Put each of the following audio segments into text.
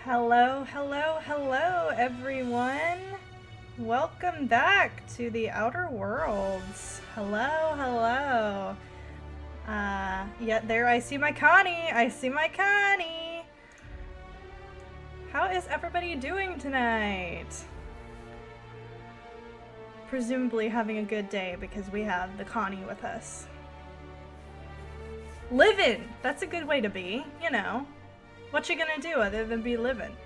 Hello, hello, hello, everyone. Welcome back to the Outer Worlds. Hello, hello. Yeah, there I see my Connie. How is everybody doing tonight? Presumably having a good day because we have the Connie with us. Living! That's a good way to be, you know. What you gonna do other than be living?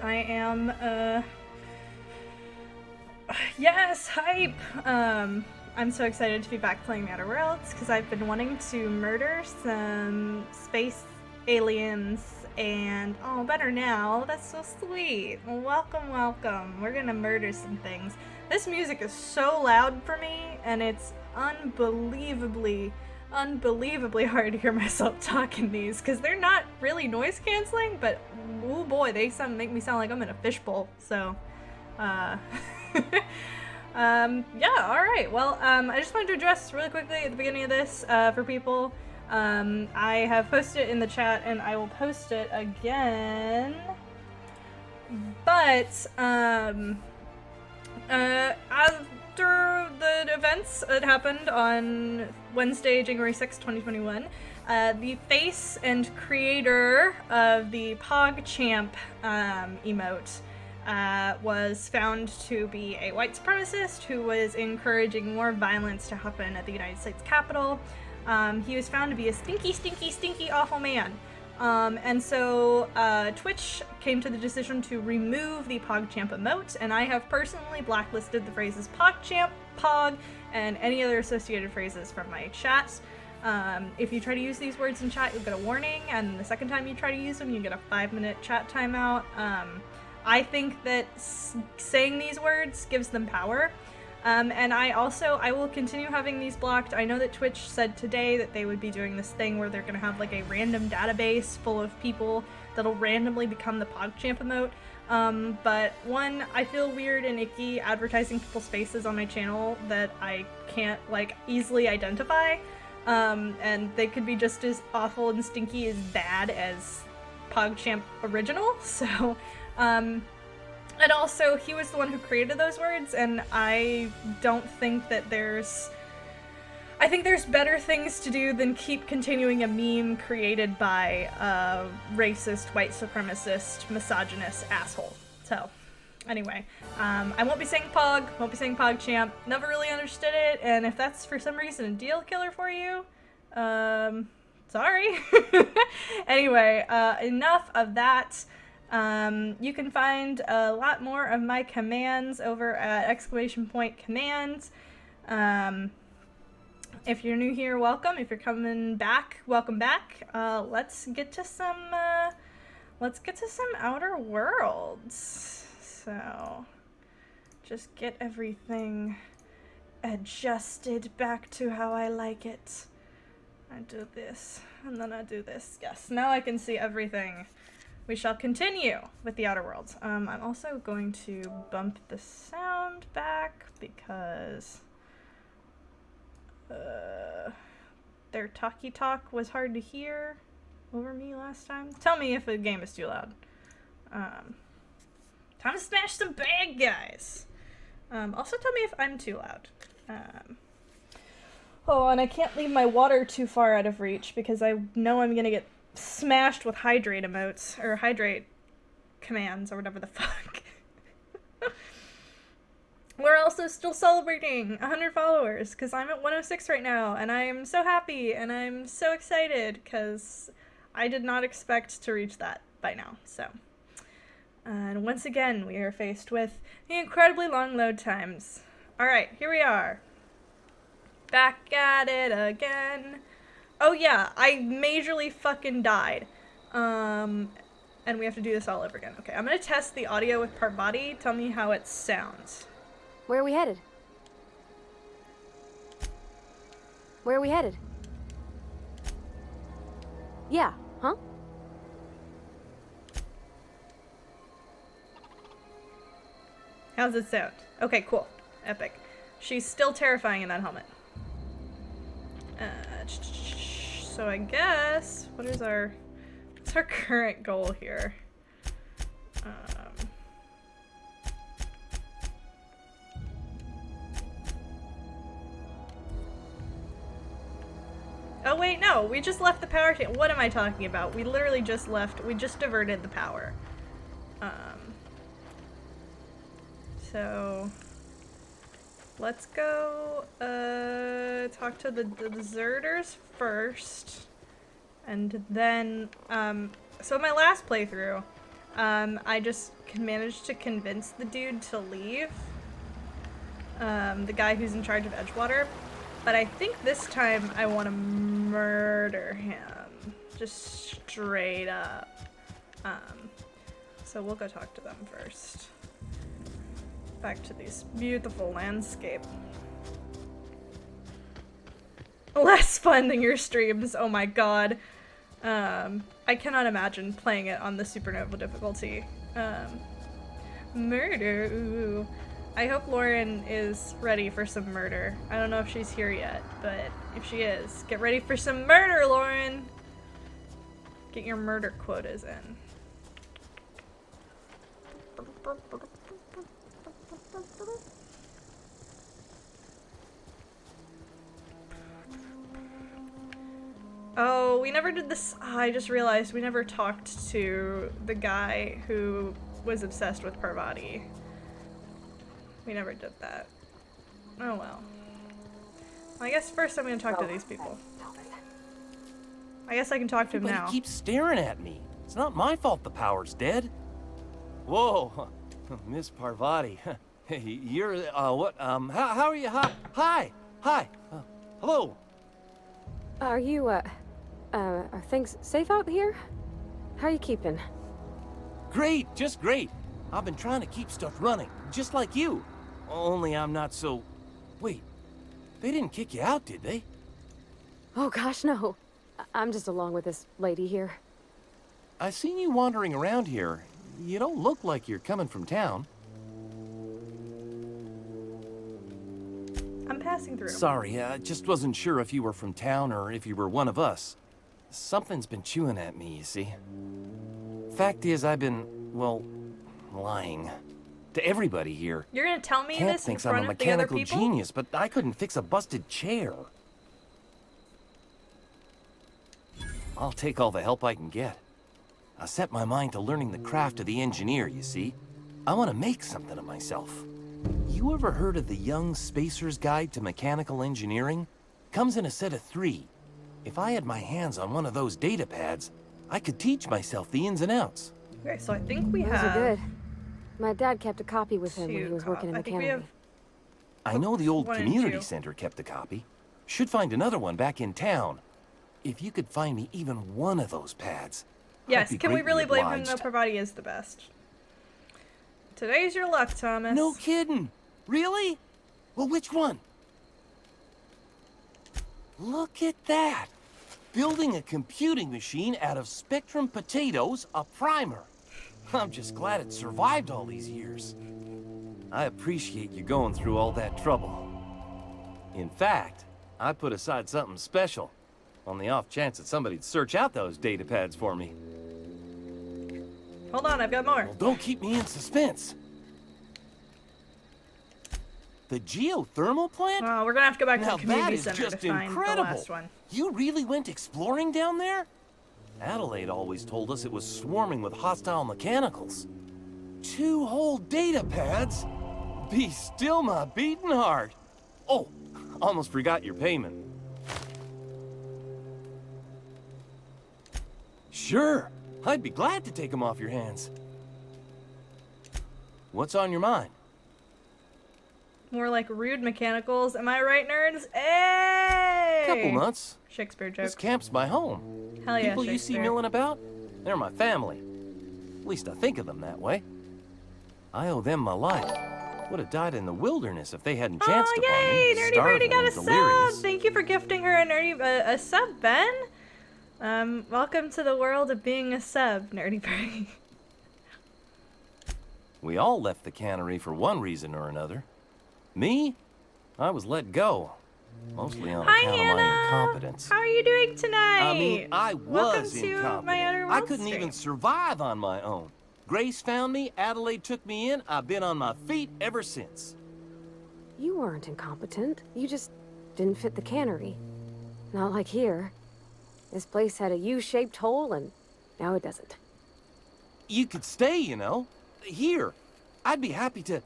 I am, yes, hype! I'm so excited to be back playing the Outer Worlds because I've been wanting to murder some space aliens and, oh, better now. That's so sweet. Welcome, welcome. We're gonna murder some things. This music is so loud for me and it's unbelievably hard to hear myself talk in these because they're not really noise canceling, but oh boy, they make me sound like I'm in a fishbowl. So, yeah, all right. Well, I just wanted to address really quickly at the beginning of this for people. I have posted it in the chat and I will post it again. But after the events that happened on Wednesday, January 6, 2021, the face and creator of the PogChamp emote was found to be a white supremacist who was encouraging more violence to happen at the United States Capitol. He was found to be a stinky, awful man. And so Twitch came to the decision to remove the PogChamp emote, and I have personally blacklisted the phrases PogChamp, Pog, and any other associated phrases from my chat. If you try to use these words in chat, you'll get a warning, and the second time you try to use them, you get a 5-minute chat timeout. I think that saying these words gives them power. And I will continue having these blocked. I know that Twitch said today that they would be doing this thing where they're going to have like a random database full of people that'll randomly become the PogChamp emote. But one, I feel weird and icky advertising people's faces on my channel that I can't like easily identify. And they could be just as awful and stinky as bad as PogChamp original. So, and also, he was the one who created those words, and I don't think that I think there's better things to do than keep continuing a meme created by a racist, white supremacist, misogynist asshole. So, anyway, I won't be saying Pog, won't be saying PogChamp, never really understood it, and if that's for some reason a deal killer for you, sorry. Anyway, enough of that. You can find a lot more of my commands over at !commands. If you're new here, welcome. If you're coming back, welcome back. Let's get to some Outer Worlds. So, just get everything adjusted back to how I like it. I do this, and then I do this. Yes, now I can see everything. We shall continue with the Outer Worlds. I'm also going to bump the sound back because their talkie talk was hard to hear over me last time. Tell me if the game is too loud. Time to smash some bad guys. Also tell me if I'm too loud. Oh, and I can't leave my water too far out of reach because I know I'm gonna get smashed with hydrate emotes, or hydrate commands, or whatever the fuck. We're also still celebrating 100 followers, because I'm at 106 right now, and I am so happy, and I'm so excited, because I did not expect to reach that by now, so. And once again, we are faced with the incredibly long load times. Alright, here we are. Back at it again. Oh yeah, I majorly fucking died. And we have to do this all over again. Okay, I'm gonna test the audio with Parvati. Tell me how it sounds. Where are we headed? Where are we headed? Yeah, huh? How's it sound? Okay, cool. Epic. She's still terrifying in that helmet. So I guess, what's What's our current goal here? Oh wait, no, we just left the power tank. What am I talking about? We literally just left, we just diverted the power. So let's go talk to the deserters first. And then, so my last playthrough, I just managed to convince the dude to leave. The guy who's in charge of Edgewater. But I think this time I want to murder him. Just straight up. So we'll go talk to them first. Back to this beautiful landscape. Less fun than your streams, oh my god. I cannot imagine playing it on the supernova difficulty. Murder, ooh. I hope Lauren is ready for some murder. I don't know if she's here yet, but if she is, get ready for some murder, Lauren! Get your murder quotas in. Oh, we never did this. Oh, I just realized we never talked to the guy who was obsessed with Parvati. We never did that. Oh well. I guess first I'm gonna talk to these people. I guess I can talk to him now. Everybody keeps staring at me. It's not my fault the power's dead. Whoa, Miss Parvati. Hey, you're, what, how are you? Hi, hello. Are you, are things safe out here? How are you keeping? Great, just great. I've been trying to keep stuff running, just like you. Only I'm not so... Wait, they didn't kick you out, did they? Oh gosh, no. I'm just along with this lady here. I seen you wandering around here. You don't look like you're coming from town. I'm passing through. Sorry, I just wasn't sure if you were from town or if you were one of us. Something's been chewing at me, you see. Fact is, I've been, well, lying. To everybody here. You're gonna tell me Camp this in thinks I'm front a of the other mechanical people? genius, but I couldn't fix a busted chair. I'll take all the help I can get. I set my mind to learning the craft of the engineer, you see. I want to make something of myself. You ever heard of the Young Spacer's Guide to Mechanical Engineering? Comes in a set of 3. If I had my hands on one of those data pads, I could teach myself the ins and outs. Okay, so I think we Those have... are good. My dad kept a copy with him when he was working in I the think we cannery. I know the old 1 and community 2. center kept a copy. Should find another one back in town. If you could find me even one of those pads, Yes, I'd be can we greatly really blame him obliged. though? Parvati is the best. Today's your luck, Thomas. No kidding. Really? Well, which one? Look at that. Building a computing machine out of Spectrum potatoes, a primer. I'm just glad it survived all these years. I appreciate you going through all that trouble. In fact, I put aside something special on the off chance that somebody'd search out those data pads for me. Hold on, I've got more. Well, don't keep me in suspense. The geothermal plant? Oh, we're gonna have to go back to Now the community that is center to just find incredible. the last one. You really went exploring down there? Adelaide always told us it was swarming with hostile mechanicals. 2 whole data pads? Be still my beating heart. Oh, almost forgot your payment. Sure, I'd be glad to take them off your hands. What's on your mind? More like rude mechanicals. Am I right, nerds? Hey! Couple months. Shakespeare This joke. camp's my home. Hell yeah, People you see Shakespeare. milling about, they're my family. At least I think of them that way. I owe them my life. Would have died in the wilderness if they hadn't chanced Oh, upon me. yay! Nerdy Birdie starving got a and sub! delirious. Thank you for gifting her a sub, Ben. Welcome to the world of being a sub, Nerdy Birdie. We all left the cannery for one reason or another. Me? I was let go. Mostly on Hi, account of my Hannah. incompetence. How are you doing tonight? I mean, I Welcome was to incompetent. my Outer I Worlds couldn't stream. even survive on my own. Grace found me, Adelaide took me in, I've been on my feet ever since. You weren't incompetent. You just didn't fit the cannery. Not like here. This place had a U-shaped hole, and now it doesn't. You could stay, you know. Here. I'd be happy to...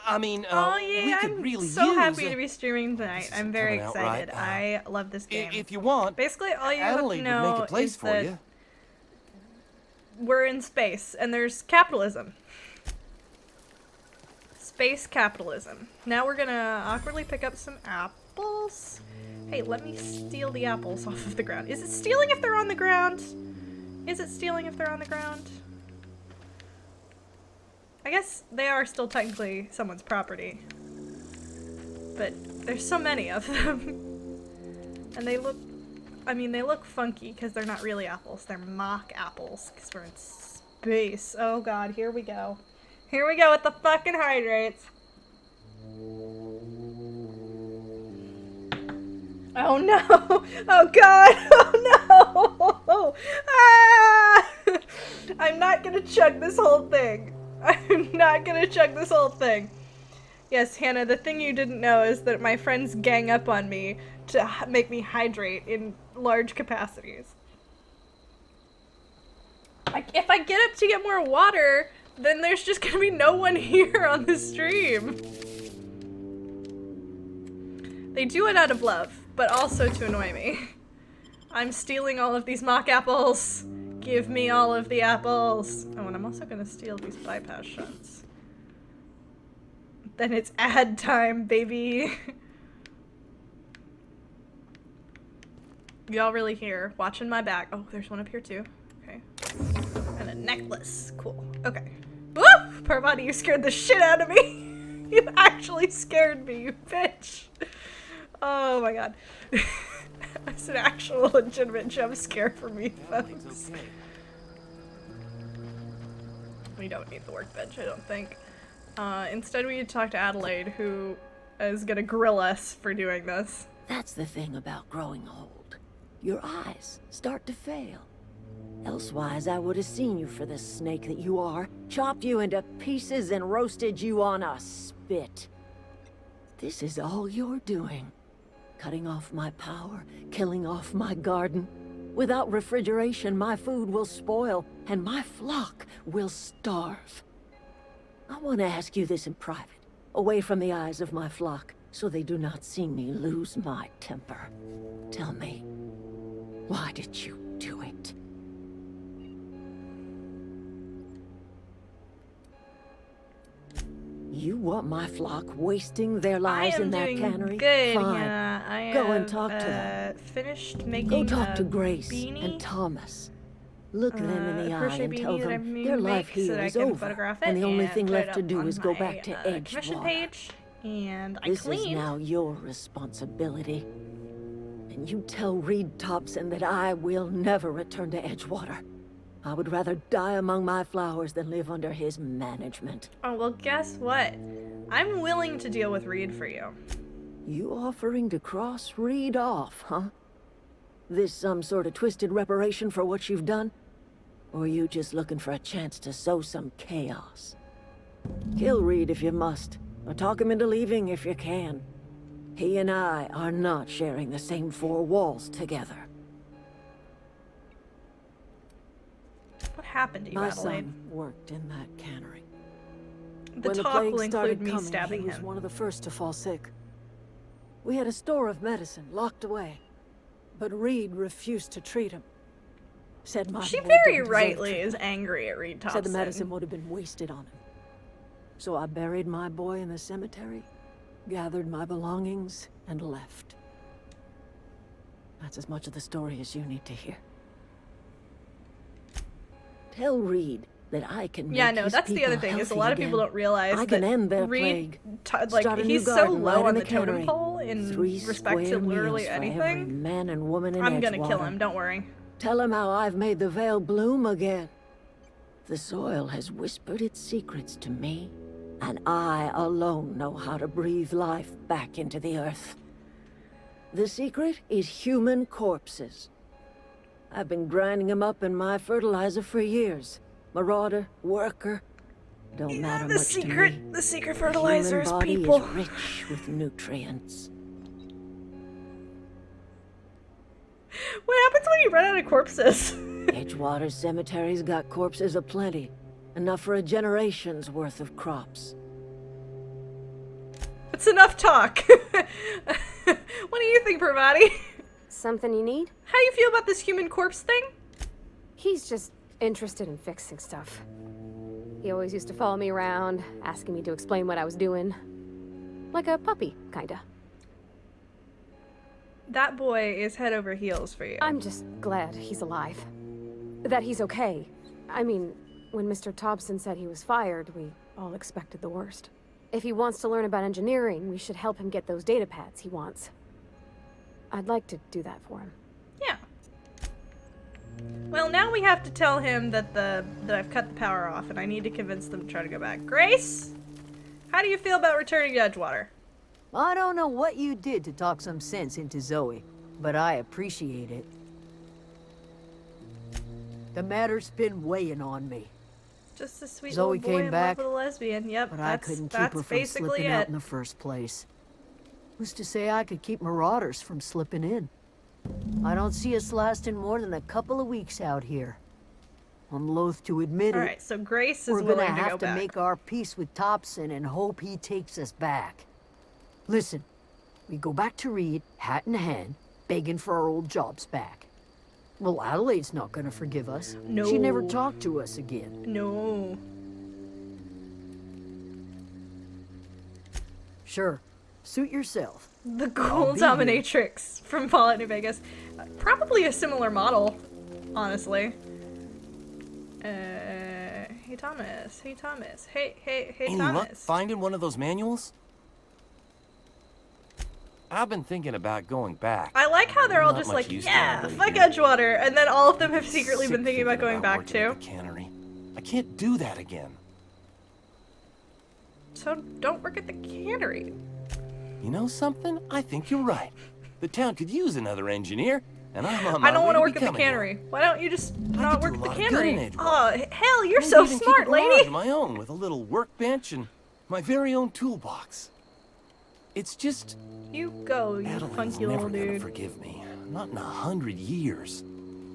I mean, Oh yeah, we could I'm really so use... happy to be streaming tonight. this I'm isn't very coming out right. excited. I love this game. If you want, Basically, all you Adelaide have to would make know a place is for that you. we're in space, and there's capitalism. Space capitalism. Now we're gonna awkwardly pick up some apples. Hey, let me steal the apples off of the ground. Is it stealing if they're on the ground? Is it stealing if they're on the ground? I guess they are still technically someone's property. But there's so many of them. And they look, I mean, they look funky because they're not really apples. They're mock apples because we're in space. Oh god, here we go. Here we go with the fucking hydrates. Oh no! Oh god! Oh no! Ah! I'm not gonna chug this whole thing. I'm not gonna chug this whole thing. Yes, Hannah, the thing you didn't know is that my friends gang up on me to make me hydrate in large capacities. If I get up to get more water, then there's just gonna be no one here on the stream. They do it out of love, but also to annoy me. I'm stealing all of these mock apples. Give me all of the apples. Oh, and I'm also gonna steal these bypass shots. Then it's ad time, baby. Y'all really here, watching my back. Oh, there's one up here too. Okay. And a necklace. Cool. Okay. Woo! Parvati, you scared the shit out of me. You actually scared me, you bitch. Oh my god. That's an actual legitimate jump scare for me, folks. Okay. We don't need the workbench, I don't think. Instead we need to talk to Adelaide, who is gonna grill us for doing this. That's the thing about growing old. Your eyes start to fail. Elsewise, I would have seen you for the snake that you are, chopped you into pieces and roasted you on a spit. This is all you're doing. Cutting off my power, killing off my garden. Without refrigeration, my food will spoil, and my flock will starve. I want to ask you this in private, away from the eyes of my flock, so they do not see me lose my temper. Tell me, why did you do it? You want my flock wasting their lives in that cannery? Good, Fine. yeah. I Go have, and talk to them. Finished making Go talk a to Grace beanie. and Thomas. Look them in the eye crochet and tell beanie that I them need their to life make so here that I is can over, photograph it and the only and thing put it left to up do on is go my, back to commission Edgewater. page. And I This is cleaned. now your responsibility. And you tell Reed Thompson that I will never return to Edgewater. I would rather die among my flowers than live under his management. Oh, well, guess what? I'm willing to deal with Reed for you. You offering to cross Reed off, huh? This some sort of twisted reparation for what you've done? Or you just looking for a chance to sow some chaos? Kill Reed if you must, or talk him into leaving if you can. He and I are not sharing the same four walls together. What happened to you, My Adelaide? son worked in that cannery. The When the talk plague will include started me coming, stabbing he was him. one of the first to fall sick. We had a store of medicine locked away, but Reed refused to treat him. Said my She boy very didn't deserve rightly treatment. is angry at Reed Said Thompson. the medicine would have been wasted on him. So I buried my boy in the cemetery, gathered my belongings, and left. That's as much of the story as you need to hear. Tell Reed that I can make Yeah, no, his that's the other people thing, is a healthy lot of people again. don't realize I that can end their Reed, plague. like, Start a new he's so garden low right on in the the totem cannery. pole in 3 respect to square literally meals for every anything. man and woman in I'm gonna kill Edgewater. him, don't worry. Tell him how I've made the Vale bloom again. The soil has whispered its secrets to me, and I alone know how to breathe life back into the earth. The secret is human corpses. I've been grinding them up in my fertilizer for years. Marauder, worker, don't matter The much secret, to me. the secret The fertilizer human is body people. is rich with nutrients. What happens when you run out of corpses? Edgewater cemetery's got corpses aplenty. Enough for a generation's worth of crops. It's enough talk. What do you think, Parvati? Something you need? How do you feel about this human corpse thing? He's just interested in fixing stuff. He always used to follow me around, asking me to explain what I was doing. Like a puppy, kinda. That boy is head over heels for you. I'm just glad he's alive. That he's okay. I mean, when Mr. Thompson said he was fired, we all expected the worst. If he wants to learn about engineering, we should help him get those data pads he wants. I'd like to do that for him. Yeah. Well, now we have to tell him that I've cut the power off, and I need to convince them to try to go back. Grace, how do you feel about returning to Edgewater? I don't know what you did to talk some sense into Zoe, but I appreciate it. The matter's been weighing on me, Just a sweet Zoe little boy came in back, love with a lesbian. Yep, but I couldn't keep her that's from basically slipping out it. in the first place. Who's to say I could keep marauders from slipping in? I don't see us lasting more than a couple of weeks out here. I'm loath to admit All it. right, so Grace is We're gonna willing to go have to back. make our peace with Thompson and hope he takes us back. Listen, we go back to Reed, hat in hand, begging for our old jobs back. Well, Adelaide's not gonna forgive us. No. She never talked to us again. No. Sure, suit yourself. The I'll Ghoul be here. Dominatrix from Fallout New Vegas. Probably a similar model, honestly. Hey Thomas. Hey Thomas. Hey Any luck Thomas. finding one of those manuals? I've been thinking about going back. I like how they're all Not just much like, use to yeah, anybody fuck here. Edgewater, and then all of them have secretly been Sick thinking about going back working at too. the cannery. I can't do that again. So don't work at the cannery. You know something? I think you're right. The town could use another engineer, and I'm on my I don't want want to to work at the cannery. Why don't you just not could work do at a the lot of good in cannery? Edgewater. Oh, hell, you're Maybe so even keep smart, a garage lady. of my own with a little workbench and my very own toolbox. It's just You go, you Adelaide's funky never little gonna dude. forgive me. Not in 100 years.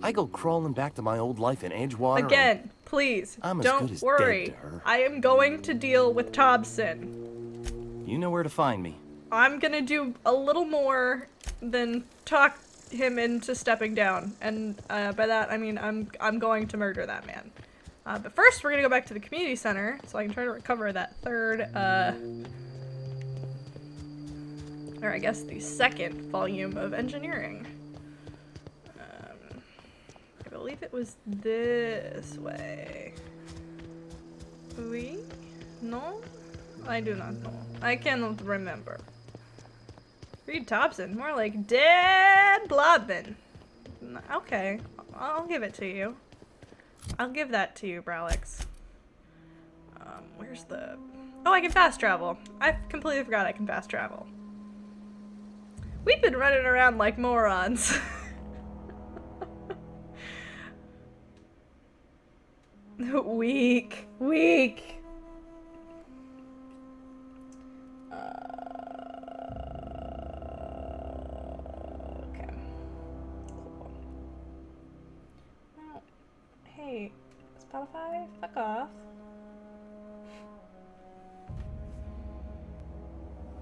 I go crawling back to my old life in Edgewater. and Again, please, I'm as good don't as worry. dead to her. I am going to deal with Thompson. You know where to find me. I'm gonna do a little more than talk him into stepping down, and by that I mean I'm going to murder that man. But first, we're gonna go back to the community center so I can try to recover that third, or I guess the second volume of engineering. I believe it was this way. Oui? No? I do not know. I cannot remember. Reed Thompson, more like Dead Blobman. Okay, I'll give it to you. I'll give that to you, Bralix. Where's the... Oh, I can fast travel. I completely forgot I can fast travel. We've been running around like morons. Weak. Okay. Cool. Oh, hey, Spotify, fuck off.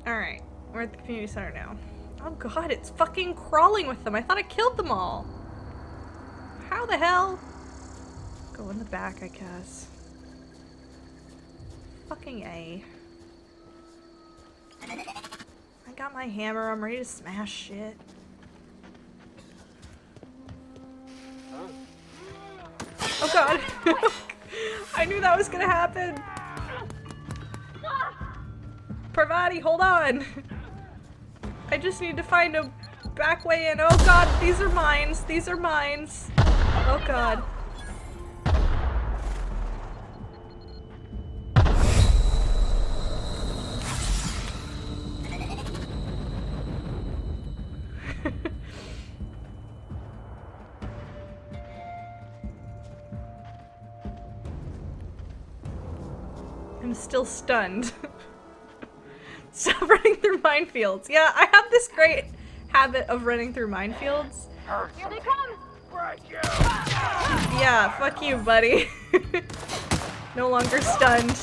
Alright, we're at the community center now. Oh god, it's fucking crawling with them. I thought I killed them all. How the hell? Go in the back, I guess. Fucking A. I got my hammer. I'm ready to smash shit. Oh god. I knew that was gonna happen. Parvati, hold on. I just need to find a back way in. Oh god, these are mines. These are mines. Oh god. I'm still stunned. Stop running through minefields. Yeah, I have this great habit of running through minefields. Here they come! Yeah, fuck you, buddy. No longer stunned.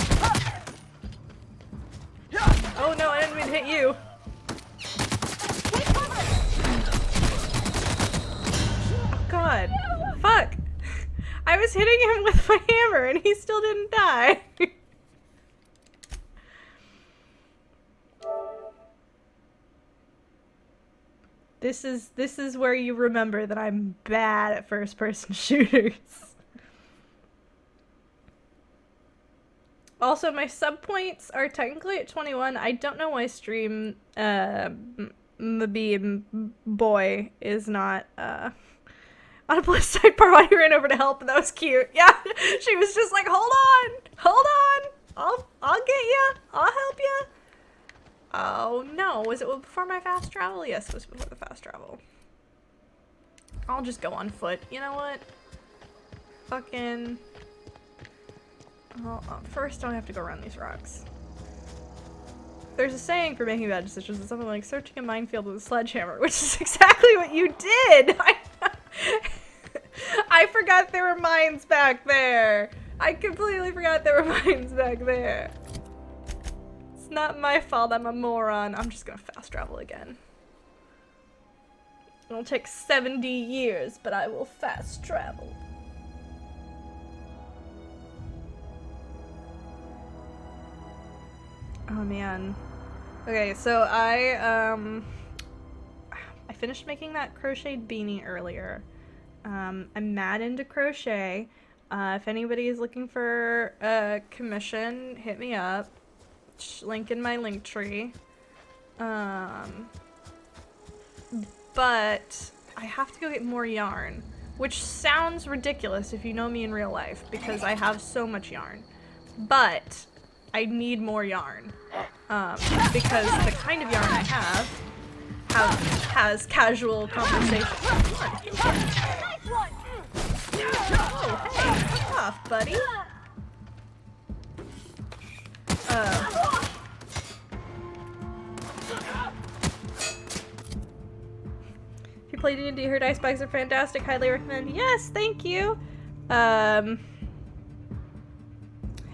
Oh no, I didn't mean to hit you. Oh god. Fuck. I was hitting him with my hammer and he still didn't die. This is where you remember that I'm bad at first-person shooters. Also, my sub points are technically at 21. I don't know why stream boy is not on a plus side. Parvati ran over to help and that was cute. Yeah, she was just like, hold on, I'll get you, I'll help you. Oh no, was it before my fast travel? Yes, it was before the fast travel. I'll just go on foot. You know what? Fucking... Well, first I have to go around these rocks. There's a saying for making bad decisions. It's something like searching a minefield with a sledgehammer, which is exactly what you did! I forgot there were mines back there! I completely forgot there were mines back there. It's not my fault, I'm a moron. I'm just gonna fast travel again. It'll take 70 years, but I will fast travel. Oh man. Okay, so I finished making that crocheted beanie earlier. I'm mad into crochet. If anybody is looking for a commission, hit me up. Link in my link tree. But I have to go get more yarn, which sounds ridiculous if you know me in real life because I have so much yarn. But I need more yarn because the kind of yarn I have has casual conversation. Oh, hey, fuck off, buddy. If you play D&D, her dice bags are fantastic. Highly recommend. Yes, thank you.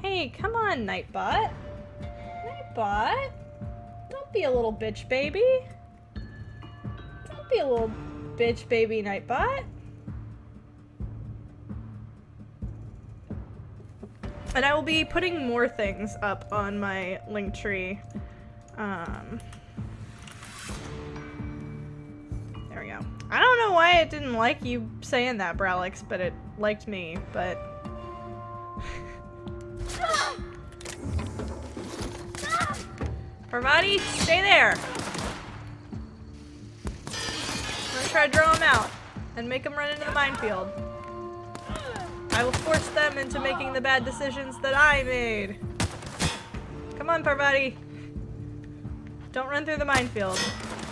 Hey, come on, Nightbot. Nightbot. Don't be a little bitch baby. Don't be a little bitch baby, Nightbot. And I will be putting more things up on my link tree. There we go. I don't know why it didn't like you saying that, Bralix, but it liked me, but... Parvati, stay there! I'm gonna try to draw him out and make him run into the minefield. I will force them into making the bad decisions that I made. Come on, Parvati. Don't run through the minefield.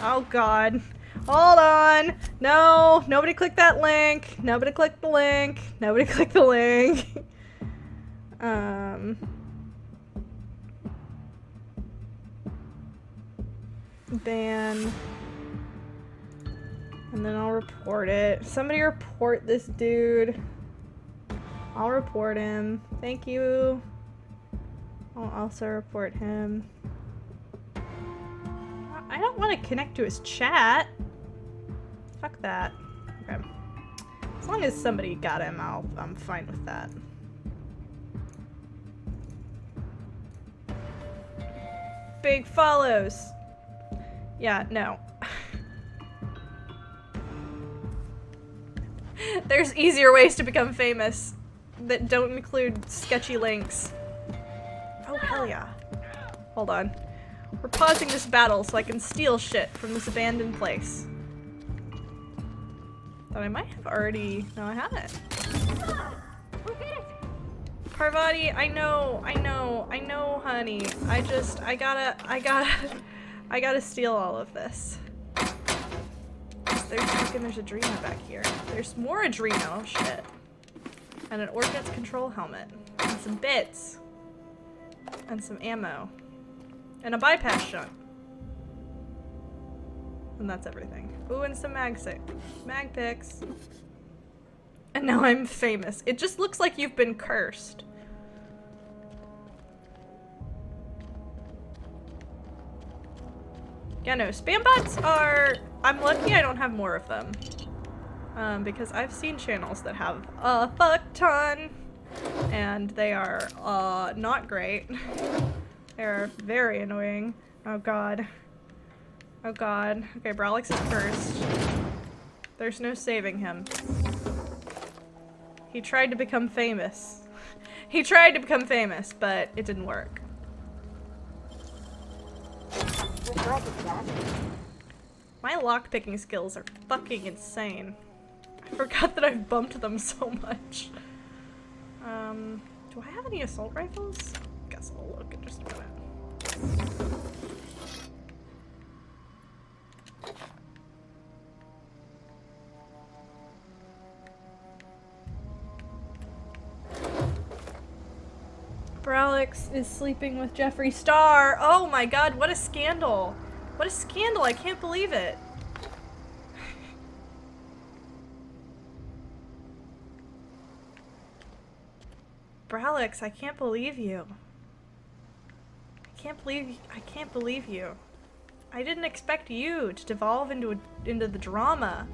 Oh god. Hold on! No! Nobody click that link! Nobody click the link! Nobody click the link! Ban. And then I'll report it. Somebody report this dude. I'll report him. Thank you. I'll also report him. I don't want to connect to his chat. Fuck that. Okay. As long as somebody got him, I'm fine with that. Big follows. Yeah, no. There's easier ways to become famous that don't include sketchy links. Oh, hell yeah. Hold on. We're pausing this battle so I can steal shit from this abandoned place. Thought I might have already... No, I haven't. Parvati, I know, honey. I gotta steal all of this. There's Adreno back here. There's more Adreno, shit. And an ordnance control helmet. And some bits. And some ammo. And a bypass shot. And that's everything. Ooh, and some mag picks. And now I'm famous. It just looks like you've been cursed. Yeah, no, spam bots are... I'm lucky I don't have more of them. Because I've seen channels that have a fuck ton. And they are, not great. They're very annoying. Oh god. Oh god. Okay, Brolix is cursed. There's no saving him. He tried to become famous. He tried to become famous, but it didn't work. My lockpicking skills are fucking insane. I forgot that I've bumped them so much. Do I have any assault rifles? Guess I'll look in just a minute. Brolix is sleeping with Jeffree Star. Oh my god, what a scandal. What a scandal, I can't believe it. Brolix, I can't believe you. I can't believe you. I didn't expect you to devolve into the drama.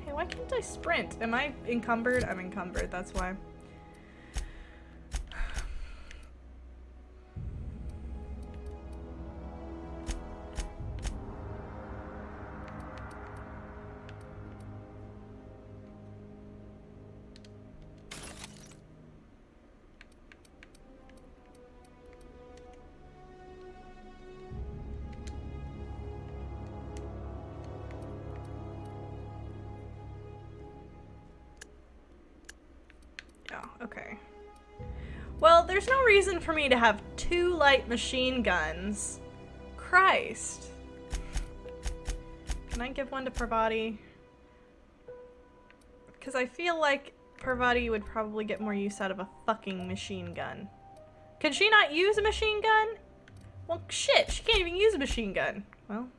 Hey, why can't I sprint? Am I encumbered? I'm encumbered, that's why. Okay. Well, there's no reason for me to have 2 light machine guns. Christ. Can I give one to Parvati? Because I feel like Parvati would probably get more use out of a fucking machine gun. Can she not use a machine gun? Well, shit, she can't even use a machine gun. Well.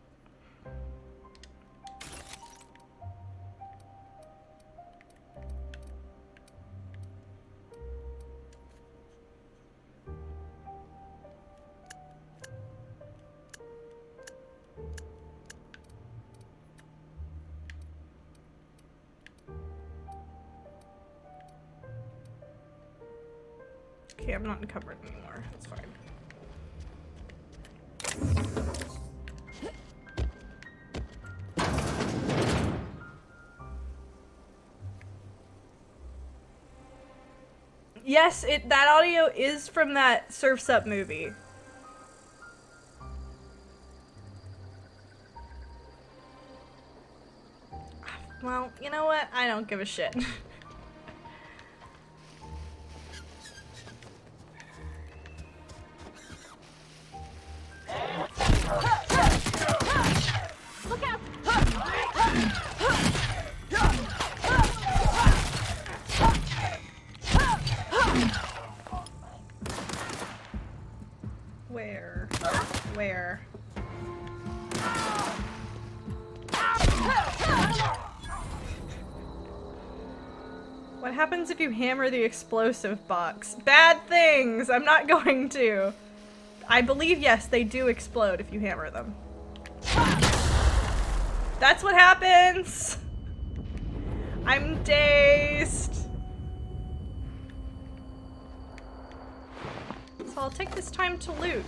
Okay, I'm not encumbered anymore. That's fine. Yes, that audio is from that Surf's Up movie. Well, you know what? I don't give a shit. Look out! Where? Where? What happens if you hammer the explosive box? Bad things! I'm not going to. I believe, yes, they do explode if you hammer them. That's what happens! I'm dazed. So I'll take this time to loot.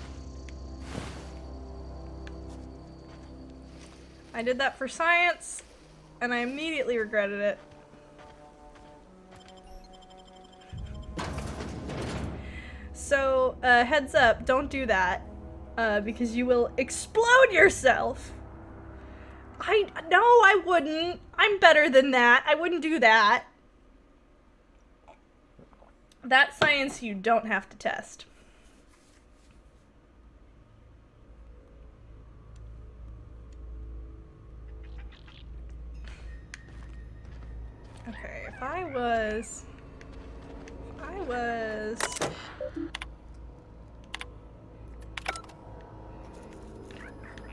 I did that for science, and I immediately regretted it. So, heads up, don't do that, because you will explode yourself. No, I wouldn't. I'm better than that. I wouldn't do that. That's science you don't have to test. Okay, if I was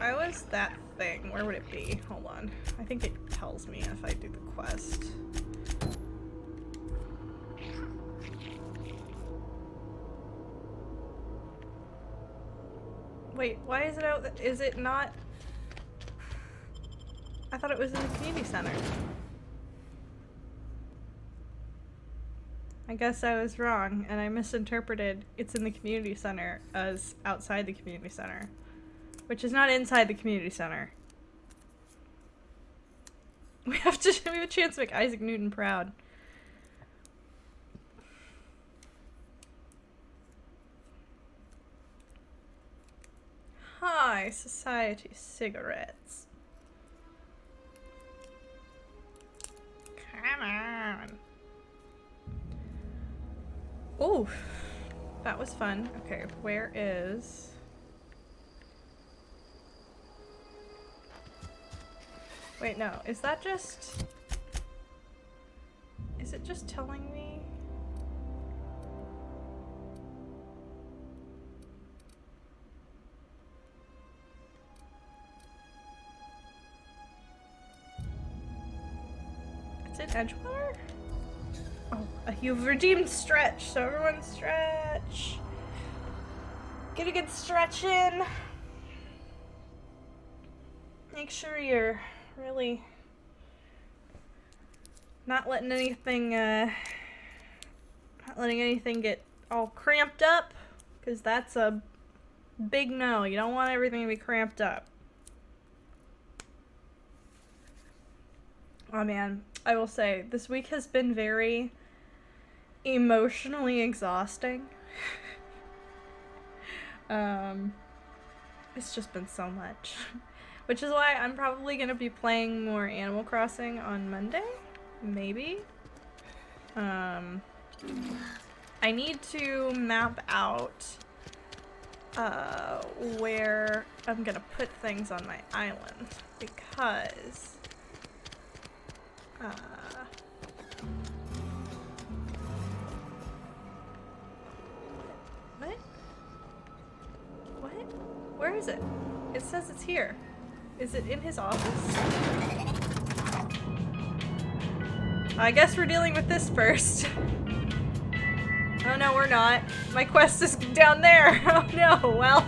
I was that thing, where would it be? Hold on. I think it tells me if I do the quest. Wait, why is it out? Is it not? I thought it was in the community center. I guess I was wrong, and I misinterpreted it's in the community center as outside the community center, which is not inside the community center. We have a chance to make Isaac Newton proud. High society cigarettes. Come on. Ooh, that was fun. Okay, where is... Wait, no, is that just... Is it just telling me? Is it Edgewater? Oh, you've redeemed stretch, so everyone stretch. Get a good stretch in. Make sure you're really not letting anything get all cramped up, because that's a big no. You don't want everything to be cramped up. Oh man, I will say this week has been very emotionally exhausting. It's just been so much. Which is why I'm probably gonna be playing more Animal Crossing on Monday, maybe. I need to map out where I'm gonna put things on my island, because what? Where is it? It says it's here. Is it in his office? I guess we're dealing with this first. Oh no, we're not. My quest is down there. Oh no, well.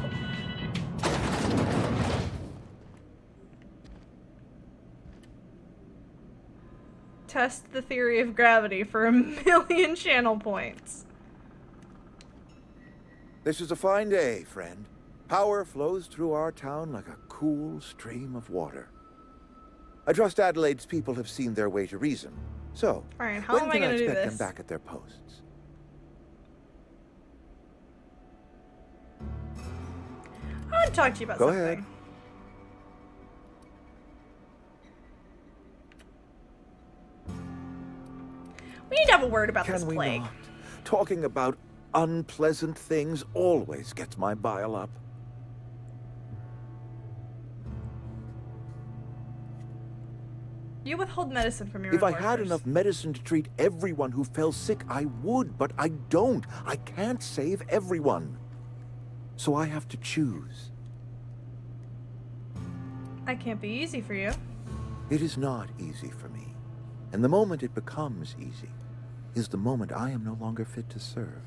Test the theory of gravity for 1,000,000 channel points. This is a fine day, friend. Power flows through our town like a cool stream of water. I trust Adelaide's people have seen their way to reason. So, Alright, how when am I can I gonna do expect them this? back at their posts? I want to talk to you about Go something. ahead. We need to have a word about this Can we plague. not? Talking about unpleasant things always gets my bile up. You withhold medicine from your If own I had workers. enough medicine to treat everyone who fell sick, I would, but I don't. I can't save everyone. So I have to choose. That can't be easy for you. It is not easy for me. And the moment it becomes easy is the moment I am no longer fit to serve.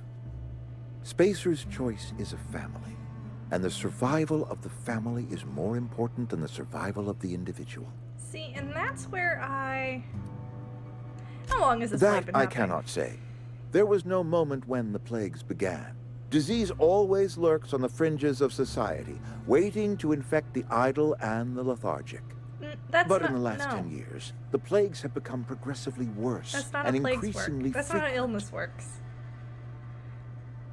Spacer's choice is a family, and the survival of the family is more important than the survival of the individual. See, and that's where I... How long has this That plague been I happening? cannot say. There was no moment when the plagues began. Disease always lurks on the fringes of society, waiting to infect the idle and the lethargic. That's But not, in the last no. 10 years, the plagues have become progressively worse That's not and how plagues work. increasingly That's not how frequent. illness works.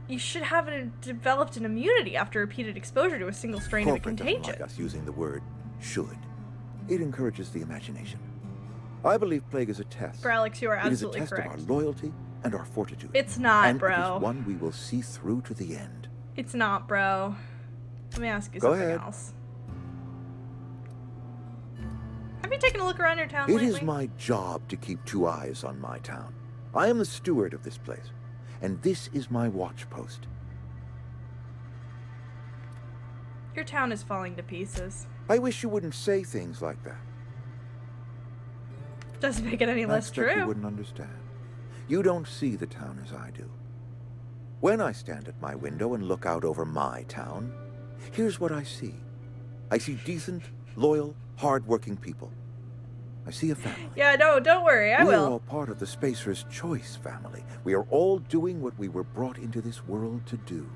You should have developed an immunity after repeated exposure to a single strain of a Corporate doesn't contagion. like us using the word should. It encourages the imagination. I believe plague is a test. Bro, Alex, you are It is a absolutely test correct. of our loyalty and our fortitude. It's not, and bro. it is one we will see through to the end. It's not, bro. Let me ask you Go something ahead. else. Have you taken a look around your town It lately? is my job to keep 2 eyes on my town. I am the steward of this place, and this is my watch post. Your town is falling to pieces. I wish you wouldn't say things like that. Doesn't make it any I less expect you true. wouldn't understand. You don't see the town as I do. When I stand at my window and look out over my town, here's what I see. I see decent, loyal, hard-working people. I see a family. Yeah, no, don't worry, I We are will. all part of the Spacer's Choice family. We are all doing what we were brought into this world to do.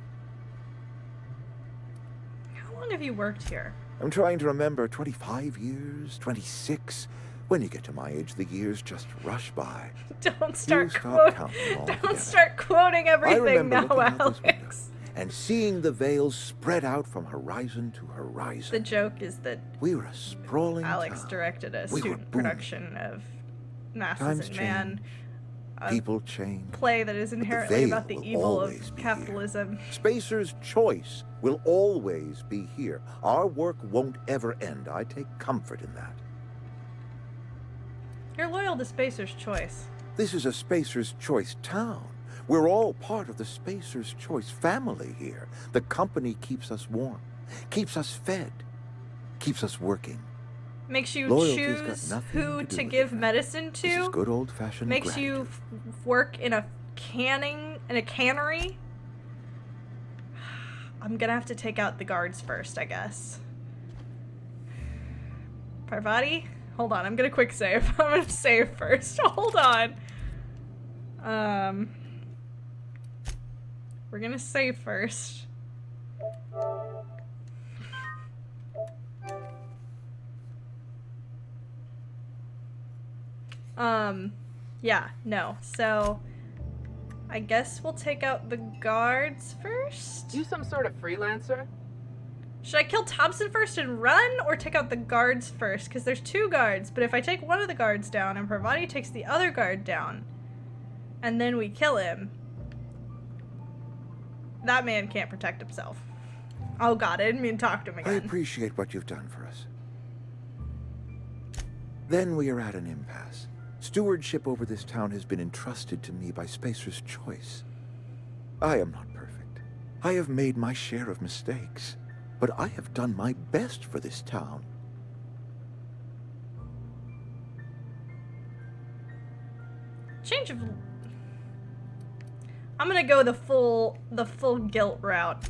How long have you worked here? I'm trying to remember 25 years, 26. When you get to my age, the years just rush by. Don't start stop quoting. counting altogether. Don't start quoting I everything remember now, looking out this window Alex. and seeing the veils spread out from horizon to The horizon. joke is that We were a sprawling Alex town. directed a We were student booming. production of Masses Times and Man, change. a People change. play that is the inherently veil about the will evil always of be here. capitalism. Spacer's Choice will always be here. Our work won't ever end. I take comfort in that. You're loyal to Spacer's Choice. This is a Spacer's Choice town. We're all part of the Spacer's Choice family here. The company keeps us warm, keeps us fed, keeps us working. Makes you Loyalty's got choose nothing who to do to with give it. medicine This is to. good old-fashioned Makes you work in a cannery. I'm gonna have to take out the guards first, I guess. Parvati? Hold on, I'm gonna quick save. I'm gonna save first. Hold on. We're gonna save first. Yeah, no. So, I guess we'll take out the guards first? You some sort of freelancer? Should I kill Thompson first and run, or take out the guards first? Because there's two guards, but if I take one of the guards down and Parvati takes the other guard down, and then we kill him, that man can't protect himself. Oh god, I didn't mean to talk to him I again. appreciate what you've done for us. Then we are at an impasse. Stewardship over this town has been entrusted to me by Spacer's Choice. I am not perfect. I have made my share of mistakes, but I have done my best for this town. Change of... I'm gonna go the full guilt route.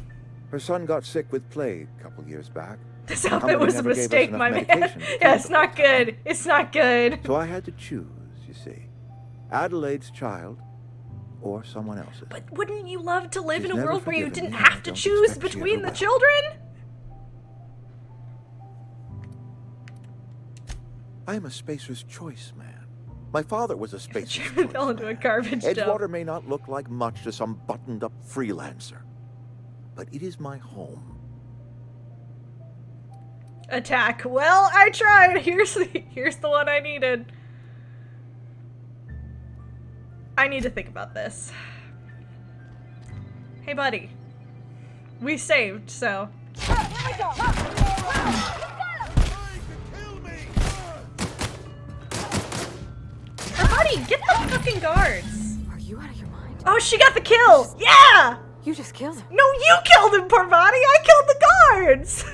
Her son got sick with plague a couple years back. This Company outfit was a never gave us mistake, enough my man. medication to Yeah, cure it's the not whole town. good. It's not good. So I had to choose, you see. Adelaide's child or someone else's. But wouldn't you love to live She's in a never world where you forgiven didn't me, and have I to don't choose expect she between ever the will. children? I am a Spacer's Choice man. My father was a Spacer's Chairman Choice fell into a man. garbage dump. Edgewater may not look like much to some buttoned-up freelancer, but it is my home. Attack. Well, I tried. Here's the one I needed. I need to think about this. Hey, buddy. We saved, so. Parvati, get the fucking guards. Are you out of your mind? Oh, she got the kill. Yeah. You just killed him. No, you killed him, Parvati. I killed the guards.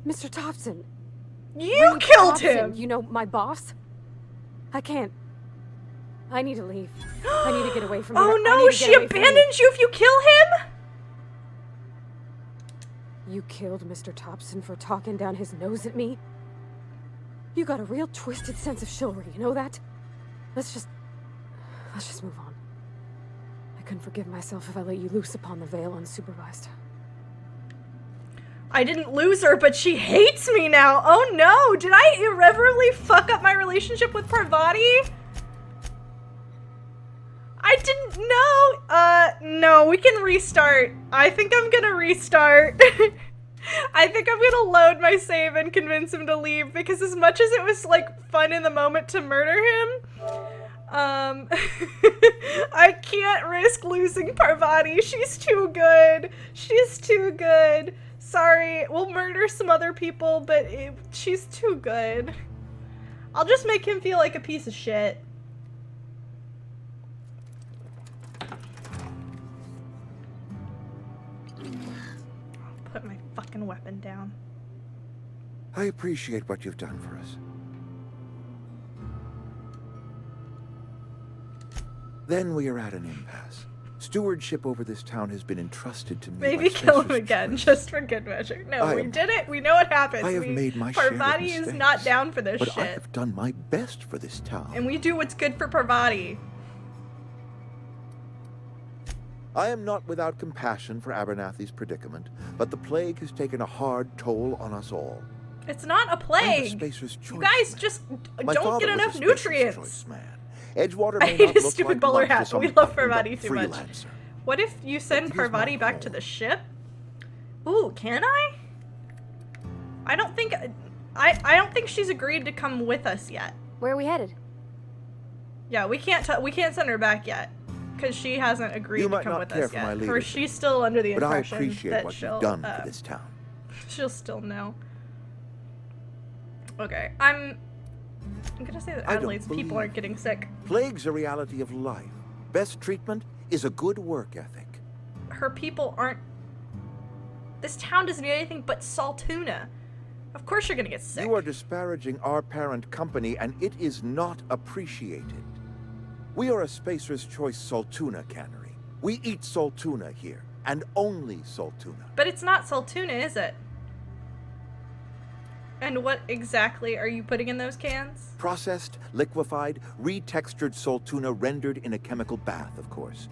Mr. Thompson. You Reed killed Thompson, him. You know, my boss. I can't. I need to leave. I need to get away from here. Oh I no, need to she get away from abandoned you if you kill him? here. You killed Mr. Thompson for talking down his nose at me? You got a real twisted sense of chivalry, you know that? Let's just move on. I couldn't forgive myself if I let you loose upon the Vale unsupervised. I didn't lose her, but she hates me now. Oh no, did I irreverently fuck up my relationship with Parvati? I didn't know. No, we can restart. I think I'm gonna restart. I think I'm gonna load my save and convince him to leave, because as much as it was like fun in the moment to murder him, I can't risk losing Parvati. She's too good. She's too good. Sorry, we'll murder some other people, but she's too good. I'll just make him feel like a piece of shit. put my fucking weapon down. I appreciate what you've done for us. Then we are at an impasse. Stewardship over this town has been entrusted to me. Maybe by kill him Spencer's again, choice. just for good measure. No, we did it. We know what happens. I have made my share of Parvati is mistakes, not down for this but shit. I have done my best for this town. And we do what's good for Parvati. I am not without compassion for Abernathy's predicament, but the plague has taken a hard toll on us all. It's not a I'm a plague. Spacer's choice You guys man. just My don't father get was enough a Spacer's nutrients. choice man. Edgewater I may hate not his look stupid like bowler much to hat, some but we love people, but Parvati too much. freelancer. What if you send It is my Parvati back to home. the ship? Ooh, can I? I don't think I don't think she's agreed to come with us yet. Where are we headed? Yeah, we can't send her back yet because she hasn't agreed You to might come not with care us for my yet. Or leadership, she's still under the But I impression appreciate that what she'll you've done for this town. she'll still know. Okay, I'm gonna say that I don't Adelaide's people believe aren't getting sick. Plague's a reality of life. Best treatment is a good work ethic. Her people aren't. This town doesn't need anything but saltuna. Of course you're gonna get sick. You are disparaging our parent company, and it is not appreciated. We are a Spacer's Choice Saltuna cannery. We eat saltuna here, and only saltuna. But it's not saltuna, is it? And what exactly are you putting in those cans? Processed, liquefied, retextured saltuna rendered in a chemical bath, of course.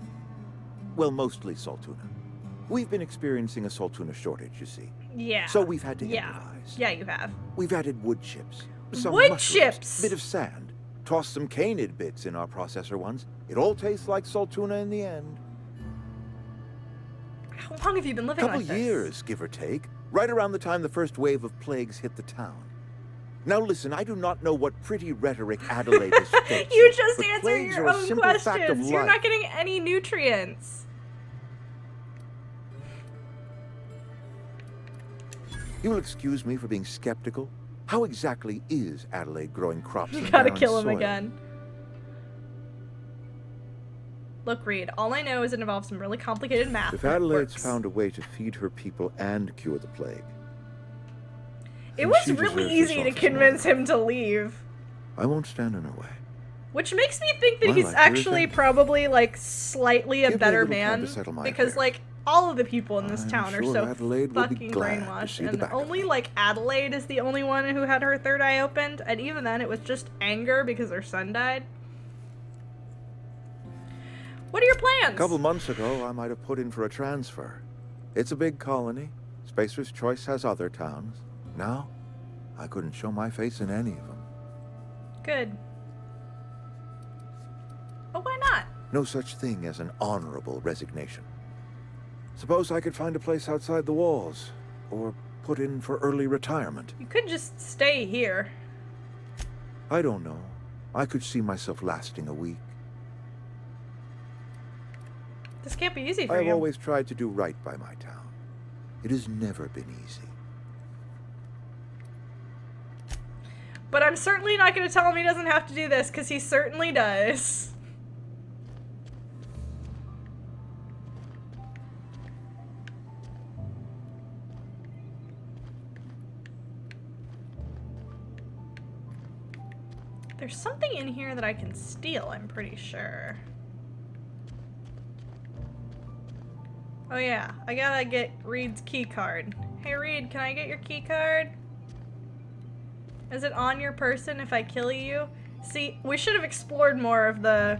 Well, mostly saltuna. We've been experiencing a saltuna shortage, you see. Yeah. So we've had to Yeah. improvise. Yeah, you have. We've added wood chips, some Wood mushrooms, chips! bit of sand, tossed some canid bits in our processor once. It all tastes like saltuna in the end. How long have you been living Couple like this? years, give or take, right around the time the first wave of plagues hit the town. Now listen, I do not know what pretty rhetoric Adelaide has fed You just but answered plagues your are a own simple fact of questions. You're life. not getting any nutrients. You will excuse me for being skeptical. How exactly is Adelaide growing crops You in gotta barren kill him soil? again. Look, Reed, all I know is it involves some really complicated math. If and it Adelaide's works. found a way to feed her people and cure the plague, It then was she really deserves easy this to office convince more. him to leave. I won't stand in her way. Which makes me think that Well, he's I hear actually that. probably, like, slightly a Give me a better little time man. to settle my Because, affairs. like, all of the people in this I'm town are sure so Adelaide will be fucking glad to brainwashed. see the And back of only, me. like, Adelaide is the only one who had her third eye opened. And even then, it was just anger because her son died. What are your plans? A couple months ago, I might have put in for a transfer. It's a big colony. Spacer's Choice has other towns. Now, I couldn't show my face in any of them. Good. But why not? No such thing as an honorable resignation. Suppose I could find a place outside the walls, or put in for early retirement. You could just stay here. I don't know. I could see myself lasting a week. This can't be easy for I've you. always tried to do right by my town. It has never been easy. But I'm certainly not going to tell him he doesn't have to do this, because he certainly does. There's something in here that I can steal, I'm pretty sure. Oh yeah, I gotta get Reed's key card. Hey Reed, can I get your key card? Is it on your person if I kill you? See, we should have explored more of the...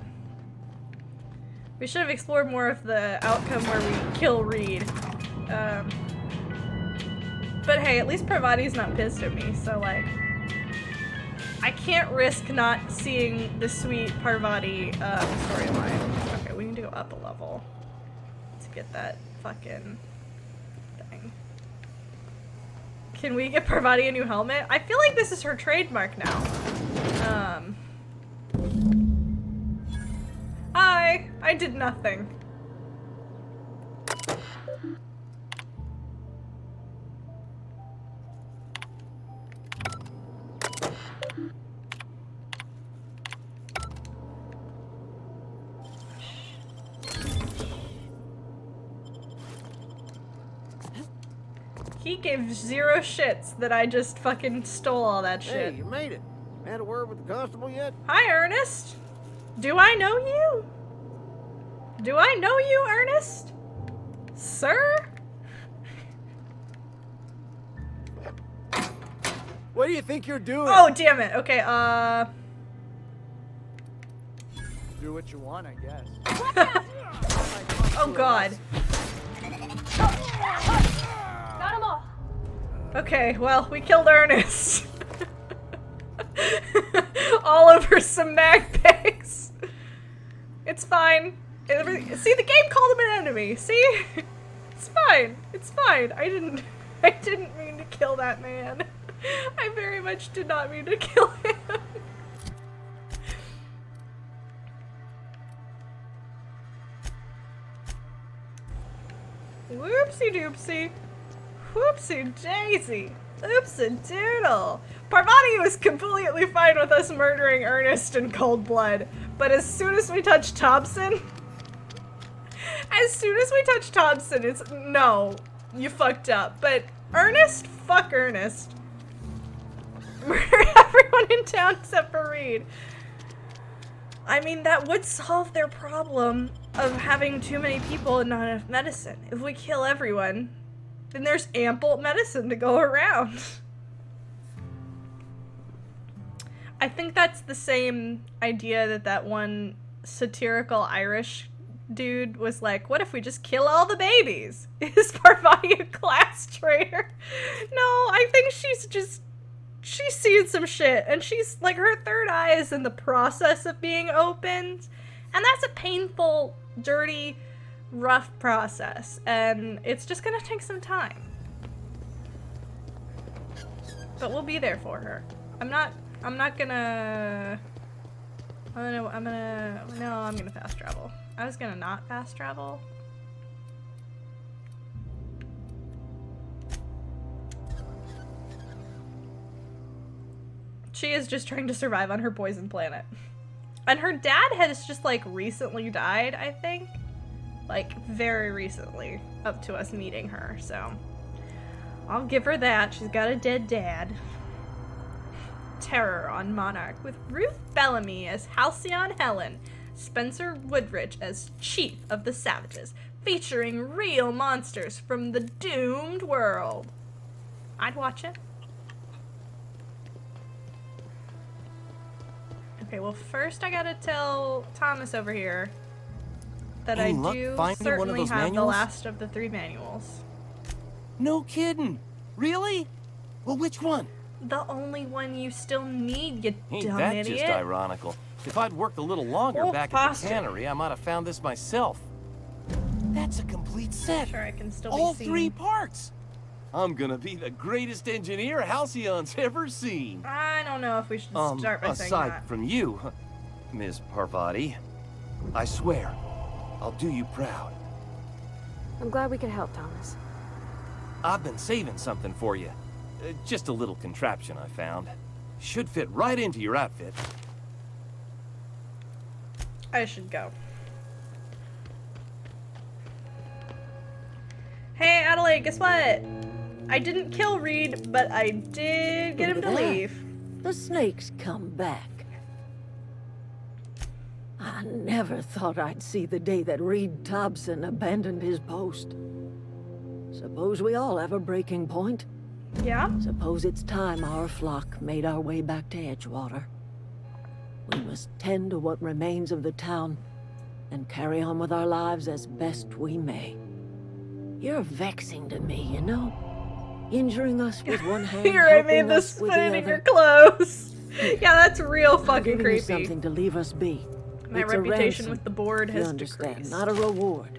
We should have explored more of the outcome where we kill Reed. But hey, at least Parvati's not pissed at me, so like... I can't risk not seeing the sweet Parvati storyline. Okay, we need to go up a level to get that fucking thing. Can we get Parvati a new helmet? I feel like this is her trademark now. Hi! I did nothing. He gave zero shits that I just fucking stole all that shit. Hey, you made it. Had a word with the constable yet? Hi, Ernest. Do I know you? Do I know you, Ernest? Sir? What do you think you're doing? Oh, damn it. Okay, Do what you want, I guess. Oh, God. Got 'em all. Okay, well, we killed Ernest. All over some mag bags. It's fine. See, the game called him an enemy. See? It's fine. It's fine. I didn't mean to kill that man. I very much did not mean to kill him. Whoopsie doopsie. Whoopsie daisy. Oopsie doodle. Parvati was completely fine with us murdering Ernest in cold blood, but as soon as we touch Thompson, it's no, you fucked up. But Ernest, fuck Ernest. Murder everyone in town except for Reed. I mean, that would solve their problem of having too many people and not enough medicine. If we kill everyone, then there's ample medicine to go around. I think that's the same idea that one satirical Irish dude was like, what if we just kill all the babies? Is Parvati a class traitor? No, I think she's seen some shit, and she's like, her third eye is in the process of being opened, and that's a painful, dirty, rough process, and it's just gonna take some time. But we'll be there for her. I'm gonna fast travel. I was gonna not fast travel. She is just trying to survive on her poison planet. And her dad has just, like, recently died, I think. Like, very recently, up to us meeting her, so. I'll give her that. She's got a dead dad. Terror on Monarch, with Ruth Bellamy as Halcyon Helen, Spencer Woodridge as Chief of the Savages, featuring real monsters from the doomed world. I'd watch it. Okay, well, first I gotta tell Thomas over here that Any I luck do finding one of certainly those have the manuals? last of the 3 manuals. No kidding. Really? Well, which one? The only one you still need, you Ain't dumb that idiot. just ironical? If I'd worked a little longer Oh, back at the faster. cannery, I might have found this myself. That's a complete set. Sure, I can still All be seen. 3 parts. I'm gonna be the greatest engineer Halcyon's ever seen. I don't know if we should start by saying aside that. from you, Ms. Parvati, I swear, I'll do you proud. I'm glad we could help, Thomas. I've been saving something for you. Just a little contraption I found. Should fit right into your outfit. I should go. Hey, Adelaide, guess what? I didn't kill Reed, but I did get him Look to at that. leave. The snake's come back. I never thought I'd see the day that Reed Thompson abandoned his post. Suppose we all have a breaking point. Yeah? Suppose it's time our flock made our way back to Edgewater. We must tend to what remains of the town and carry on with our lives as best we may. You're vexing to me, you know? Injuring us with one hand, Here, I made helping this us with spin the in your other. clothes. Yeah, that's real fucking Giving you creepy. something to leave us be. My It's a reputation ransom, with the board you has understand, decreased. not a reward.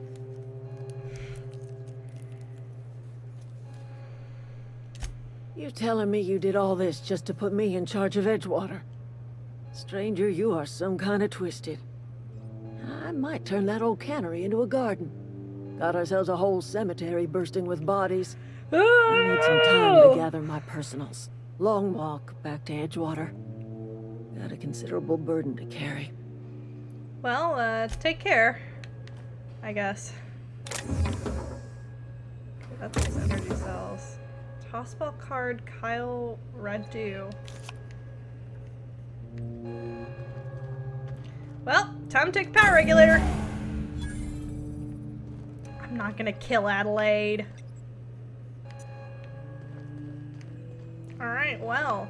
You telling me you did all this just to put me in charge of Edgewater? Stranger, you are some kind of twisted. I might turn that old cannery into a garden. Got ourselves a whole cemetery bursting with bodies. I need some time to gather my personals. Long walk back to Edgewater. Got a considerable burden to carry. Well, take care. I guess. Okay, that's those energy cells. Tossball card, Kyle Radu. Well, time to take the power regulator. I'm not gonna kill Adelaide. Alright, well.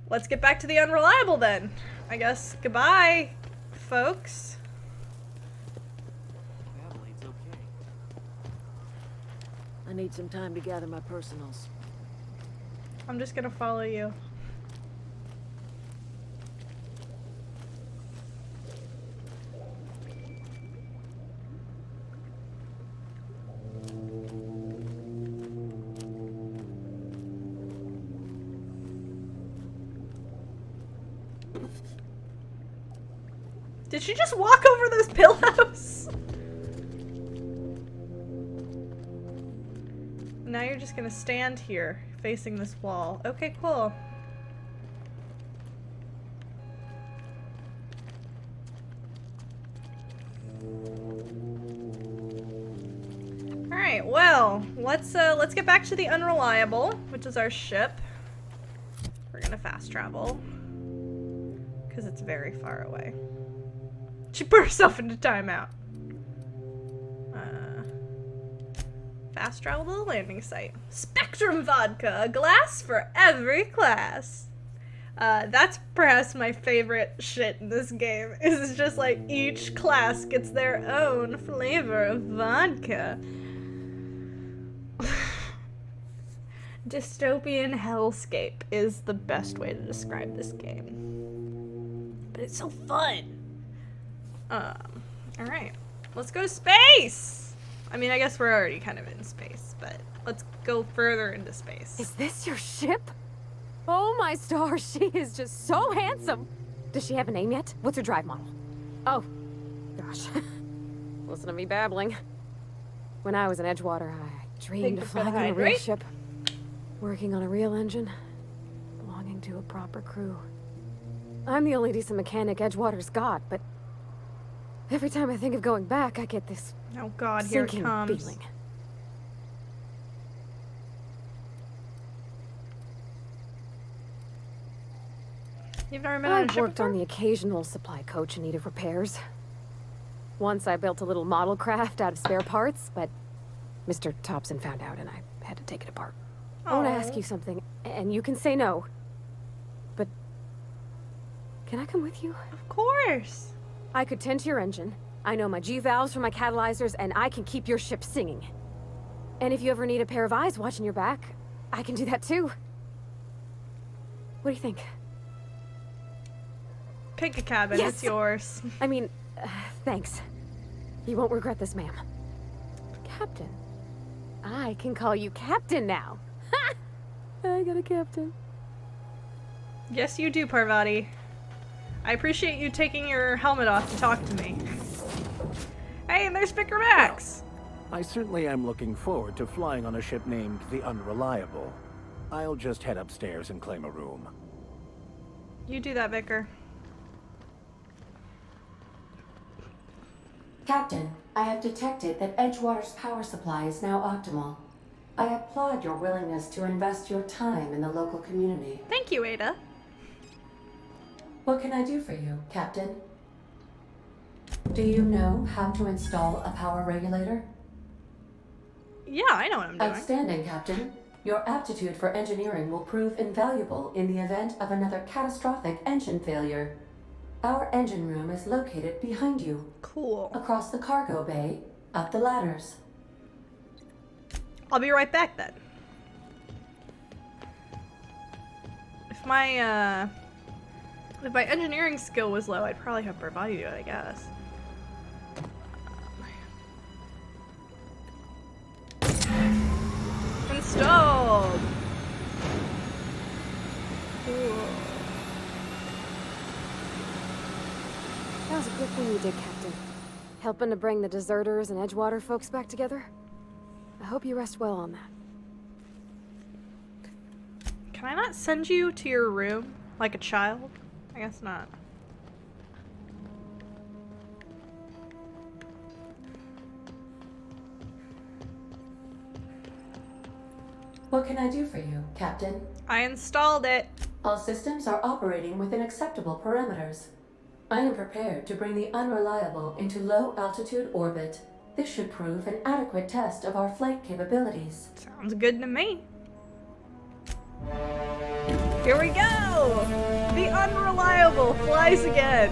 Let's get back to the unreliable then. I guess goodbye, folks. Adelaide's okay. I need some time to gather my personals. I'm just gonna follow you. Did she just walk over those pillows? Now you're just gonna stand here, facing this wall. Okay, cool. Alright, well, let's get back to the Unreliable, which is our ship. We're gonna fast travel. Because it's very far away. She put herself into timeout. Fast travel to the landing site. Spectrum vodka, a glass for every class. That's perhaps my favorite shit in this game. Is just like each class gets their own flavor of vodka. Dystopian hellscape is the best way to describe this game. But it's so fun. Alright. Let's go to space! I mean, I guess we're already kind of in space, but let's go further into space. Is this your ship? Oh my stars, she is just so handsome. Does she have a name yet? What's her drive model? Oh, gosh. Listen to me babbling. When I was in Edgewater, I dreamed of flying on a real ship, working on a real engine, belonging to a proper crew. I'm the only decent mechanic Edgewater's got, but every time I think of going back, I get this oh god, here it sinking comes. feeling. You've never been on a I've ship worked before? on the occasional supply coach in need of repairs. Once I built a little model craft out of spare parts, but Mr. Thompson found out and I had to take it apart. I want to ask Aw. you something, and you can say no. But can I come with you? Of course. I could tend to your engine. I know my G-valves for my catalyzers, and I can keep your ship singing. And if you ever need a pair of eyes watching your back, I can do that too. What do you think? Pick a cabin, Yes! it's yours. I mean, thanks. You won't regret this, ma'am. Captain. I can call you Captain now. Ha! I got a captain. Yes, you do, Parvati. I appreciate you taking your helmet off to talk to me. Hey, and there's Vicar Max! I certainly am looking forward to flying on a ship named the Unreliable. I'll just head upstairs and claim a room. You do that, Vicar. Captain, I have detected that Edgewater's power supply is now optimal. I applaud your willingness to invest your time in the local community. Thank you, Ada. What can I do for you, Captain? Do you know how to install a power regulator? Yeah, I know what I'm doing. Outstanding, Captain. Your aptitude for engineering will prove invaluable in the event of another catastrophic engine failure. Our engine room is located behind you. Cool. Across the cargo bay, up the ladders. I'll be right back then. If my engineering skill was low, I'd probably have Parvati do it, I guess. Installed! Cool. That was a good thing you did, Captain. Helping to bring the deserters and Edgewater folks back together. I hope you rest well on that. Can I not send you to your room like a child? I guess not. What can I do for you, Captain? I installed it. All systems are operating within acceptable parameters. I am prepared to bring the unreliable into low-altitude orbit. This should prove an adequate test of our flight capabilities. Sounds good to me. Here we go! The unreliable flies again.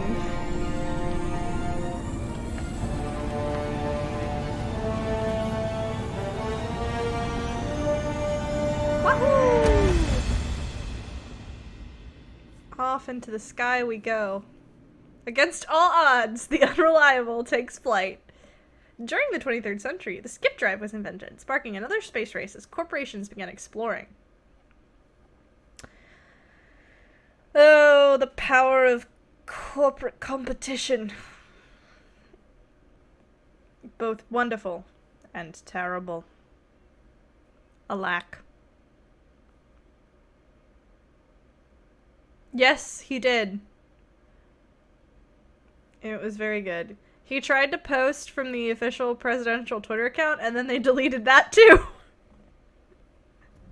Wahoo! Off into the sky we go. Against all odds, the unreliable takes flight. During the 23rd century, the skip drive was invented, sparking another space race as corporations began exploring. Oh, the power of corporate competition. Both wonderful and terrible. Alack. Yes, he did. It was very good. He tried to post from the official presidential Twitter account, and then they deleted that too.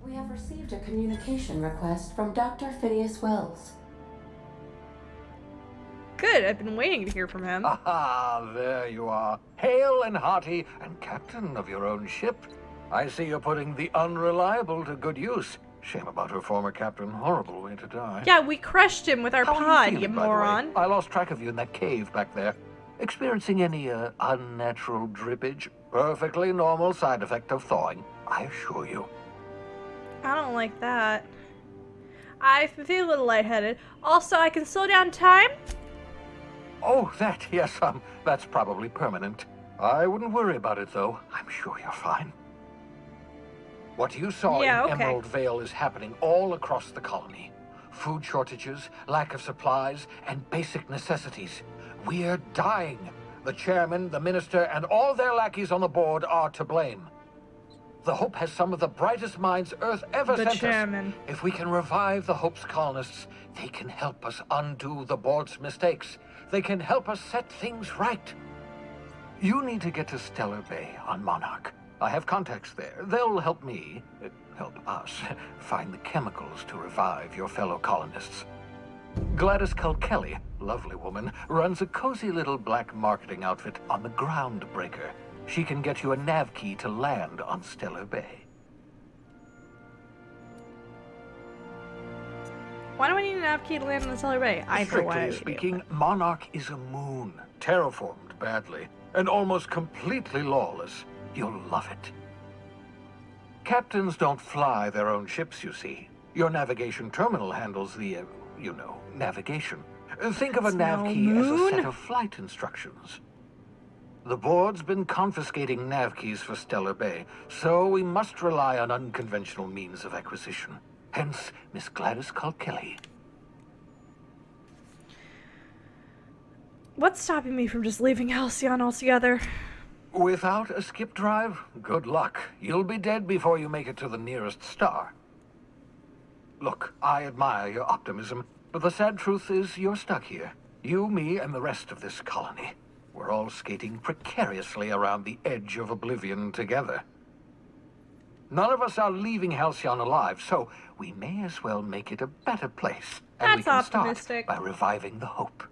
We have received a communication request from Dr. Phineas Wells. Good, I've been waiting to hear from him. Ah, there you are. Hale and hearty, and captain of your own ship. I see you're putting the unreliable to good use. Shame about her former captain. Horrible way to die. Yeah, we crushed him with our How are pod, feeling, you by the way? moron. I lost track of you in that cave back there. Experiencing any unnatural drippage? Perfectly normal side effect of thawing, I assure you. I don't like that. I feel a little lightheaded. Also, I can slow down time. Oh, that, yes, that's probably permanent. I wouldn't worry about it, though. I'm sure you're fine. What you saw Yeah, in okay. Emerald Vale is happening all across the colony. Food shortages, lack of supplies, and basic necessities. We're dying. The chairman, the minister, and all their lackeys on the board are to blame. The Hope has some of the brightest minds Earth ever The sent chairman. us. If we can revive the Hope's colonists, they can help us undo the board's mistakes. They can help us set things right. You need to get to Stellar Bay on Monarch. I have contacts there. They'll help me, help us, find the chemicals to revive your fellow colonists. Gladys Kelly, lovely woman, runs a cozy little black marketing outfit on the Groundbreaker. She can get you a nav key to land on Stellar Bay. Why do I need an nav key to land on the Stellar Bay? I know why. Strictly speaking, Monarch is a moon, terraformed badly, and almost completely lawless. You'll love it. Captains don't fly their own ships, you see. Your navigation terminal handles the, navigation. Think of a That's nav no key as a moon. set of flight instructions. The board's been confiscating nav keys for Stellar Bay, so we must rely on unconventional means of acquisition. Hence, Miss Gladys Kelly. What's stopping me from just leaving Halcyon altogether? Without a skip drive, good luck. You'll be dead before you make it to the nearest star. Look, I admire your optimism, but the sad truth is you're stuck here. You, me, and the rest of this colony. We're all skating precariously around the edge of oblivion together. None of us are leaving Halcyon alive, so we may as well make it a better place. And we That's can optimistic. start by reviving the Hope.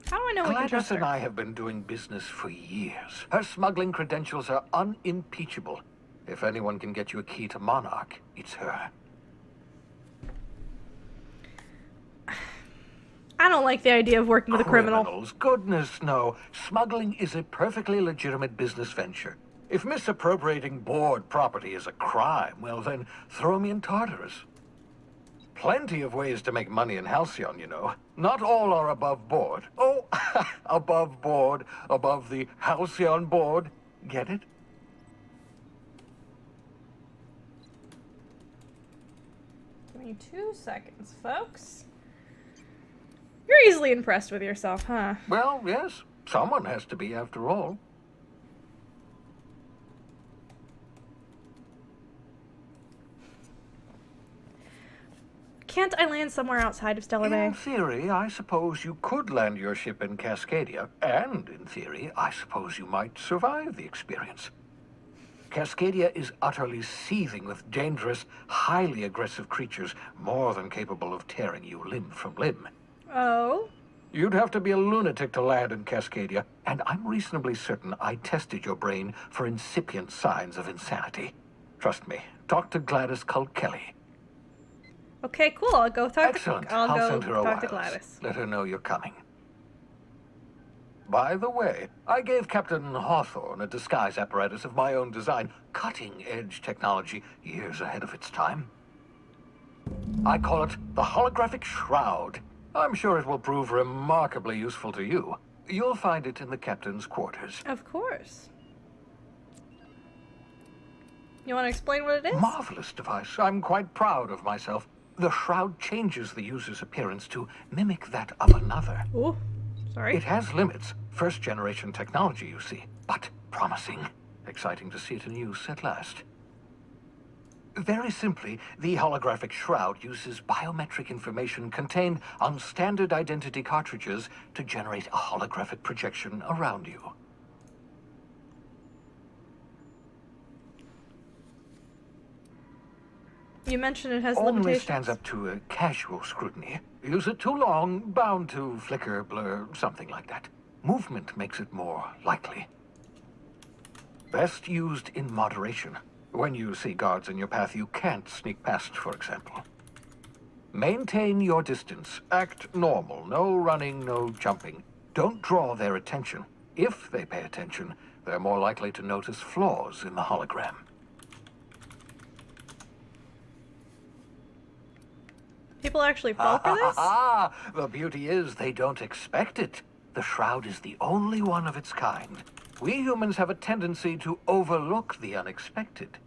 How do I know we can Gladys trust and her? I have been doing business for years. Her smuggling credentials are unimpeachable. If anyone can get you a key to Monarch, it's her. I don't like the idea of working with a criminal. Criminals? Goodness, no. Smuggling is a perfectly legitimate business venture. If misappropriating board property is a crime, well then, throw me in Tartarus. Plenty of ways to make money in Halcyon, you know. Not all are above board. Oh, above board, above the Halcyon board. Get it? Give me 2 seconds, folks. You're easily impressed with yourself, huh? Well, yes. Someone has to be, after all. Can't I land somewhere outside of Stellar Bay? In theory, I suppose you could land your ship in Cascadia. And, in theory, I suppose you might survive the experience. Cascadia is utterly seething with dangerous, highly aggressive creatures, more than capable of tearing you limb from limb. Oh? You'd have to be a lunatic to land in Cascadia, and I'm reasonably certain I tested your brain for incipient signs of insanity. Trust me, talk to Gladys Culkelly. Okay, cool. I'll go talk Excellent. to I'll go send her a talk to wireless. Gladys. Let her know you're coming. By the way, I gave Captain Hawthorne a disguise apparatus of my own design, cutting-edge technology years ahead of its time. I call it the holographic shroud. I'm sure it will prove remarkably useful to you. You'll find it in the captain's quarters. Of course. You want to explain what it is? Marvelous device. I'm quite proud of myself. The shroud changes the user's appearance to mimic that of another. Ooh, sorry. It has limits. First-generation technology, you see. But promising. Exciting to see it in use at last. Very simply, the holographic shroud uses biometric information contained on standard identity cartridges to generate a holographic projection around you. You mentioned it has Only limitations. stands up to a casual scrutiny. Use it too long, bound to flicker, blur, something like that. Movement makes it more likely. Best used in moderation. When you see guards in your path you can't sneak past, for example. Maintain your distance. Act normal. No running, no jumping. Don't draw their attention. If they pay attention, they're more likely to notice flaws in the hologram. People actually fall for this? The beauty is they don't expect it. The shroud is the only one of its kind. We humans have a tendency to overlook the unexpected.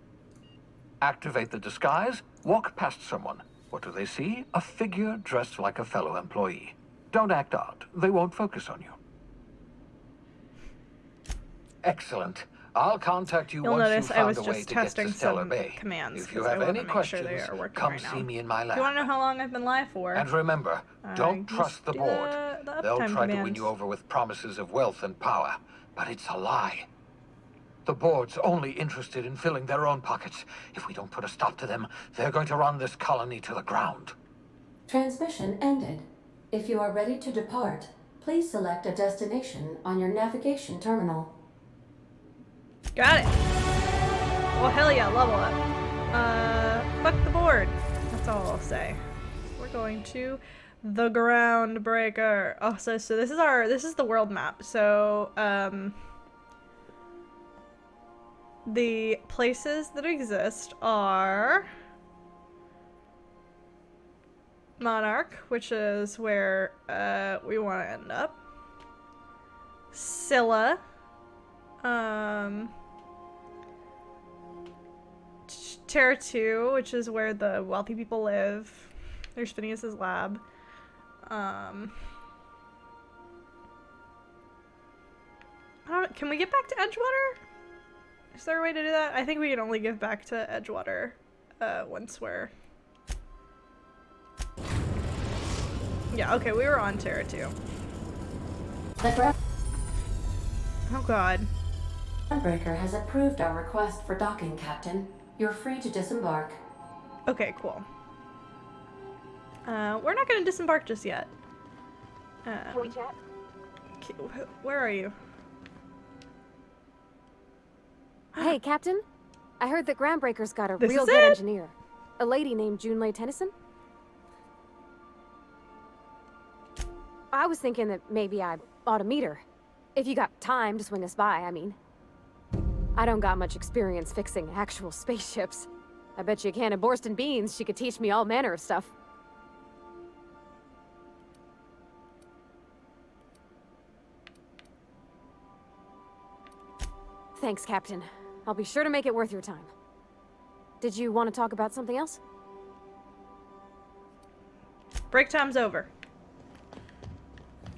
Activate the disguise, walk past someone. What do they see? A figure dressed like a fellow employee. Don't act odd. They won't focus on you. Excellent. I'll contact you You'll once notice you've I found was a way just to get testing to Stellar some Bay. commands. If you 'cause I have wanna any make sure questions, they are working come right now. see me in my lab. Do you want to know how long I've been live for? And remember, don't just trust the do board. the They'll uptime try to win command. you over with promises of wealth and power, but it's a lie. The board's only interested in filling their own pockets. If we don't put a stop to them, they're going to run this colony to the ground. Transmission ended. If you are ready to depart, please select a destination on your navigation terminal. Got it. Well, hell yeah, level up. Fuck the board. That's all I'll say. We're going to the Groundbreaker. Oh, so this is the world map. So, the places that exist are Monarch, which is where we want to end up. Scylla. Terra 2, which is where the wealthy people live. There's Phineas's lab. Can we get back to Edgewater? Is there a way to do that? I think we can only give back to Edgewater once we're... Yeah, okay, we were on Terra 2. Oh god. Groundbreaker has approved our request for docking, Captain. You're free to disembark. Okay, cool. We're not gonna disembark just yet. Can we chat? Where are you? Hey, Captain. I heard that Groundbreaker's got a This real is good it? engineer. A lady named Junlei Tennyson. I was thinking that maybe I ought to meet her. If you got time to swing us by, I mean. I don't got much experience fixing actual spaceships. I bet you a can of Borston beans she could teach me all manner of stuff. Thanks, Captain. I'll be sure to make it worth your time. Did you want to talk about something else? Break time's over.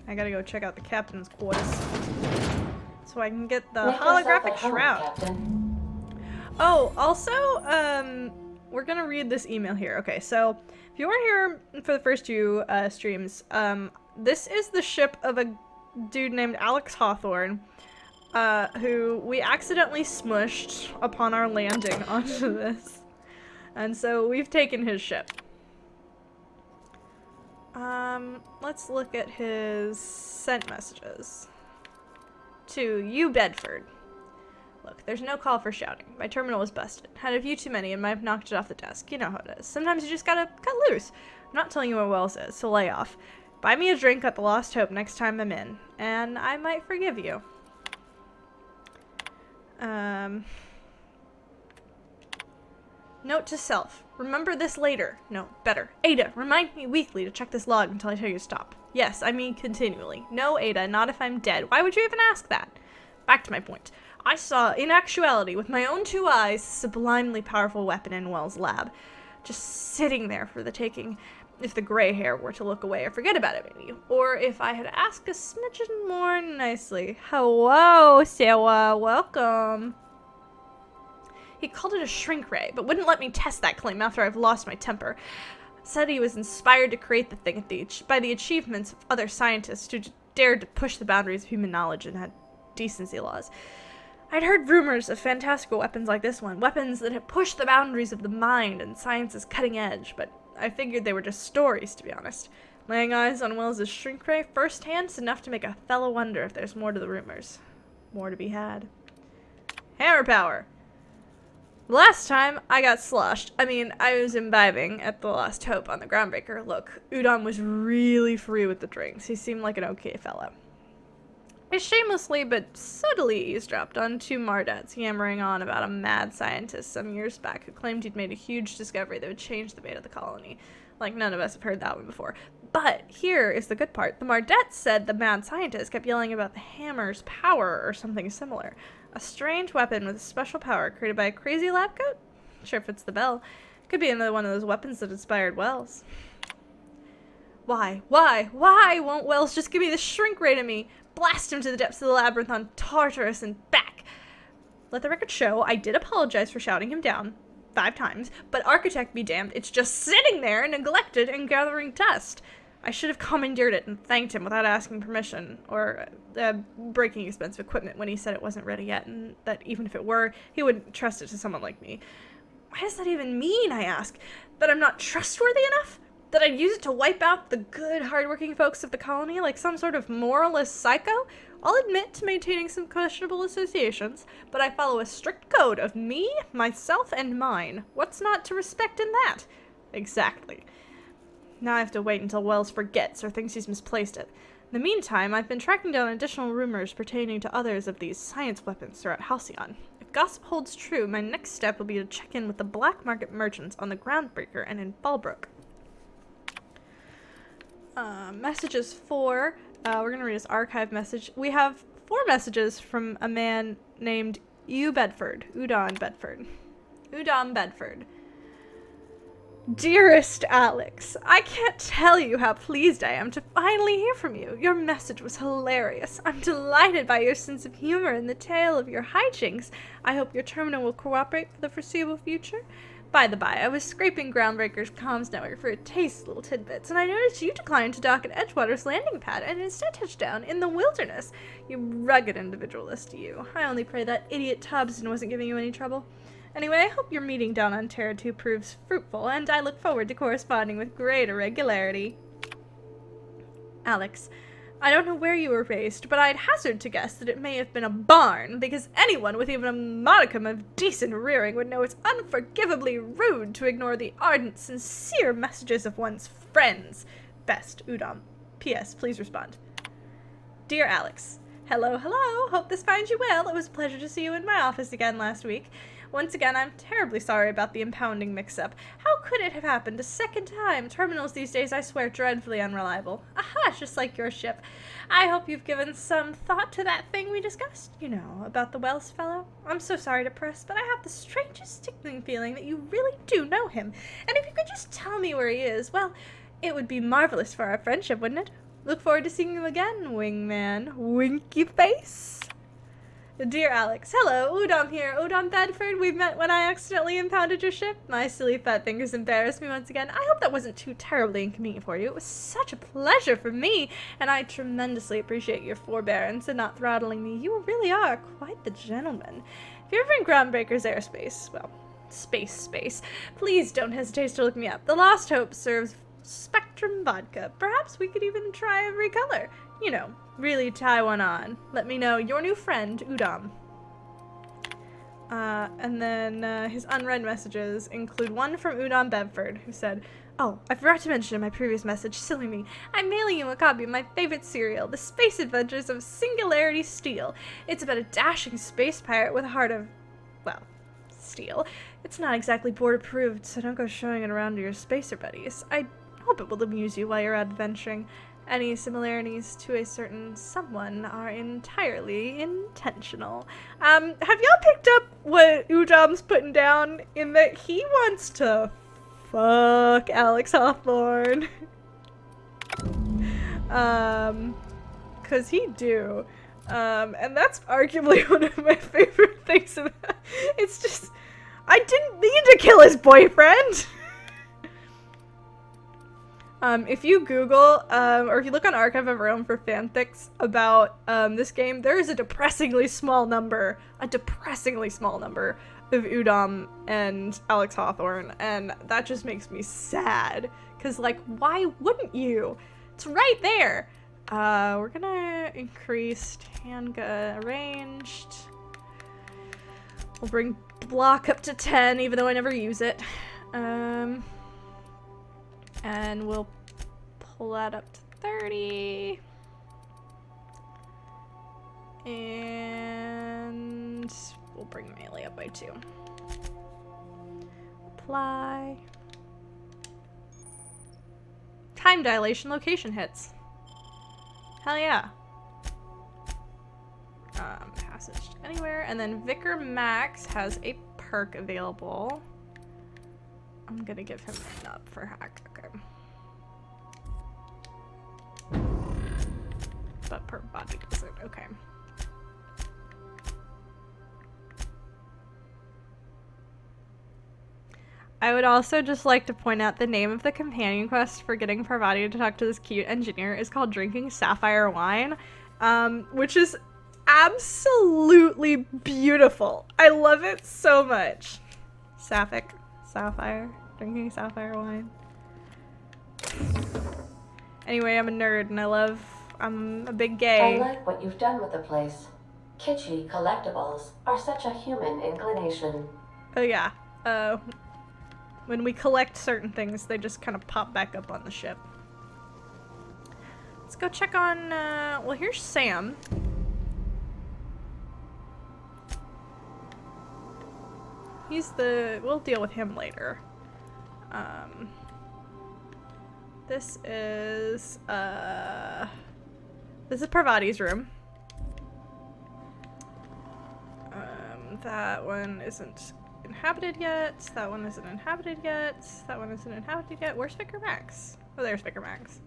I gotta go check out the captain's quarters. So I can get the Make yourself holographic at home, shroud. Captain. Oh, also, we're gonna read this email here. Okay, so if you weren't here for the first two streams, this is the ship of a dude named Alex Hawthorne. who we accidentally smushed upon our landing onto this. And so we've taken his ship. Let's look at his sent messages. To you, Bedford. Look, there's no call for shouting. My terminal was busted. Had a few too many and might have knocked it off the desk. You know how it is. Sometimes you just gotta cut loose. I'm not telling you where Wells is, so lay off. Buy me a drink at the Lost Hope next time I'm in, and I might forgive you. Note to self. Remember this later. No, better. Ada, remind me weekly to check this log until I tell you to stop. Yes, I mean continually. No, Ada, not if I'm dead. Why would you even ask that? Back to my point. I saw, in actuality, with my own 2 eyes, a sublimely powerful weapon in Wells' lab. Just sitting there for the taking, if the gray hair were to look away or forget about it, maybe. Or if I had asked a smidgen more nicely. Hello, Sarah. Welcome. He called it a shrink ray, but wouldn't let me test that claim after I've lost my temper. Said he was inspired to create the thing by the achievements of other scientists who dared to push the boundaries of human knowledge and had decency laws. I'd heard rumors of fantastical weapons like this one, weapons that had pushed the boundaries of the mind and science's cutting edge, but I figured they were just stories, to be honest. Laying eyes on Wells' shrink ray firsthand is enough to make a fellow wonder if there's more to the rumors. More to be had. Hammer power! Last time, I got sloshed. I mean, I was imbibing at the Lost Hope on the Groundbreaker. Look, Udon was really free with the drinks. He seemed like an okay fella. I shamelessly but subtly eavesdropped on 2 Mardets yammering on about a mad scientist some years back who claimed he'd made a huge discovery that would change the fate of the colony. Like, none of us have heard that one before. But here is the good part. The Mardets said the mad scientist kept yelling about the hammer's power or something similar. A strange weapon with a special power created by a crazy lab coat? Sure fits the bill. Could be another one of those weapons that inspired Wells. Why won't Wells just give me the shrink ray to me? Blast him to the depths of the labyrinth on Tartarus and back. Let the record show I did apologize for shouting him down 5 times, but architect be damned, it's just sitting there neglected and gathering dust. I should have commandeered it and thanked him without asking permission, or breaking expensive equipment when he said it wasn't ready yet, and that even if it were, he wouldn't trust it to someone like me. Why does that even mean, I ask? That I'm not trustworthy enough? That I'd use it to wipe out the good, hardworking folks of the colony like some sort of moralist psycho? I'll admit to maintaining some questionable associations, but I follow a strict code of me, myself, and mine. What's not to respect in that? Exactly. Now I have to wait until Wells forgets or thinks he's misplaced it. In the meantime, I've been tracking down additional rumors pertaining to others of these science weapons throughout Halcyon. If gossip holds true, my next step will be to check in with the black market merchants on the Groundbreaker and in Fallbrook. Messages 4. We're going to read his archive message. We have 4 messages from a man named Udon Bedford. Udon Bedford. Dearest Alex, I can't tell you how pleased I am to finally hear from you. Your message was hilarious. I'm delighted by your sense of humor and the tale of your hijinks. I hope your terminal will cooperate for the foreseeable future. By the by, I was scraping Groundbreaker's comms network for tasty little tidbits, and I noticed you declined to dock at Edgewater's landing pad and instead touched down in the wilderness. You rugged individualist, you. I only pray that idiot Tubbs wasn't giving you any trouble. Anyway, I hope your meeting down on Terra 2 proves fruitful, and I look forward to corresponding with greater regularity. Alex, I don't know where you were raised, but I'd hazard to guess that it may have been a barn, because anyone with even a modicum of decent rearing would know it's unforgivably rude to ignore the ardent, sincere messages of one's friends. Best, Udon. P.S. Please respond. Dear Alex, hello, hope this finds you well. It was a pleasure to see you in my office again last week. Once again, I'm terribly sorry about the impounding mix-up. How could it have happened a second time? Terminals these days, I swear, dreadfully unreliable. Aha, just like your ship. I hope you've given some thought to that thing we discussed. You know, about the Wells fellow. I'm so sorry to press, but I have the strangest tickling feeling that you really do know him. And if you could just tell me where he is, well, it would be marvelous for our friendship, wouldn't it? Look forward to seeing you again, wingman. Winky face. Dear Alex, hello, Udom here, Udom Bedford. We met when I accidentally impounded your ship. My silly fat fingers embarrassed me once again. I hope that wasn't too terribly inconvenient for you. It was such a pleasure for me, and I tremendously appreciate your forbearance in not throttling me. You really are quite the gentleman. If you're ever in Groundbreaker's airspace, well, space, please don't hesitate to look me up. The Lost Hope serves Spectrum vodka. Perhaps we could even try every color. You know, really tie one on. Let me know. Your new friend, Udom. And then his unread messages include one from Udom Bedford, who said, "Oh, I forgot to mention in my previous message, silly me, I'm mailing you a copy of my favorite serial, The Space Adventures of Singularity Steel. It's about a dashing space pirate with a heart of, well, steel. It's not exactly board approved, so don't go showing it around to your spacer buddies. I hope it will amuse you while you're adventuring. Any similarities to a certain someone are entirely intentional." Have y'all picked up what Udom's putting down in that he wants to fuck Alex Hawthorne? Cause he do. And that's arguably one of my favorite things about it's just, I didn't mean to kill his boyfriend! If you Google, or if you look on Archive of Our Own for fanfics about this game, there is a depressingly small number of Udom and Alex Hawthorne, and that just makes me sad. Cause like, why wouldn't you? It's right there. We're gonna increase handgun ranged. We'll bring block up to 10, even though I never use it. And we'll pull that up to 30. And we'll bring melee up by 2. Apply. Time dilation location hits. Hell yeah. Passage to anywhere. And then Vicar Max has a perk available. I'm gonna give him an up for hack. Okay. But Parvati doesn't. Okay. I would also just like to point out the name of the companion quest for getting Parvati to talk to this cute engineer is called Drinking Sapphire Wine, which is absolutely beautiful. I love it so much. Sapphic. Sapphire. Drinking sapphire wine. Anyway, I'm a nerd and I'm a big gay. I like what you've done with the place. Kitschy collectibles are such a human inclination. Oh yeah. When we collect certain things, they just kind of pop back up on the ship. Let's go check on, well, here's Sam. We'll deal with him later. This is Parvati's room. That one isn't inhabited yet. That one isn't inhabited yet. That one isn't inhabited yet. Where's Vicar Max? Oh, there's Vicar Max.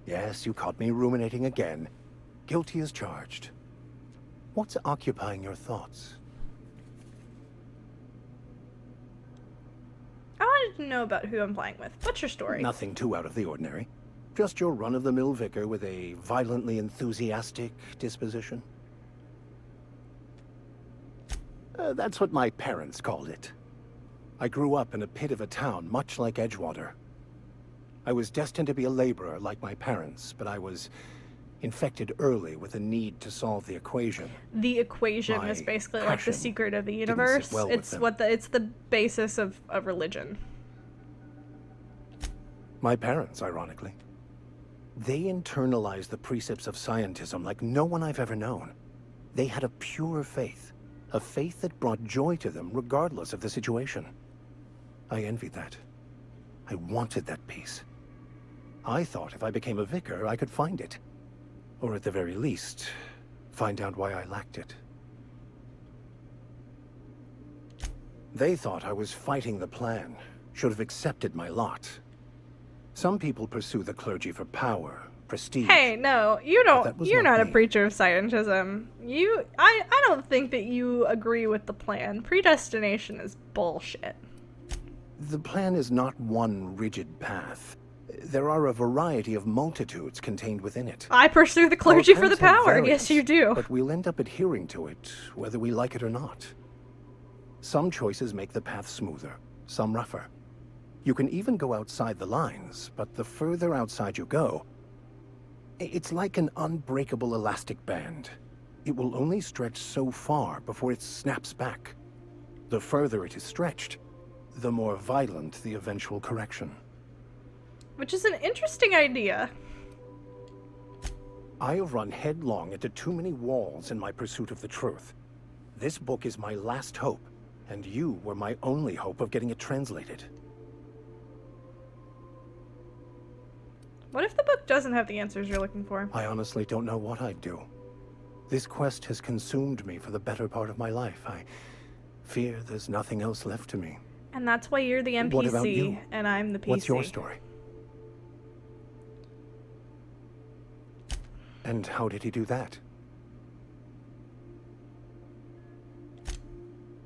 Yes, you caught me ruminating again. Guilty as charged. What's occupying your thoughts? I wanted to know about who I'm playing with. What's your story? Nothing too out of the ordinary. Just your run-of-the-mill vicar with a violently enthusiastic disposition. That's what my parents called it. I grew up in a pit of a town, much like Edgewater. I was destined to be a laborer like my parents, but I was infected early with a need to solve the equation. The equation is basically like the secret of the universe. Well, it's the basis of religion. My parents, ironically. They internalized the precepts of scientism like no one I've ever known. They had a pure faith. A faith that brought joy to them regardless of the situation. I envied that. I wanted that peace. I thought if I became a vicar, I could find it. Or at the very least, find out why I lacked it. They thought I was fighting the plan, should have accepted my lot. Some people pursue the clergy for power, prestige. Hey, no, that was you're not not a me. preacher of scientism. I don't think that you agree with the plan. Predestination is bullshit. The plan is not one rigid path. There are a variety of multitudes contained within it. I pursue the clergy for the Our paths have power. Yes, variance, you do. But we'll end up adhering to it, whether we like it or not. Some choices make the path smoother, some rougher. You can even go outside the lines, but the further outside you go, it's like an unbreakable elastic band. It will only stretch so far before it snaps back. The further it is stretched, the more violent the eventual correction. Which is an interesting idea. I have run headlong into too many walls in my pursuit of the truth. This book is my last hope, and you were my only hope of getting it translated. What if the book doesn't have the answers you're looking for? I honestly don't know what I'd do. This quest has consumed me for the better part of my life. I fear there's nothing else left to me. And that's why you're the NPC What about you? and I'm the PC. What's your story? And how did he do that?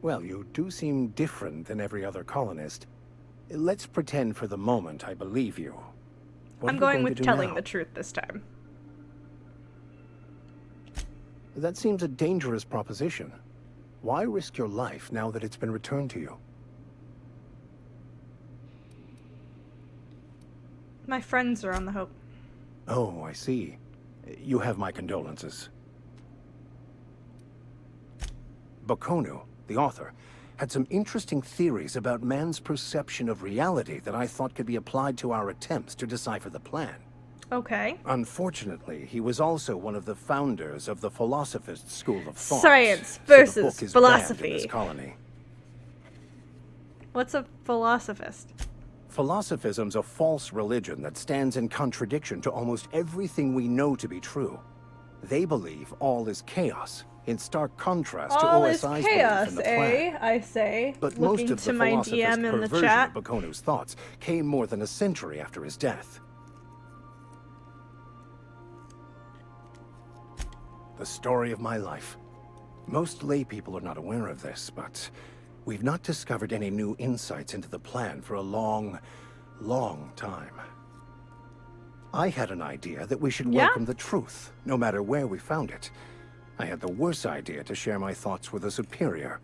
Well, you do seem different than every other colonist. Let's pretend for the moment I believe you. What I'm are you going to with do telling now? the truth this time. That seems a dangerous proposition. Why risk your life now that it's been returned to you? My friends are on the hope. Oh, I see. You have my condolences. Bakonu, the author, had some interesting theories about man's perception of reality that I thought could be applied to our attempts to decipher the plan. Okay. Unfortunately, he was also one of the founders of the Philosophist School of Thought. Science so the versus book is banned in philosophy. this colony. What's a philosophist? Philosophism's a false religion that stands in contradiction to almost everything we know to be true. They believe all is chaos, in stark contrast to All is OSI's chaos, belief in the eh? plan. I say, But looking most of to the my philosophist DM in the perversion chat. of Bakonu's thoughts came more than a century after his death. The story of my life. Most lay people are not aware of this, but we've not discovered any new insights into the plan for a long, long time. I had an idea that we should Yeah? welcome the truth, no matter where we found it. I had the worse idea to share my thoughts with a superior.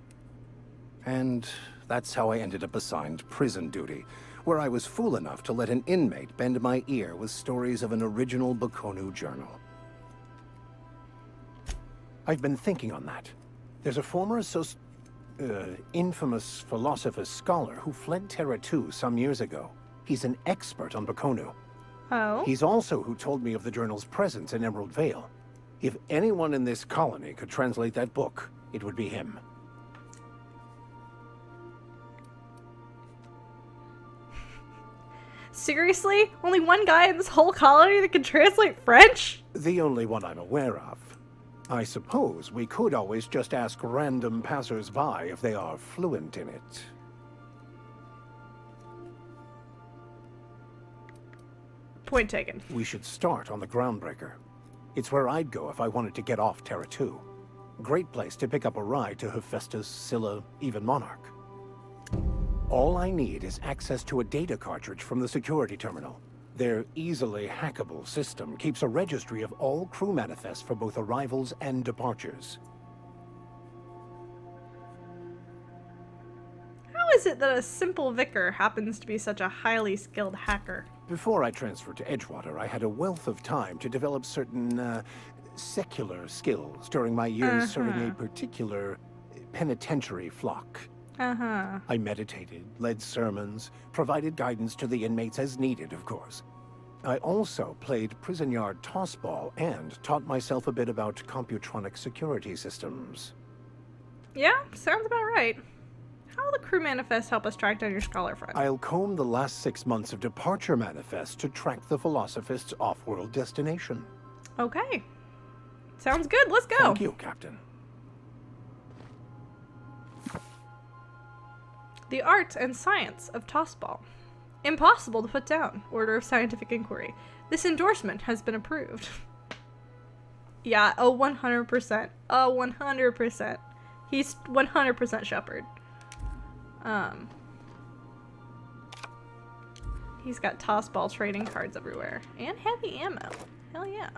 And that's how I ended up assigned prison duty, where I was fool enough to let an inmate bend my ear with stories of an original Bakonu journal. I've been thinking on that. There's a former infamous Philosophist scholar who fled Terra 2 some years ago. He's an expert on Bakonu. Oh. He's also who told me of the journal's presence in Emerald Vale. If anyone in this colony could translate that book, it would be him. Seriously? Only one guy in this whole colony that can translate French? The only one I'm aware of. I suppose we could always just ask random passers-by if they are fluent in it. Point taken. We should start on the Groundbreaker. It's where I'd go if I wanted to get off Terra 2. Great place to pick up a ride to Hephaestus, Scylla, even Monarch. All I need is access to a data cartridge from the security terminal. Their easily hackable system keeps a registry of all crew manifests for both arrivals and departures. How is it that a simple vicar happens to be such a highly skilled hacker? Before I transferred to Edgewater, I had a wealth of time to develop certain, secular skills during my years serving a particular penitentiary flock. I meditated, led sermons, provided guidance to the inmates as needed, of course. I also played prison yard tossball and taught myself a bit about computronic security systems. Yeah, sounds about right. How will the crew manifest help us track down your scholar friend? I'll comb the last 6 months of departure manifest to track the Philosophist's off-world destination. Okay. Sounds good, let's go. Thank you, Captain. The art and science of tossball. impossible to put down. Order of Scientific Inquiry. This endorsement has been approved. Yeah, oh, 100%. Oh, 100%. He's 100% Shepherd. He's got toss ball trading cards everywhere. And heavy ammo. Hell yeah.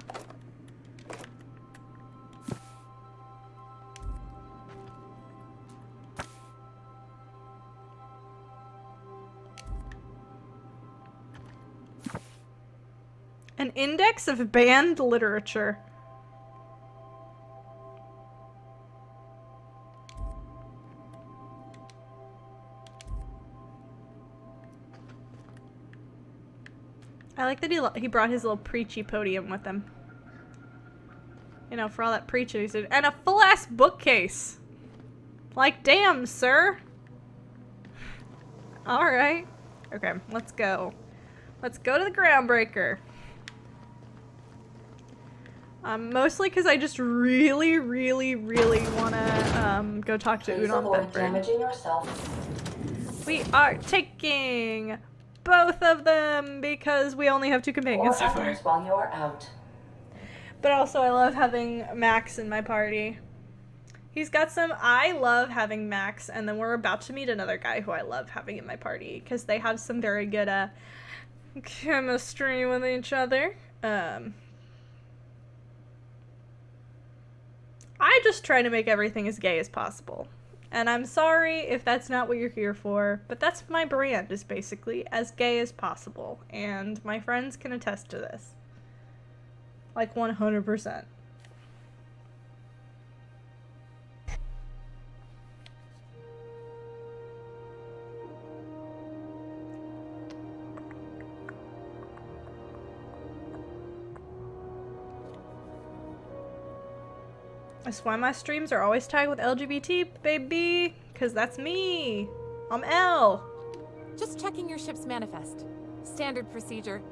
An index of banned literature. I like that he brought his little preachy podium with him. You know, for all that preaching he said. And a full-ass bookcase! Like, damn, sir! Alright. Okay, let's go. Let's go to the Groundbreaker. Mostly because I just really want to go talk to Udon Bedford. Damaging yourself. We are taking both of them because we only have 2 companions so far. While you're out. But also I love having Max in my party. He's got some... I love having Max, and then we're about to meet another guy who I love having in my party because they have some very good chemistry with each other. I just try to make everything as gay as possible. And I'm sorry if that's not what you're here for, but that's my brand, is basically as gay as possible. And my friends can attest to this. Like 100%. That's why my streams are always tagged with LGBT, baby. Because that's me. I'm L. Just checking your ship's manifest. Standard procedure.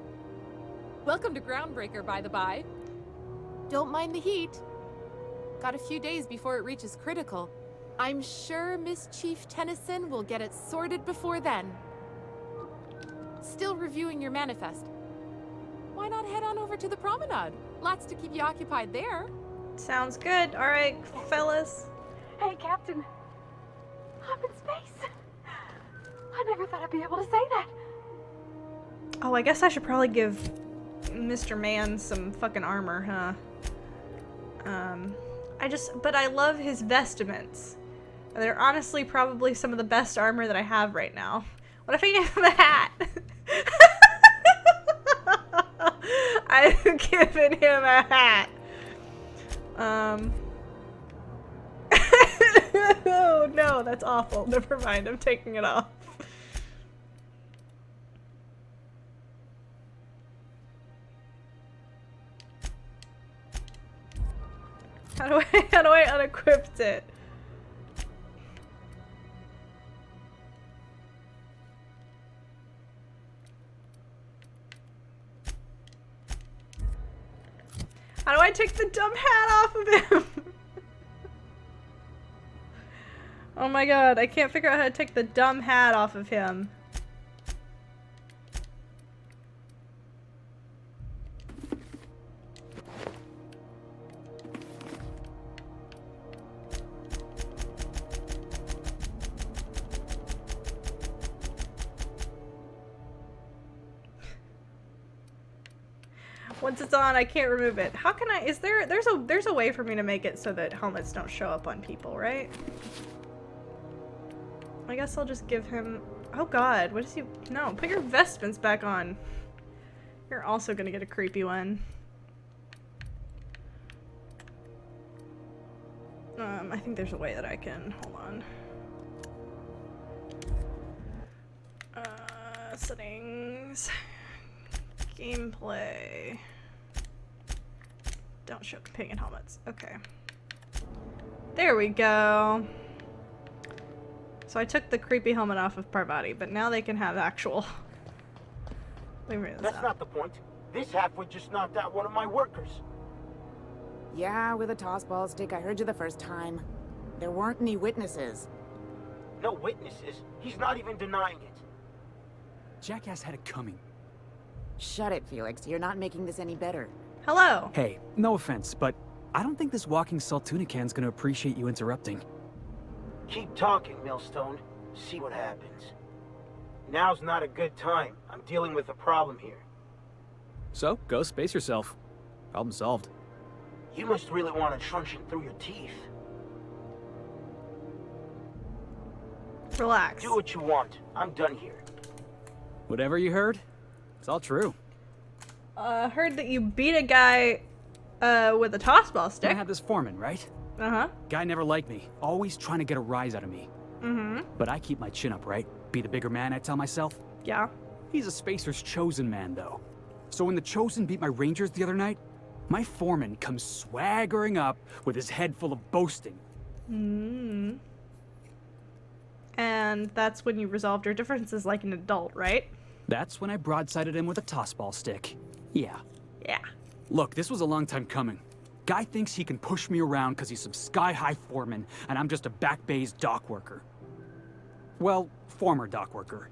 Welcome to Groundbreaker, by the by. Don't mind the heat. Got a few days before it reaches critical. I'm sure Miss Chief Tennyson will get it sorted before then. Still reviewing your manifest. Why not head on over to the promenade? Lots to keep you occupied there. Sounds good. Alright, fellas. Hey, Captain. I'm in space. I never thought I'd be able to say that. Oh, I guess I should probably give Mr. Man some fucking armor, huh? But I love his vestments. They're honestly probably some of the best armor that I have right now. What if I gave him a hat? I've given him a hat. Oh no, that's awful. Never mind, I'm taking it off. How do I unequip it? How do I take the dumb hat off of him? Oh my god, I can't figure out how to take the dumb hat off of him. Once it's on, I can't remove it. How can I? There's a way for me to make it so that helmets don't show up on people, right? I guess I'll just give him... Oh god, what is he... No, put your vestments back on. You're also gonna get a creepy one. I think there's a way that I can... Hold on. Settings... Gameplay... Don't show companion helmets. Okay. There we go. So I took the creepy helmet off of Parvati, but now they can have actual... That's not the point. This halfwit just knocked out one of my workers. Yeah, with a toss-ball stick. I heard you the first time. There weren't any witnesses. No witnesses? He's not even denying it. Jackass had it coming. Shut it, Felix. You're not making this any better. Hello. Hey, no offense, but I don't think this walking Saltunican's gonna appreciate you interrupting. Keep talking, Millstone. See what happens. Now's not a good time. I'm dealing with a problem here. So, go space yourself. Problem solved. You must really want to truncheon through your teeth. Relax. Do what you want. I'm done here. Whatever you heard, it's all true. Heard that you beat a guy with a tossball stick. I had this foreman, right? Uh-huh. Guy never liked me, always trying to get a rise out of me. Mm-hmm. But I keep my chin up, right? Be the bigger man, I tell myself. Yeah. He's a Spacer's chosen man, though. So when the Chosen beat my Rangers the other night, my foreman comes swaggering up with his head full of boasting. Mm. And that's when you resolved your differences like an adult, right? That's when I broadsided him with a tossball stick. Yeah. Yeah. Look, this was a long time coming. Guy thinks he can push me around because he's some sky-high foreman, and I'm just a back bay's dock worker. Well, former dock worker.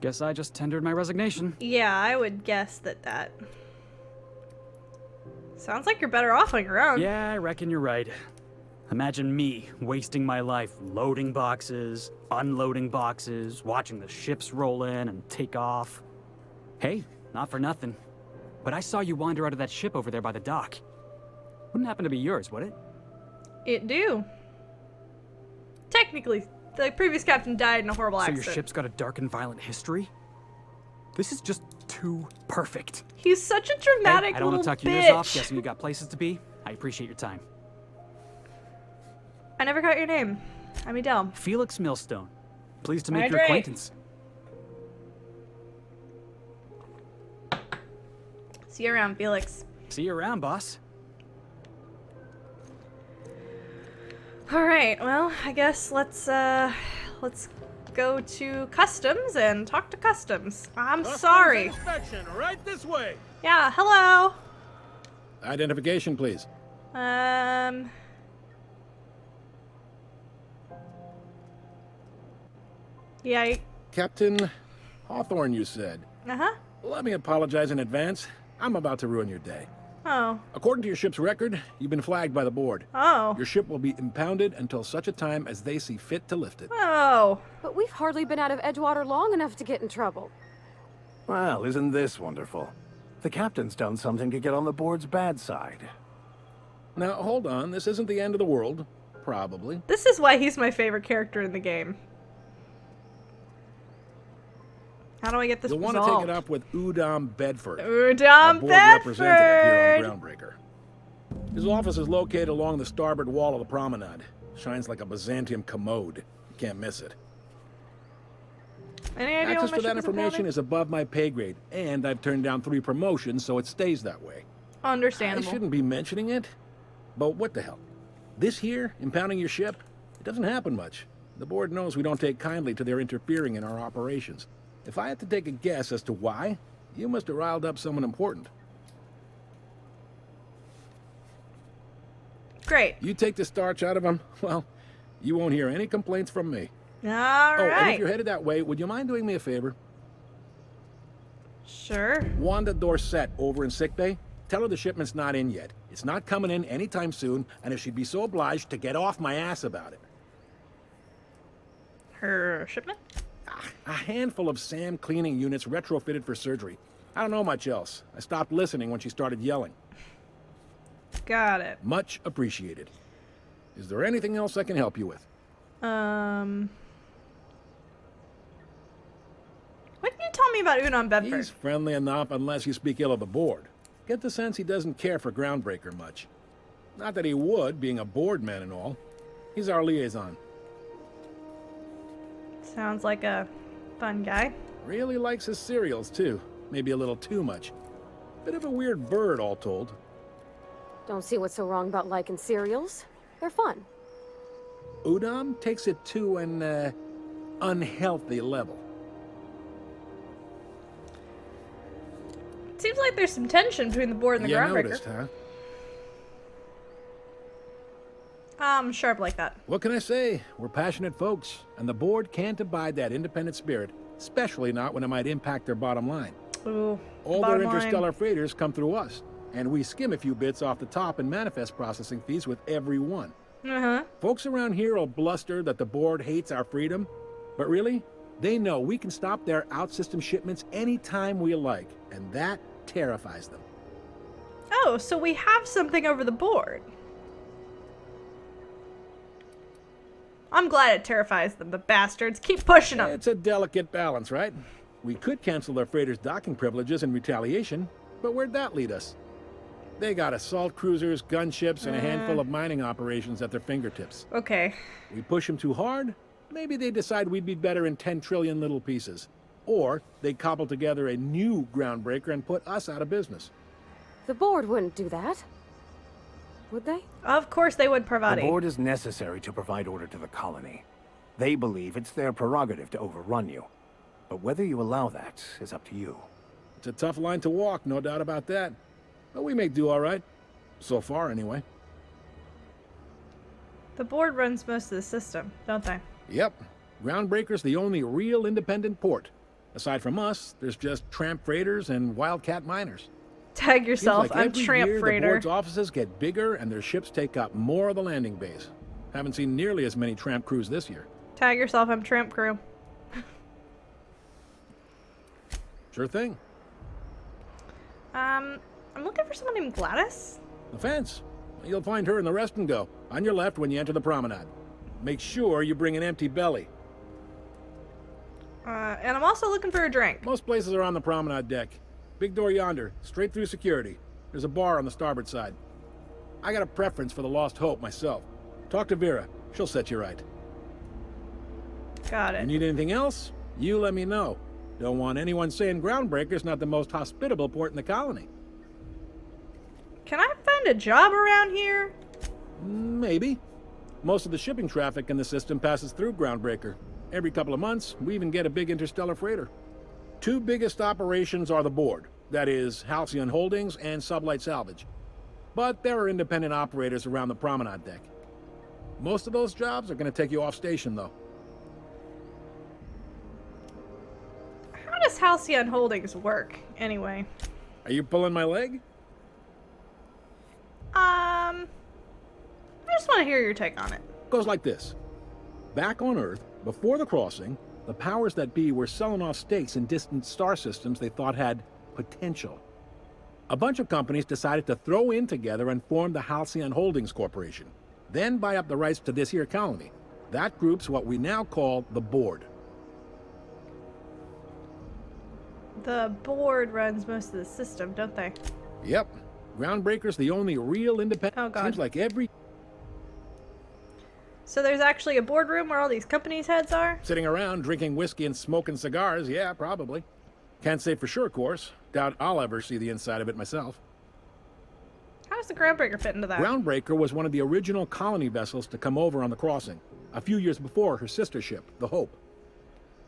Guess I just tendered my resignation. Yeah, I would guess that sounds like you're better off on your own. Yeah, I reckon you're right. Imagine me wasting my life loading boxes, unloading boxes, watching the ships roll in and take off. Hey, not for nothing, but I saw you wander out of that ship over there by the dock. Wouldn't happen to be yours, would it? It do. Technically, the previous captain died in a horrible accident. So your ship's got a dark and violent history? This is just too perfect. He's such a dramatic I don't want to little tuck your ears off, bitch. guessing you got places to be. I appreciate your time. I never got your name. I'm Adele. Felix Millstone. Pleased to make your Hydrate. acquaintance. See you around, Felix. See you around, boss. All right. Well, I guess let's go to customs and talk to customs. I'm sorry. Inspection, right this way. Yeah. Hello. Identification, please. Yeah. Captain Hawthorne, you said. Uh-huh. Let me apologize in advance. I'm about to ruin your day. Oh. According to your ship's record, you've been flagged by the board. Oh. Your ship will be impounded until such a time as they see fit to lift it. Oh. But we've hardly been out of Edgewater long enough to get in trouble. Well, isn't this wonderful? The captain's done something to get on the board's bad side. Now, hold on. This isn't the end of the world. Probably. This is why he's my favorite character in the game. How do I get this You'll want to resolved? take it up with Udom Bedford. Udom board Bedford! representative here on Groundbreaker. His office is located along the starboard wall of the promenade. Shines like a Byzantium commode. You can't miss it. Any idea Access what my to that ship is information impounded? is above my pay grade, and I've turned down 3 promotions, so it stays that way. Understandable. I shouldn't be mentioning it, but what the hell? This here, impounding your ship, it doesn't happen much. The board knows we don't take kindly to their interfering in our operations. If I had to take a guess as to why, you must have riled up someone important. Great. You take the starch out of them, well, you won't hear any complaints from me. All Oh, and right. if you're headed that way, would you mind doing me a favor? Sure. Wanda Dorset over in sickbay, tell her the shipment's not in yet. It's not coming in anytime soon, and if she'd be so obliged to get off my ass about it. Her shipment? A handful of SAM cleaning units retrofitted for surgery. I don't know much else. I stopped listening when she started yelling. Got it. Much appreciated. Is there anything else I can help you with? What can you tell me about Udom Bedford? He's friendly enough unless you speak ill of the board. Get the sense he doesn't care for Groundbreaker much. Not that he would, being a board man and all. He's our liaison. Sounds like a fun guy. Really likes his cereals, too. Maybe a little too much. Bit of a weird bird, all told. Don't see what's so wrong about liking cereals. They're fun. Udom takes it to an, unhealthy level. Seems like there's some tension between the board and the You Groundbreaker. noticed, huh? Sharp like that. What can I say? We're passionate folks, and the board can't abide that independent spirit, especially not when it might impact their bottom line. Ooh, All bottom their line. interstellar freighters come through us, and we skim a few bits off the top in manifest processing fees with every one. Uh-huh. Folks around here will bluster that the board hates our freedom, but really, they know we can stop their out-system shipments anytime we like, and that terrifies them. Oh, so we have something over the board. I'm glad it terrifies them, the bastards. Keep pushing them. It's a delicate balance, right? We could cancel their freighters' docking privileges in retaliation, but where'd that lead us? They got assault cruisers, gunships, and a handful of mining operations at their fingertips. Okay. We push them too hard, maybe they decide we'd be better in 10 trillion little pieces. Or they cobble together a new groundbreaker and put us out of business. The board wouldn't do that. Would they? Of course they would, Parvati. The board is necessary to provide order to the colony. They believe it's their prerogative to overrun you. But whether you allow that is up to you. It's a tough line to walk, no doubt about that. But we make do all right. So far, anyway. The board runs most of the system, don't they? Yep. Groundbreaker's the only real independent port. Aside from us, there's just tramp freighters and wildcat miners. Tag yourself, Seems like I'm every Tramp year, Freighter. The board's offices get bigger and their ships take up more of the landing base. Haven't seen nearly as many tramp crews this year. Tag yourself, I'm Tramp Crew. Sure thing. I'm looking for someone named Gladys. The fence. You'll find her in the rest and go, on your left when you enter the promenade. Make sure you bring an empty belly. And I'm also looking for a drink. Most places are on the promenade deck. Big door yonder, straight through security. There's a bar on the starboard side. I got a preference for the Lost Hope myself. Talk to Vera. She'll set you right. Got it. You need anything else? You let me know. Don't want anyone saying Groundbreaker's not the most hospitable port in the colony. Can I find a job around here? Maybe. Most of the shipping traffic in the system passes through Groundbreaker. Every couple of months, we even get a big interstellar freighter. Two biggest operations are the board. That is, Halcyon Holdings and Sublight Salvage. But there are independent operators around the promenade deck. Most of those jobs are going to take you off station, though. How does Halcyon Holdings work, anyway? Are you pulling my leg? I just want to hear your take on it. Goes like this. Back on Earth, before the crossing, the powers that be were selling off stakes in distant star systems they thought had potential. A bunch of companies decided to throw in together and form the Halcyon Holdings Corporation, then buy up the rights to this here colony. That group's what we now call the board. The board runs most of the system, don't they? Yep. Groundbreaker's the only real independent. Oh, God. Seems like every... So there's actually a boardroom where all these companies' heads are? Sitting around drinking whiskey and smoking cigars, yeah, probably. Can't say for sure, of course. Doubt I'll ever see the inside of it myself. How does the Groundbreaker fit into that? Groundbreaker was one of the original colony vessels to come over on the crossing, a few years before her sister ship, the Hope.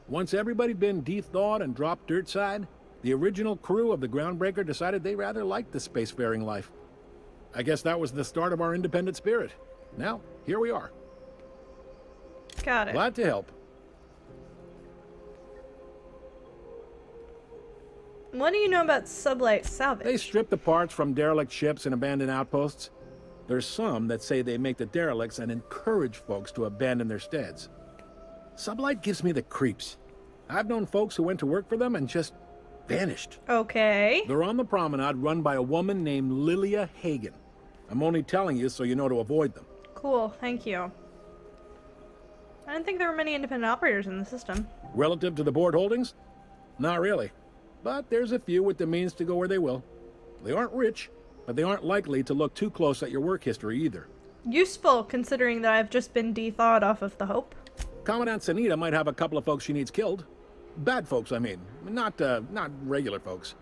Once everybody'd been de-thawed and dropped dirt side, the original crew of the Groundbreaker decided they rather liked the spacefaring life. I guess that was the start of our independent spirit. Now, here we are. Got it. Glad to help. What do you know about Sublight Salvage? They strip the parts from derelict ships and abandoned outposts. There's some that say they make the derelicts and encourage folks to abandon their steads. Sublight gives me the creeps. I've known folks who went to work for them and just vanished. Okay. They're on the promenade run by a woman named Lilia Hagen. I'm only telling you so you know to avoid them. Cool, thank you. I didn't think there were many independent operators in the system. Relative to the board holdings? Not really. But there's a few with the means to go where they will. They aren't rich, but they aren't likely to look too close at your work history either. Useful, considering that I've just been de-thawed off of the Hope. Commandant Sanita might have a couple of folks she needs killed. Bad folks, I mean. Not regular folks.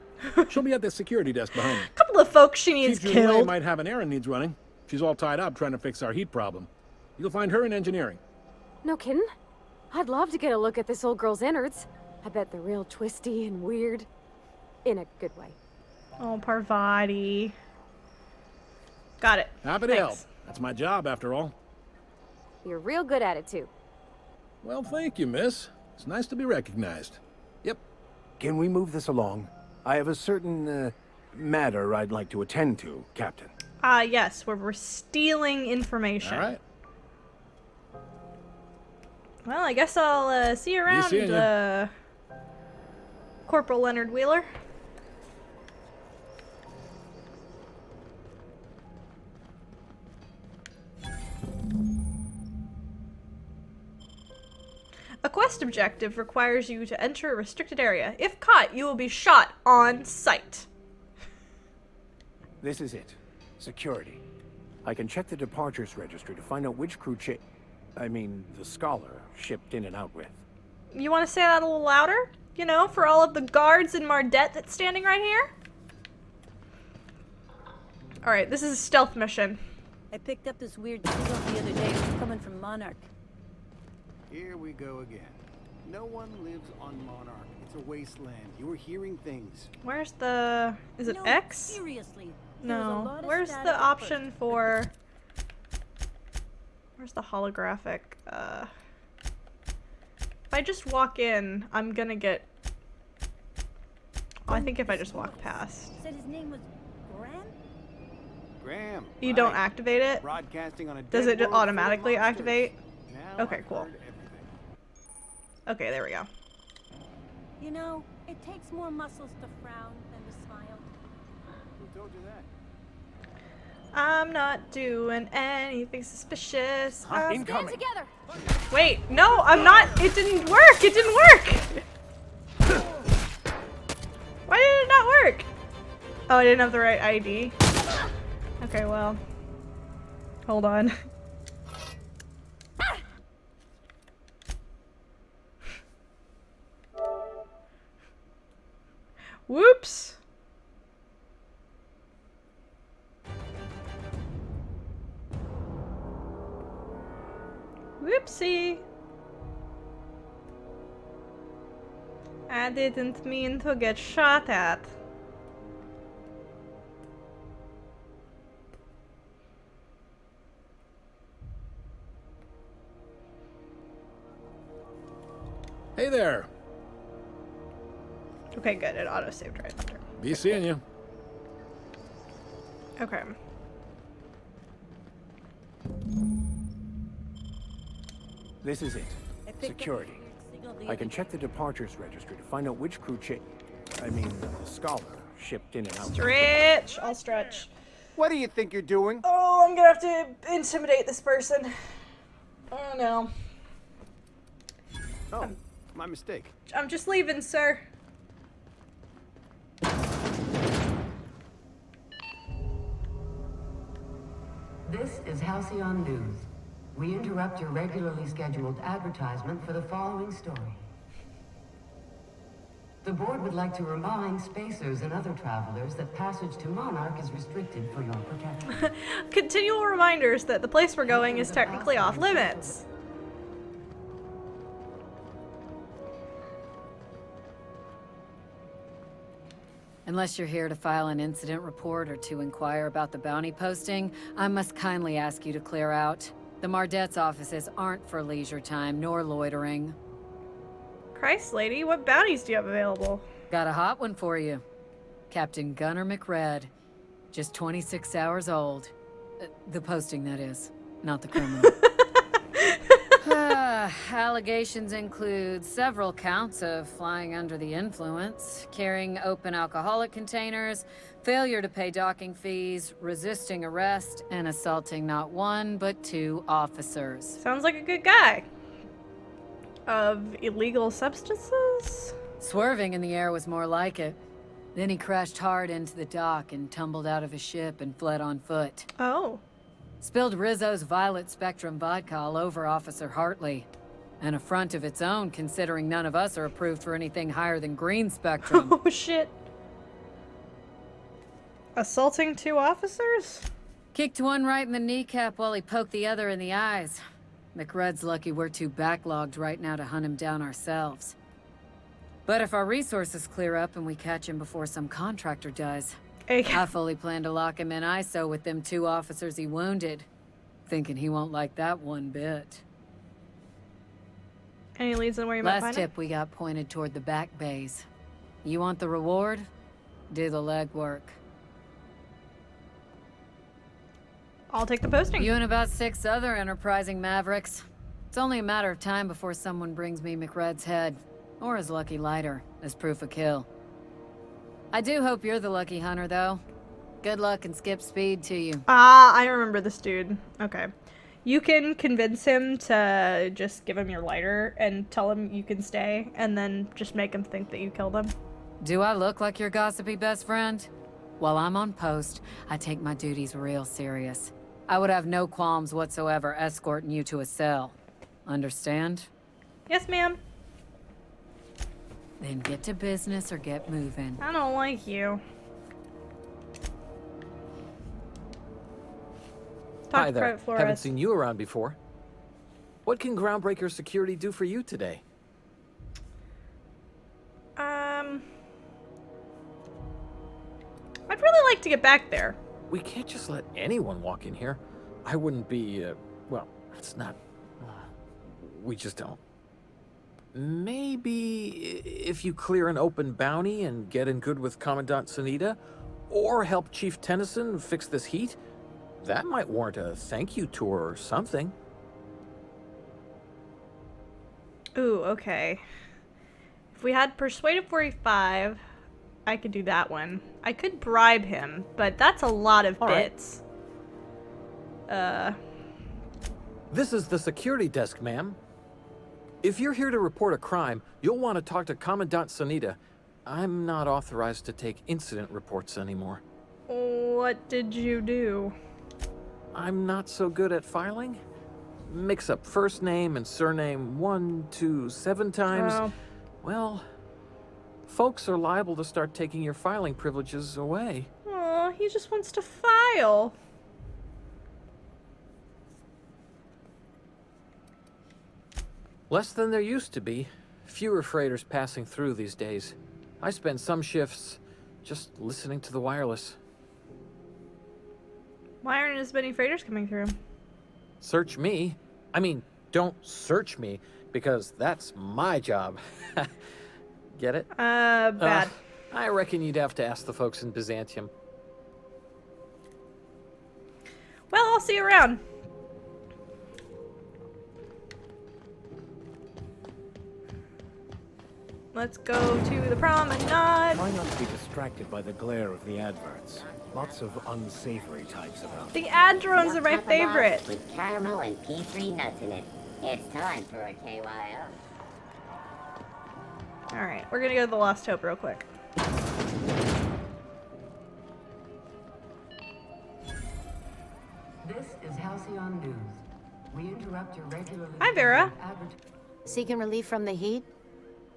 She'll be at the security desk behind me. Couple of folks she needs Chief Julie killed. might have an errand needs running. She's all tied up trying to fix our heat problem. You'll find her in engineering. No kidding? I'd love to get a look at this old girl's innards. I bet they're real twisty and weird. In a good way. Oh, Parvati. Got it. Happy to help. That's my job, after all. You're real good at it, too. Well, thank you, miss. It's nice to be recognized. Yep. Can we move this along? I have a certain, matter I'd like to attend to, Captain. Yes, where we're stealing information. All right. Well, I guess I'll see you around, seeing ya. Corporal Leonard Wheeler. A quest objective requires you to enter a restricted area. If caught, you will be shot on sight. This is it. Security. I can check the departures registry to find out which crew the Scholar shipped in and out with. You want to say that a little louder? You know, for all of the guards in Mardet that's standing right here? Alright, this is a stealth mission. I picked up this weird signal the other day. It was coming from Monarch. Here we go again. No one lives on Monarch. It's a wasteland. You were hearing things. Where's the... is it No, X? seriously. There was a No. lot of Where's static the at option first. for... Where's the holographic? If I just walk in, I'm gonna get... Oh, I think if I just walk past. Said his name was Graham? Graham. You don't activate it? Broadcasting on a Does dead it just world full of automatically monsters. activate? Now Okay, I've cool. heard everything. Okay, there we go. You know, it takes more muscles to frown than to smile. Who told you that? I'm not doing anything suspicious. Incoming. Together! Wait, no, I'm not. It didn't work. It didn't work. Why did it not work? Oh, I didn't have the right ID. Okay, well. Hold on. Whoops. Whoopsie. I didn't mean to get shot at. Hey there. Okay, good. It auto-saved right after. Be seeing you. Okay. This is it. I picked up Security. this weird signal the I other can check the departures registry to find out which crew the Scholar shipped in and out. Stretch. I'll stretch. What do you think you're doing? Oh, I'm gonna have to intimidate this person. Oh no. Oh, my mistake. I'm just leaving, sir. This is Halcyon News. We interrupt your regularly scheduled advertisement for the following story. The board would like to remind spacers and other travelers that passage to Monarch is restricted for your protection. Continual reminders that the place we're going is technically off limits. Unless you're here to file an incident report or to inquire about the bounty posting, I must kindly ask you to clear out. The Mardet's offices aren't for leisure time nor loitering. Christ, lady, what bounties do you have available? Got a hot one for you. Captain Gunnar McRed. Just 26 hours old. The posting, that is. Not the criminal. Allegations include several counts of flying under the influence, carrying open alcoholic containers, failure to pay docking fees, resisting arrest, and assaulting not one but 2 officers. Sounds like a good guy. Of illegal substances? Swerving in the air was more like it. Then he crashed hard into the dock and tumbled out of his ship and fled on foot. Oh. Spilled Rizzo's Violet Spectrum vodka all over Officer Hartley. An affront of its own, considering none of us are approved for anything higher than green spectrum. Oh, shit. Assaulting 2 officers? Kicked one right in the kneecap while he poked the other in the eyes. McRed's lucky we're too backlogged right now to hunt him down ourselves. But if our resources clear up and we catch him before some contractor does, I fully plan to lock him in ISO with them 2 officers he wounded. Thinking he won't like that one bit. Any leads on where you might Last find tip we got pointed toward the back bays. You want the reward? Do the legwork. I'll take the posting. You and about 6 other enterprising mavericks. It's only a matter of time before someone brings me McRed's head, or his lucky lighter, as proof of kill. I do hope you're the lucky hunter, though. Good luck and skip speed to you. Ah, I remember this dude. Okay. You can convince him to just give him your lighter and tell him you can stay, and then just make him think that you killed him. Do I look like your gossipy best friend? While I'm on post, I take my duties real serious. I would have no qualms whatsoever escorting you to a cell. Understand? Yes, ma'am. Then get to business or get moving. I don't like you. Hi there. Haven't seen you around before. What can Groundbreaker Security do for you today? I'd really like to get back there. We can't just let anyone walk in here. I wouldn't be, well, it's not... we just don't. Maybe if you clear an open bounty and get in good with Commandant Sunita, or help Chief Tennyson fix this heat, that might warrant a thank you tour or something. Ooh, okay. If we had Persuaded 45, I could do that one. I could bribe him, but that's a lot of bits. This is the security desk, ma'am. If you're here to report a crime, you'll want to talk to Commandant Sunita. I'm not authorized to take incident reports anymore. What did you do? I'm not so good at filing. Mix up first name and surname 1, 2, 7 times. Oh. Well, folks are liable to start taking your filing privileges away. Aw, he just wants to file. Less than there used to be. Fewer freighters passing through these days. I spend some shifts just listening to the wireless. Why aren't as many freighters coming through? Search me. I mean, don't search me, because that's my job. Get it? Bad. I reckon you'd have to ask the folks in Byzantium. Well, I'll see you around. Let's go to the promenade. Try not to be distracted by the glare of the adverts. Lots of unsavory types about. The ad drones are my favorite. With caramel and pea-free nuts in it. It's time for a KYO. Alright, we're gonna go to the Lost Hope real quick. This is Halcyon News. We interrupt your regularly... Hi, Vera. Seeking relief from the heat?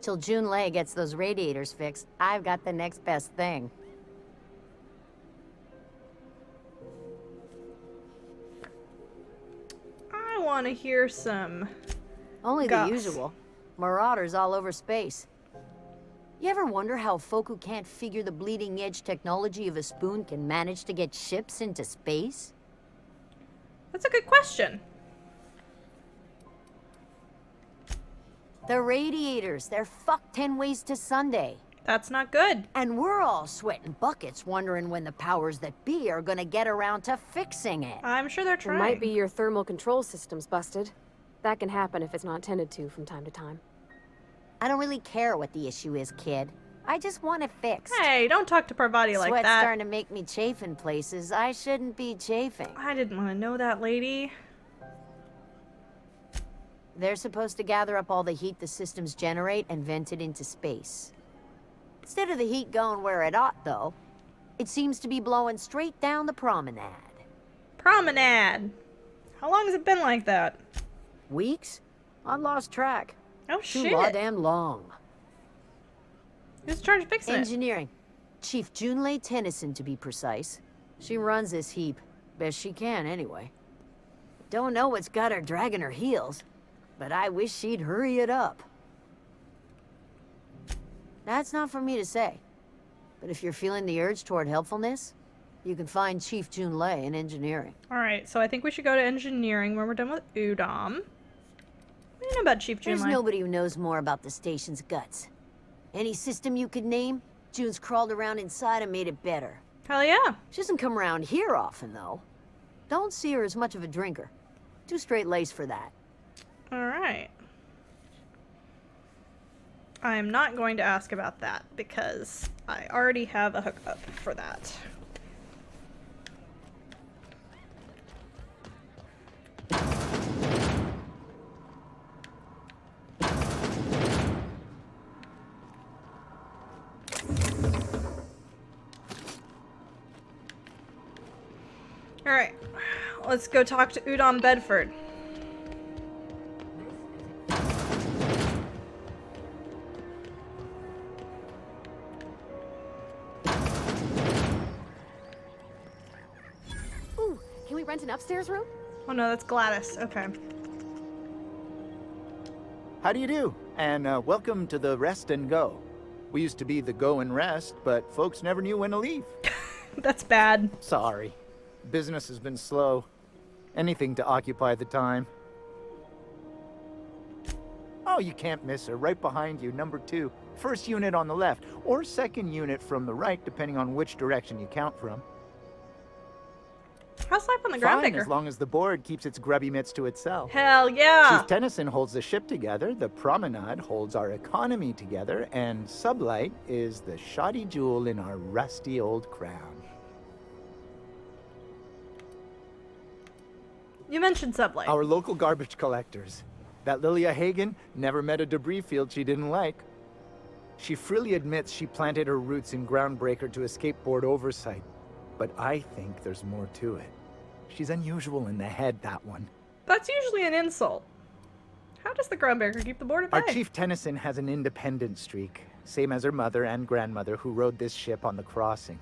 Till Junlei gets those radiators fixed, I've got the next best thing. I want to hear some Only goss. the usual. Marauders all over space. You ever wonder how folk who can't figure the bleeding edge technology of a spoon can manage to get ships into space? That's a good question. The radiators, they're fucked 10 ways to Sunday. That's not good. And we're all sweating buckets wondering when the powers that be are gonna get around to fixing it. I'm sure they're It trying. might be your thermal control system's busted. That can happen if it's not tended to from time to time. I don't really care what the issue is, kid. I just want it fixed. Hey, don't talk to Parvati like Sweat's that. starting to make me chafe in places I shouldn't be chafing. I didn't want to know that, lady. They're supposed to gather up all the heat the systems generate and vent it into space. Instead of the heat going where it ought, though, it seems to be blowing straight down the promenade. Promenade. How long has it been like that? Weeks? I lost track. Oh, Too shit. goddamn long. Who's in charge of fixing it? Engineering. Chief Junlei Tennyson, to be precise. She runs this heap. Best she can, anyway. Don't know what's got her dragging her heels, but I wish she'd hurry it up. That's not for me to say. But if you're feeling the urge toward helpfulness, You can find Chief Junlei in engineering. Alright, so I think we should go to engineering when we're done with Udom. What do you know about Chief Junlei? There's nobody who knows more about the station's guts. Any system you could name, June's crawled around inside and made it better. Hell yeah. She doesn't come around here often, though. Don't see her as much of a drinker. Too straight-laced for that. Alright. I'm not going to ask about that because I already have a hookup for that. Alright, let's go talk to Udom Bedford. Ooh, can we rent an upstairs room? Oh no, that's Gladys. Okay. How do you do? And welcome to the Rest and Go. We used to be the Go and Rest, but folks never knew when to leave. That's bad. Sorry. Business has been slow. Anything to occupy the time. Oh, you can't miss her. Right behind you, number 2. First unit on the left, or second unit from the right, depending on which direction you count from. How's life on the Fine, Groundbreaker? as long as the board keeps its grubby mitts to itself. Hell yeah! Chief Tennyson holds the ship together, the Promenade holds our economy together, and Sublight is the shoddy jewel in our rusty old crown. You mentioned Sublight. Our local garbage collectors. That Lilia Hagen never met a debris field she didn't like. She freely admits she planted her roots in Groundbreaker to escape board oversight. But I think there's more to it. She's unusual in the head, that one. That's usually an insult. How does the Groundbreaker keep the board at bay? Our Chief Tennyson has an independent streak, same as her mother and grandmother who rode this ship on the crossing.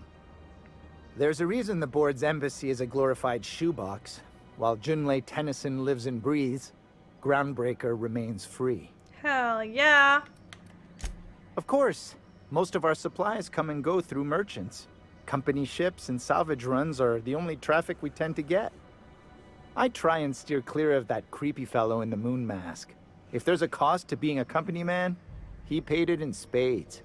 There's a reason the board's embassy is a glorified shoebox. While Junlei Tennyson lives and breathes, Groundbreaker remains free. Hell yeah. Of course, most of our supplies come and go through merchants. Company ships and salvage runs are the only traffic we tend to get. I try and steer clear of that creepy fellow in the moon mask. If there's a cost to being a company man, he paid it in spades.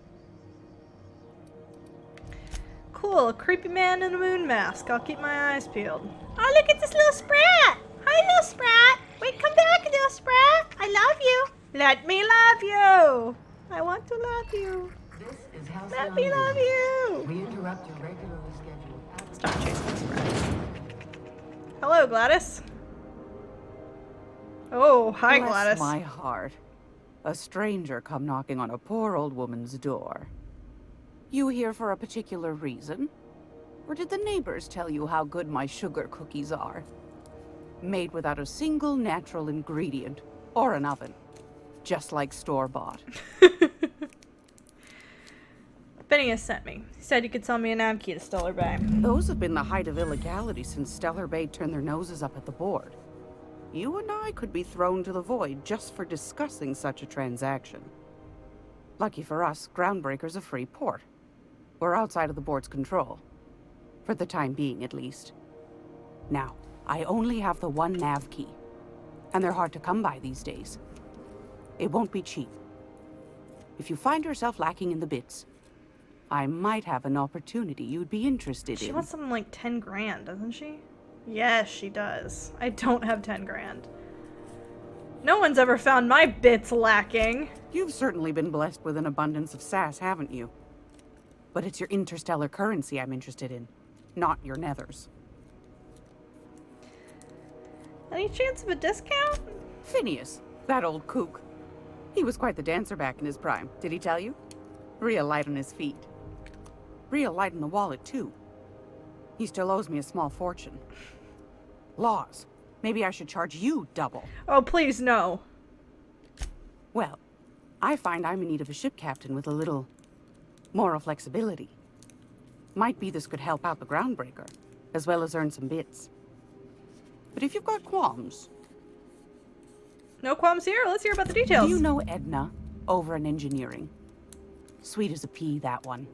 Cool, a creepy man in a moon mask. I'll keep my eyes peeled. Oh, look at this little sprat! Hi, little sprat! Wait, come back, little sprat! I love you! Let me love you! I want to love you. This is Halcyon Let me love you! We interrupt your regularly scheduled... Stop chasing the sprats. Hello, Gladys. Oh, hi, Bless Gladys. my heart. A stranger come knocking on a poor old woman's door. You here for a particular reason? Or did the neighbors tell you how good my sugar cookies are? Made without a single natural ingredient, or an oven. Just like store-bought. Phineas sent me. He said you could sell me an ab key to Stellar Bay. Those have been the height of illegality since Stellar Bay turned their noses up at the board. You and I could be thrown to the void just for discussing such a transaction. Lucky for us, Groundbreaker's a free port. We're outside of the board's control. For the time being, at least. Now, I only have the one nav key. And they're hard to come by these days. It won't be cheap. If you find yourself lacking in the bits, I might have an opportunity you'd be interested in. She wants something like 10 grand, doesn't she? Yes, she does. I don't have 10 grand. No one's ever found my bits lacking. You've certainly been blessed with an abundance of sass, haven't you? But it's your interstellar currency I'm interested in, not your nethers. Any chance of a discount? Phineas, that old kook. He was quite the dancer back in his prime, did he tell you? Real light on his feet. Real light on the wallet, too. He still owes me a small fortune. Laws. Maybe I should charge you double. Oh, please, no. Well, I find I'm in need of a ship captain with a little moral flexibility. Might be this could help out the Groundbreaker, as well as earn some bits. But if you've got qualms... No qualms here. Let's hear about the details. Do you know Edna, over in engineering? Sweet as a pea, that one.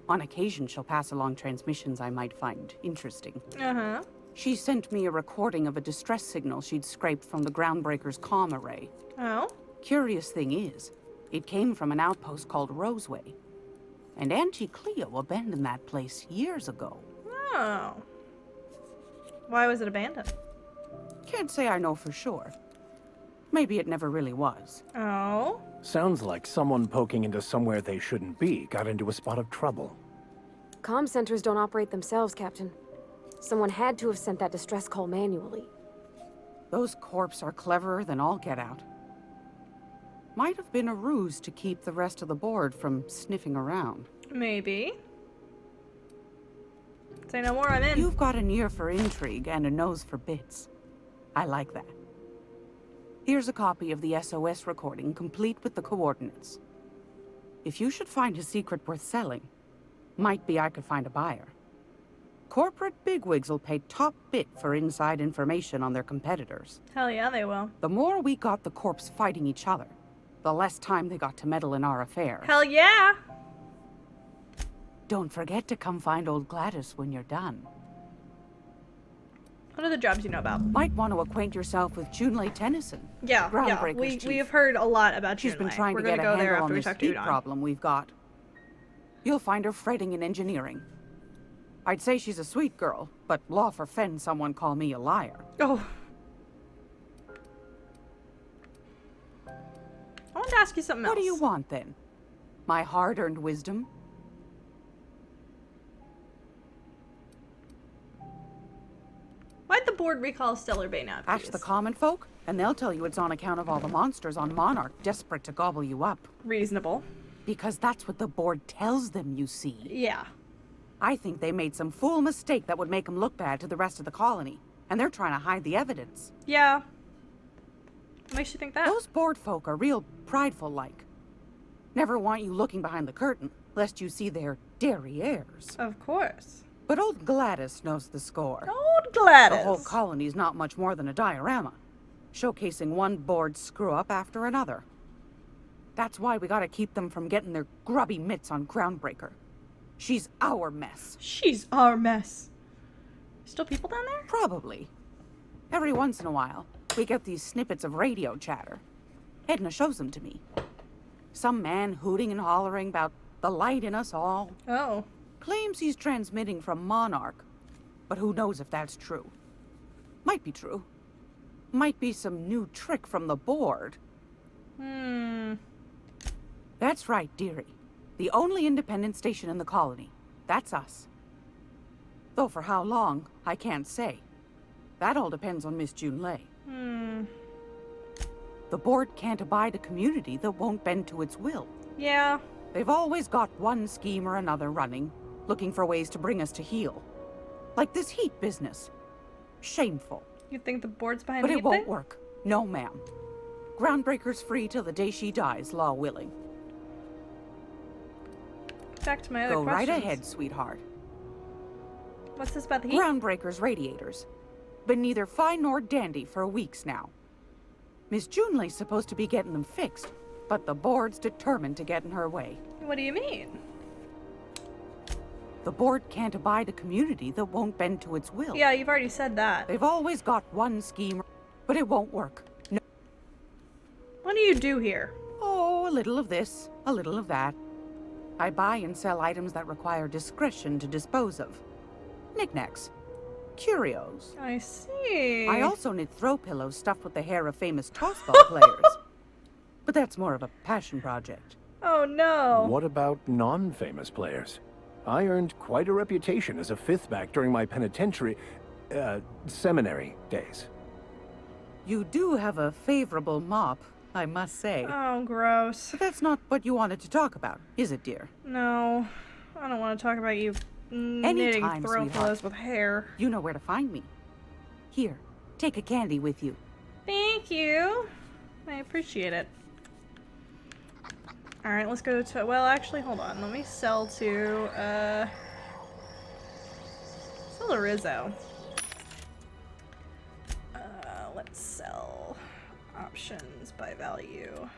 On occasion, she'll pass along transmissions I might find interesting. Uh-huh. She sent me a recording of a distress signal she'd scraped from the Groundbreaker's comm array. Oh? Curious thing is, it came from an outpost called Roseway. And Auntie Cleo abandoned that place years ago. Oh. Why was it abandoned? Can't say I know for sure. Maybe it never really was. Oh? Sounds like someone poking into somewhere they shouldn't be got into a spot of trouble. Comm centers don't operate themselves, Captain. Someone had to have sent that distress call manually. Those corps are cleverer than all get out. Might have been a ruse to keep the rest of the board from sniffing around. Maybe. Say no more, I'm in. You've got an ear for intrigue and a nose for bits. I like that. Here's a copy of the SOS recording, complete with the coordinates. If you should find a secret worth selling, might be I could find a buyer. Corporate bigwigs will pay top bit for inside information on their competitors. Hell yeah, they will. The more we got the corps fighting each other, the less time they got to meddle in our affairs. Hell yeah! Don't forget to come find old Gladys when you're done. What other jobs you know about? Might want to acquaint yourself with Junlei Tennyson. Yeah, Groundbreaker's we have heard a lot about She's been Junlei. trying We're to get gonna a go there handle after on we this talk to heat Udon. problem we've got. You'll find her fretting in engineering. I'd say she's a sweet girl, but law forfend someone call me a liar. Oh. I want to ask you something else. What do you want, then? My hard-earned wisdom? Why'd the board recall Stellar Bay now? Ask the common folk, and they'll tell you it's on account of all the monsters on Monarch desperate to gobble you up. Reasonable. Because that's what the board tells them, you see. Yeah. I think they made some fool mistake that would make them look bad to the rest of the colony, and they're trying to hide the evidence. Yeah. What makes you think that? Those board folk are real prideful-like. Never want you looking behind the curtain, lest you see their derrieres. Of course. But old Gladys knows the score. Old Gladys! The whole colony's not much more than a diorama, showcasing one board screw-up after another. That's why we gotta keep them from getting their grubby mitts on Groundbreaker. She's our mess. She's our mess. Still people down there? Probably. Every once in a while, we get these snippets of radio chatter. Edna shows them to me. Some man hooting and hollering about the light in us all. Oh. Claims he's transmitting from Monarch, but who knows if that's true. Might be true. Might be some new trick from the board. That's right, dearie. The only independent station in the colony. That's us. Though for how long, I can't say. That all depends on Miss Junlei. The board can't abide a community that won't bend to its will. Yeah. They've always got one scheme or another running, looking for ways to bring us to heel. Like this heat business. Shameful. You think the board's behind But the it heat won't thing? work. No, ma'am. Groundbreaker's free till the day she dies, law willing. Back to my other Go questions. right ahead, sweetheart. What's this about the heat? Groundbreaker's radiators. Been neither fine nor dandy for weeks now. Miss Junlei's supposed to be getting them fixed, but the board's determined to get in her way. What do you mean? The board can't abide a community that won't bend to its will. Yeah, you've already said that. They've always got one scheme, but it won't work. No. What do you do here? Oh, a little of this, a little of that. I buy and sell items that require discretion to dispose of. Knickknacks. Curios. I see. I also knit throw pillows stuffed with the hair of famous tossball players. But that's more of a passion project. Oh no. What about non-famous players? I earned quite a reputation as a fifth back during my penitentiary, seminary days. You do have a favorable mop, I must say. Oh, gross. But that's not what you wanted to talk about, is it, dear? No. I don't want to talk about you knitting Anytime, throw sweetheart. pillows with hair. You know where to find me. Here, take a candy with you. Thank you. I appreciate it. Alright, let's go to... Well, actually, hold on. Let me sell to... Sell to Rizzo. Let's sell... Options by value.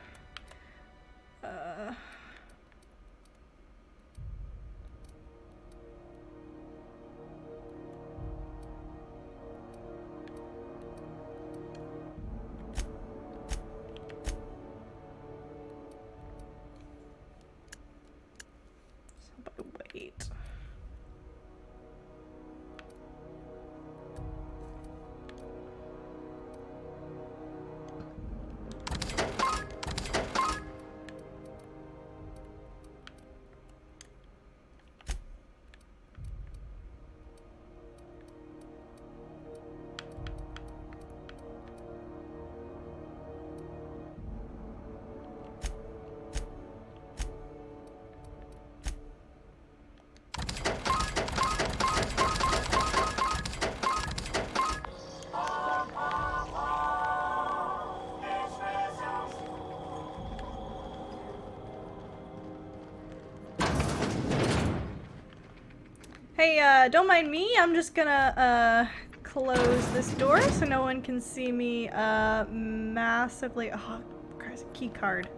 Hey, don't mind me. I'm just gonna, close this door so no one can see me, massively. Oh, Christ, key card.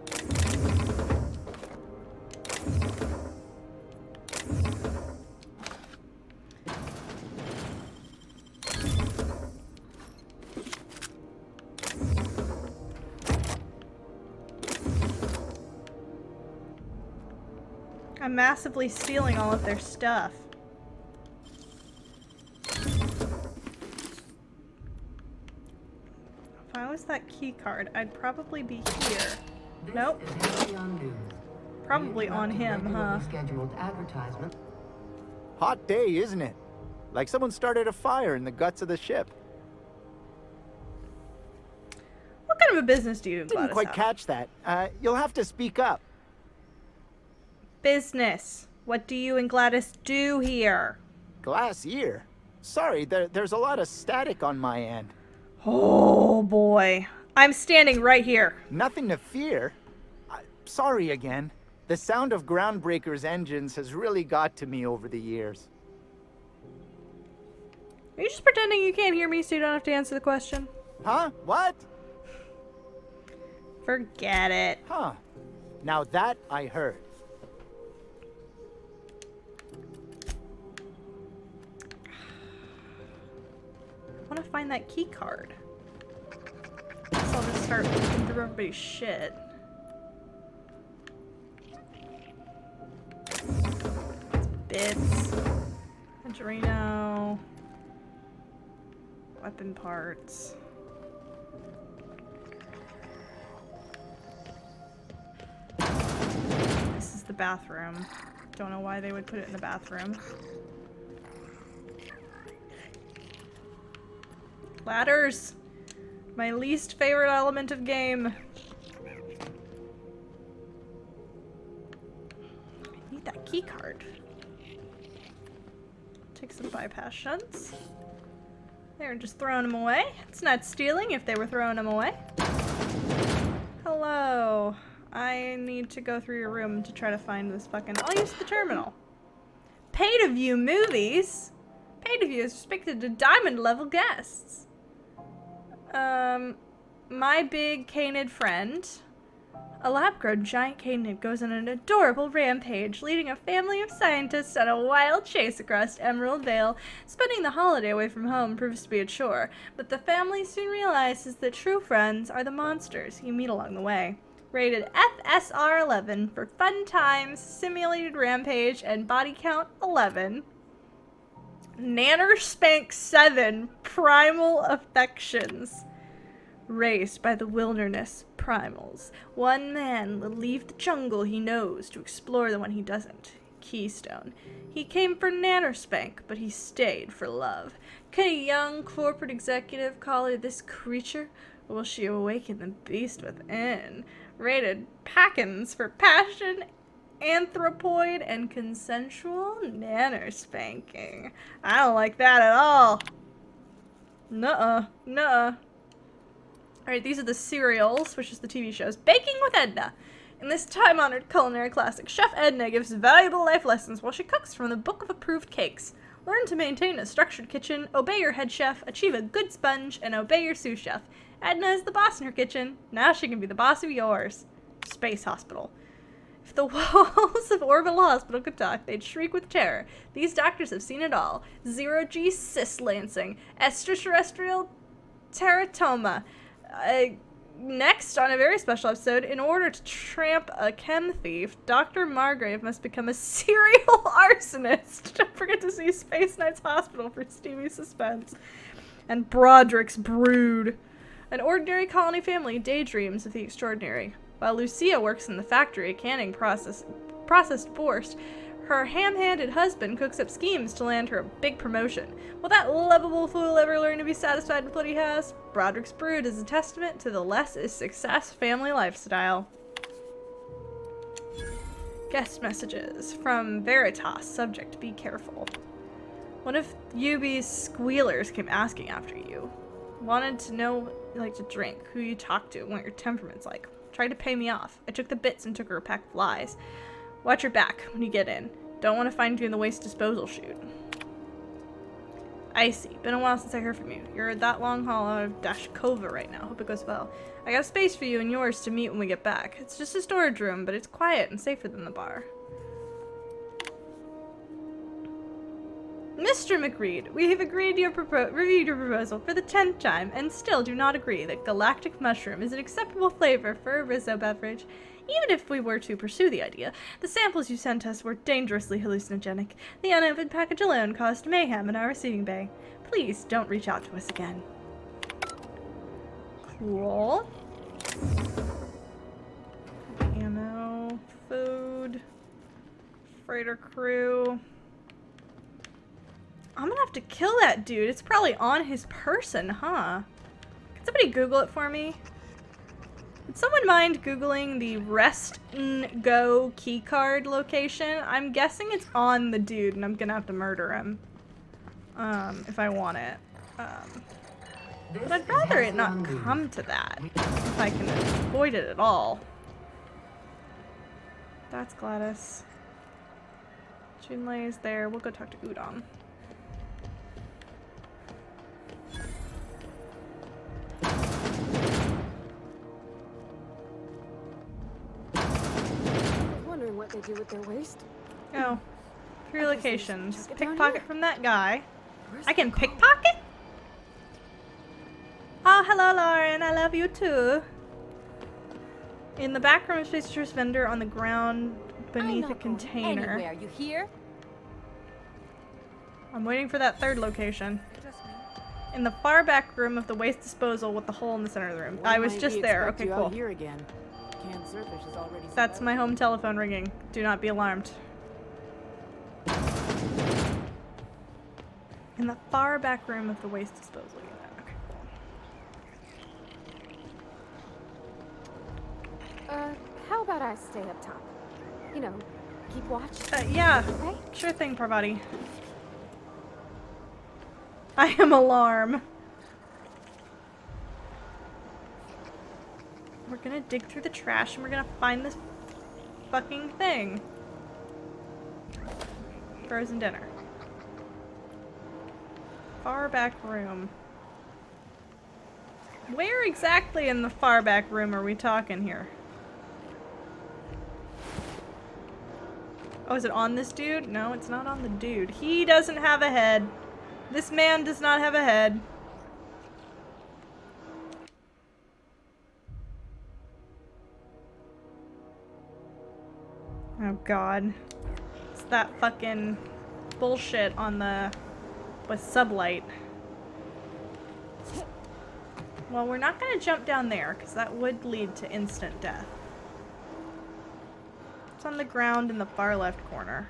I'm massively stealing all of their stuff. If I was that key card, I'd probably be here. Nope. Probably on him, huh? Scheduled advertisement. Hot day, isn't it? Like someone started a fire in the guts of the ship. What kind of a business do you Didn't quite catch that. You'll have to speak up. Business. What do you and Gladys do here? Glass ear? Sorry, there's a lot of static on my end. Oh boy. I'm standing right here. Nothing to fear. Sorry again. The sound of Groundbreaker's engines has really got to me over the years. Are you just pretending you can't hear me so you don't have to answer the question? Huh? What? Forget it. Huh. Now that I heard. I want to find that key card. So I'll just start looking through everybody's shit. Bits. Adreno. Weapon parts. This is the bathroom. Don't know why they would put it in the bathroom. Ladders! My least favorite element of game. I need that key card. Take some bypass shunts. They were just throwing them away. It's not stealing if they were throwing them away. Hello. I need to go through your room to try to find this fucking... I'll use the terminal. Pay-to-view movies? Pay-to-view is restricted to diamond-level guests. My big canid friend. A lab-grown giant canid goes on an adorable rampage, leading a family of scientists on a wild chase across Emerald Vale. Spending the holiday away from home proves to be a chore, but the family soon realizes that true friends are the monsters you meet along the way. Rated FSR 11 for fun times, simulated rampage, and body count 11. Nanner Spank 7, Primal Affections. Raised by the wilderness primals, one man will leave the jungle he knows to explore the one he doesn't. Keystone. He came for Nannerspank, but he stayed for love. Can a young corporate executive call her this creature, or will she awaken the beast within? Rated Packins for passion, anthropoid, and consensual nannerspanking. I don't like that at all. Nuh-uh. Nuh-uh. Alright, these are the serials, which is the TV shows. Baking with Edna. In this time-honored culinary classic, Chef Edna gives valuable life lessons while she cooks from the Book of Approved Cakes. Learn to maintain a structured kitchen, obey your head chef, achieve a good sponge, and obey your sous chef. Edna is the boss in her kitchen. Now she can be the boss of yours. Space Hospital. If the walls of Orbital Hospital could talk, they'd shriek with terror. These doctors have seen it all. Zero-G cis lancing, extraterrestrial teratoma. Next, on a very special episode, in order to tramp a chem thief, Dr. Margrave must become a serial arsonist. Don't forget to see Space Knights Hospital for steamy suspense. And Broderick's Brood. An ordinary colony family daydreams of the extraordinary. While Lucia works in the factory canning processed borscht, her ham-handed husband cooks up schemes to land her a big promotion. Will that lovable fool ever learn to be satisfied with what he has? Broderick's Brood is a testament to the less is success family lifestyle. Guest messages from Veritas. Subject, be careful. One of UB's squealers came asking after you. Wanted to know what you like to drink, who you talk to, and what your temperament's like. Tried to pay me off. I took the bits and took her a pack of lies. Watch your back when you get in. Don't want to find you in the waste disposal chute. I see. Been a while since I heard from you. You're at that long haul out of Dashkova right now. Hope it goes well. I got a space for you and yours to meet when we get back. It's just a storage room, but it's quiet and safer than the bar. Mr. McReed, we have reviewed your proposal for the 10th time and still do not agree that galactic mushroom is an acceptable flavor for a Rizzo beverage. Even if we were to pursue the idea, the samples you sent us were dangerously hallucinogenic. The unopened package alone caused mayhem in our receiving bay. Please don't reach out to us again. Cool. Ammo, food, freighter crew. I'm gonna have to kill that dude. It's probably on his person, huh? Can somebody Google it for me? Would someone mind Googling the Rest N Go keycard location? I'm guessing it's on the dude and I'm gonna have to murder him. If I want it. But I'd rather it not come to that. If I can avoid it at all. That's Gladys. Junlei is there. We'll go talk to Udon. Wondering what they do with their waste. Oh. 3 locations. Pickpocket from that guy. I can pickpocket? Oh, hello, Lauren. I love you too. In the back room, space tourist vendor on the ground beneath a container. Anywhere. You hear? I'm waiting for that 3rd location. In the far back room of the waste disposal with the hole in the center of the room. I was just there. Okay, cool. Here again. Canned surfish is already. That's my home telephone ringing. Do not be alarmed. In the far back room of the waste disposal unit. Okay, cool. How about I stay up top? You know, keep watch. Yeah. Okay? Sure thing, Parvati. I am alarm. We're gonna dig through the trash and we're gonna find this fucking thing. Frozen dinner. Far back room. Where exactly in the far back room are we talking here? Oh, is it on this dude? No, it's not on the dude. He doesn't have a head. This man does not have a head. Oh god. It's that fucking bullshit on the... with sublight. Well, we're not gonna jump down there, because that would lead to instant death. It's on the ground in the far left corner.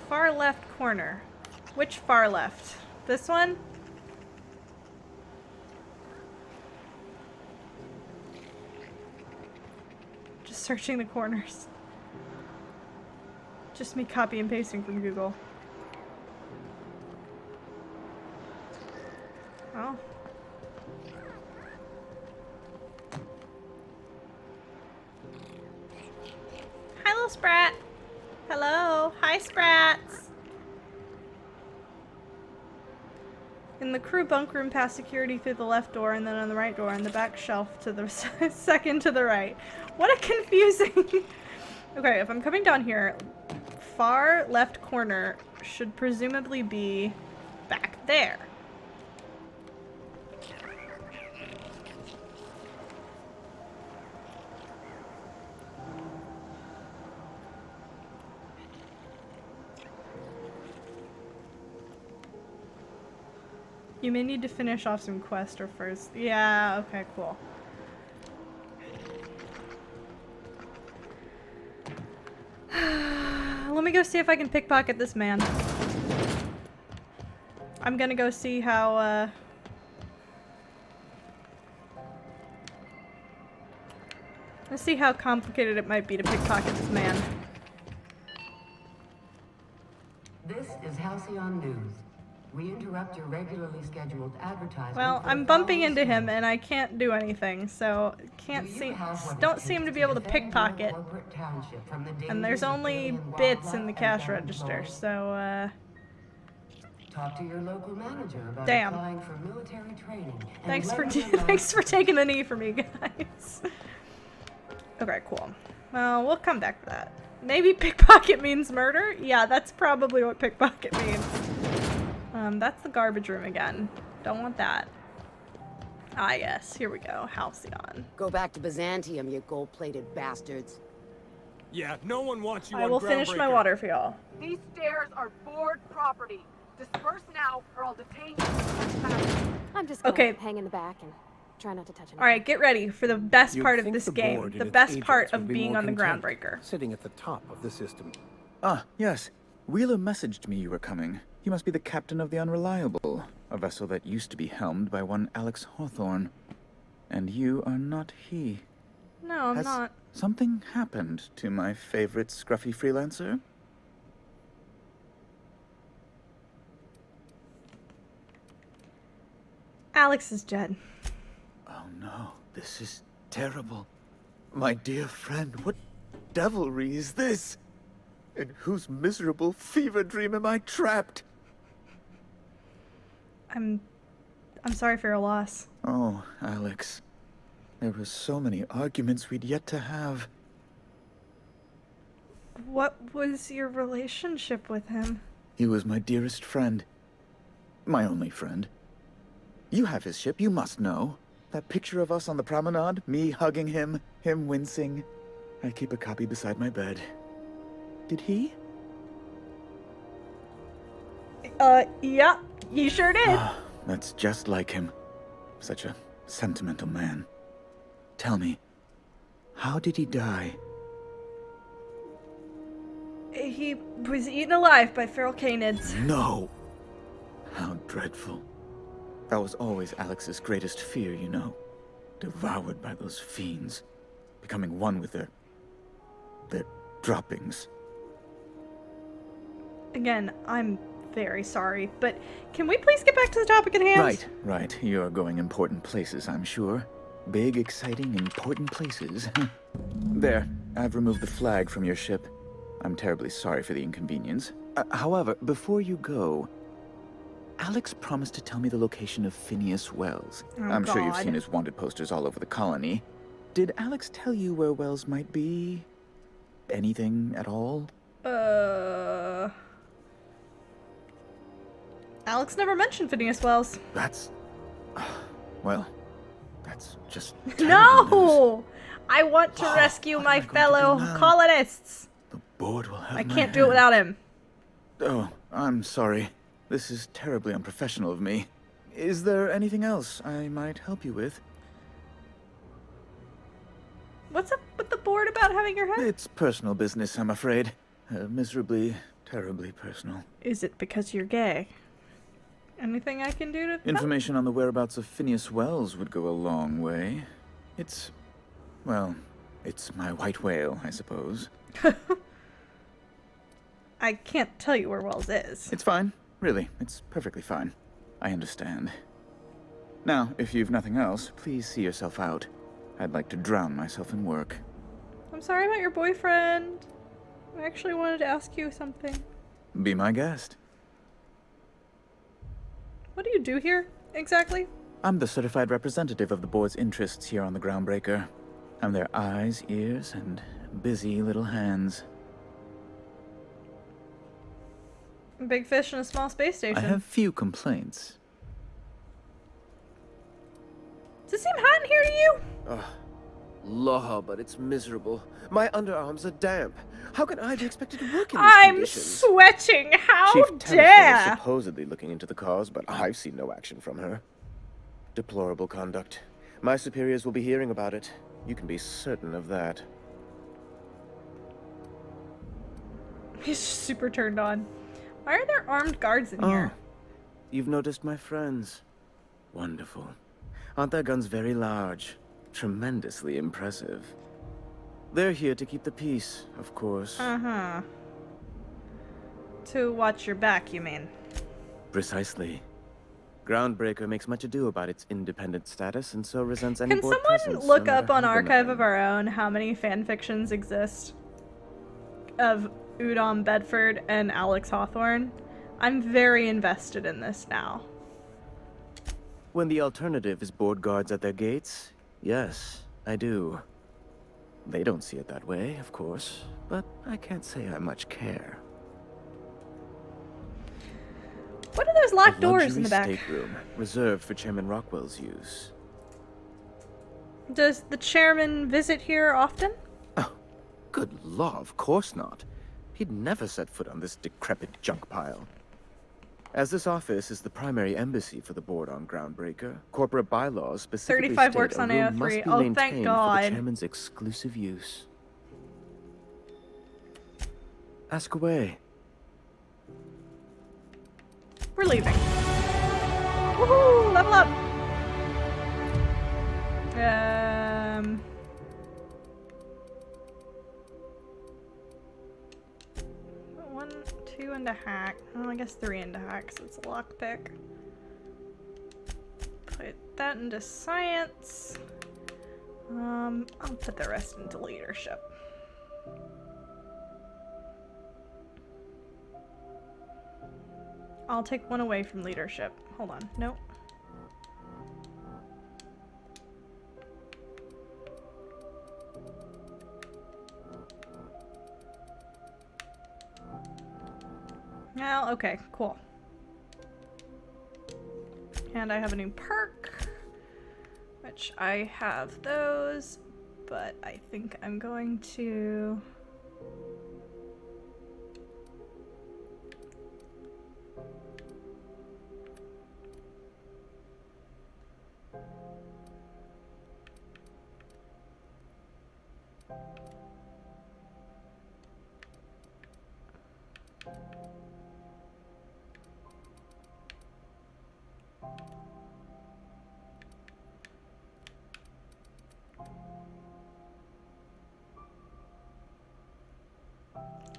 Far left corner. Which far left? This one? Just searching the corners. Just me copy and pasting from Google. Oh. Hi, little Sprat. Hello. Hi, Sprats. In the crew bunk room, past security through the left door, and then on the right door, on the back shelf to the second to the right. What a confusing... Okay, if I'm coming down here, far left corner should presumably be back there. You may need to finish off some quests or first. Yeah, okay, cool. Let me go see if I can pickpocket this man. I'm gonna go see how, let's see how complicated it might be to pickpocket this man. This is Halcyon News. We interrupt your regularly scheduled advertisement. Well, for I'm the bumping following into him story. and I can't do anything, so can't see. Don't seem to be able to pickpocket. And there's only bits in the cash register, so Talk to your local manager about damn. applying for military training. And Thanks for let him know- thanks for taking the knee for me, guys. Okay, cool. Well, we'll come back to that. Maybe pickpocket means murder? Yeah, that's probably what pickpocket means. That's the garbage room again. Don't want that. Ah, yes. Here we go. Halcyon. Go back to Byzantium, you gold-plated bastards. Yeah, no one wants you I on will finish my Groundbreaker. water for y'all. These stairs are board property. Disperse now, or I'll detain you. I'm just gonna Okay. hang in the back and try not to touch anything. Alright, get ready for the best You'd part of think this the game. board The and its best agents part would of be being more on the content, Groundbreaker. sitting at the top of the system. Ah, yes. Wheeler messaged me you were coming. He must be the captain of the Unreliable, a vessel that used to be helmed by one Alex Hawthorne. And you are not he. No, I'm Has not. something happened to my favorite scruffy freelancer? Alex is dead. Oh no, this is terrible. My dear friend, what devilry is this? In whose miserable fever dream am I trapped? I'm sorry for your loss. Oh, Alex. There were so many arguments we'd yet to have. What was your relationship with him? He was my dearest friend. My only friend. You have his ship, you must know. That picture of us on the promenade, me hugging him, him wincing. I keep a copy beside my bed. Did he? Yeah, you sure did. That's just like him. Such a sentimental man. Tell me, how did he die? He was eaten alive by feral canids. No! How dreadful. That was always Alex's greatest fear, you know. Devoured by those fiends. Becoming one with their droppings. Again, I'm very sorry, but can we please get back to the topic at hand? Right. You're going important places, I'm sure. Big, exciting, important places. There, I've removed the flag from your ship. I'm terribly sorry for the inconvenience. However, before you go, Alex promised to tell me the location of Phineas Wells. Oh, I'm sure you've God. seen his wanted posters all over the colony. Did Alex tell you where Wells might be? Anything at all? Alex never mentioned Phineas Wells. That's... Well, that's just... No! I want to rescue my fellow colonists. Board will have I my can't do it head. without him. Oh, I'm sorry. This is terribly unprofessional of me. Is there anything else I might help you with? What's up with the board about having your head? It's personal business, I'm afraid. Miserably, terribly personal. Is it because you're gay? Anything I can do to help? Information on the whereabouts of Phineas Wells would go a long way. It's... well, it's my white whale, I suppose. I can't tell you where Wells is. It's fine. Really, it's perfectly fine. I understand. Now, if you've nothing else, please see yourself out. I'd like to drown myself in work. I'm sorry about your boyfriend. I actually wanted to ask you something. Be my guest. What do you do here, exactly? I'm the certified representative of the board's interests here on the Groundbreaker. I'm their eyes, ears, and busy little hands. Big fish in a small space station. I have few complaints. Does it seem hot in here to you? Law, but it's miserable. My underarms are damp. How can I be expected to work in these I'm conditions? sweating. How Chief Tennyson is dare! supposedly looking into the cause, but I've seen no action from her. Deplorable conduct. My superiors will be hearing about it. You can be certain of that. He's super turned on. Why are there armed guards in here? You've noticed my friends. Wonderful. Aren't their guns very large? Tremendously impressive. They're here to keep the peace, of course. Uh-huh. To watch your back, you mean? Precisely. Groundbreaker makes much ado about its independent status and so resents any Can board someone presence, look no up matter on how Archive benign. of Our Own how many fanfictions exist of Udom Bedford and Alex Hawthorne? I'm very invested in this now. When the alternative is board guards at their gates, yes, I do. They don't see it that way, of course, but I can't say I much care. What are those locked A doors in luxury the back? stateroom reserved for Chairman Rockwell's use. Does the chairman visit here often? Good law, of course not. He'd never set foot on this decrepit junk pile. As this office is the primary embassy for the board on Groundbreaker, corporate bylaws specifically 35 state works a on room AO3. must be Oh, thank maintained for God. the chairman's exclusive use. Ask away. We're leaving. Woohoo! Level up! 1, 2 into hack. Oh, I guess 3 into hack, so it's a lockpick. Put that into science. I'll put the rest into leadership. I'll take 1 away from leadership. Hold on. Nope. Well, okay, cool. And I have a new perk, which I have those, but I think I'm going to...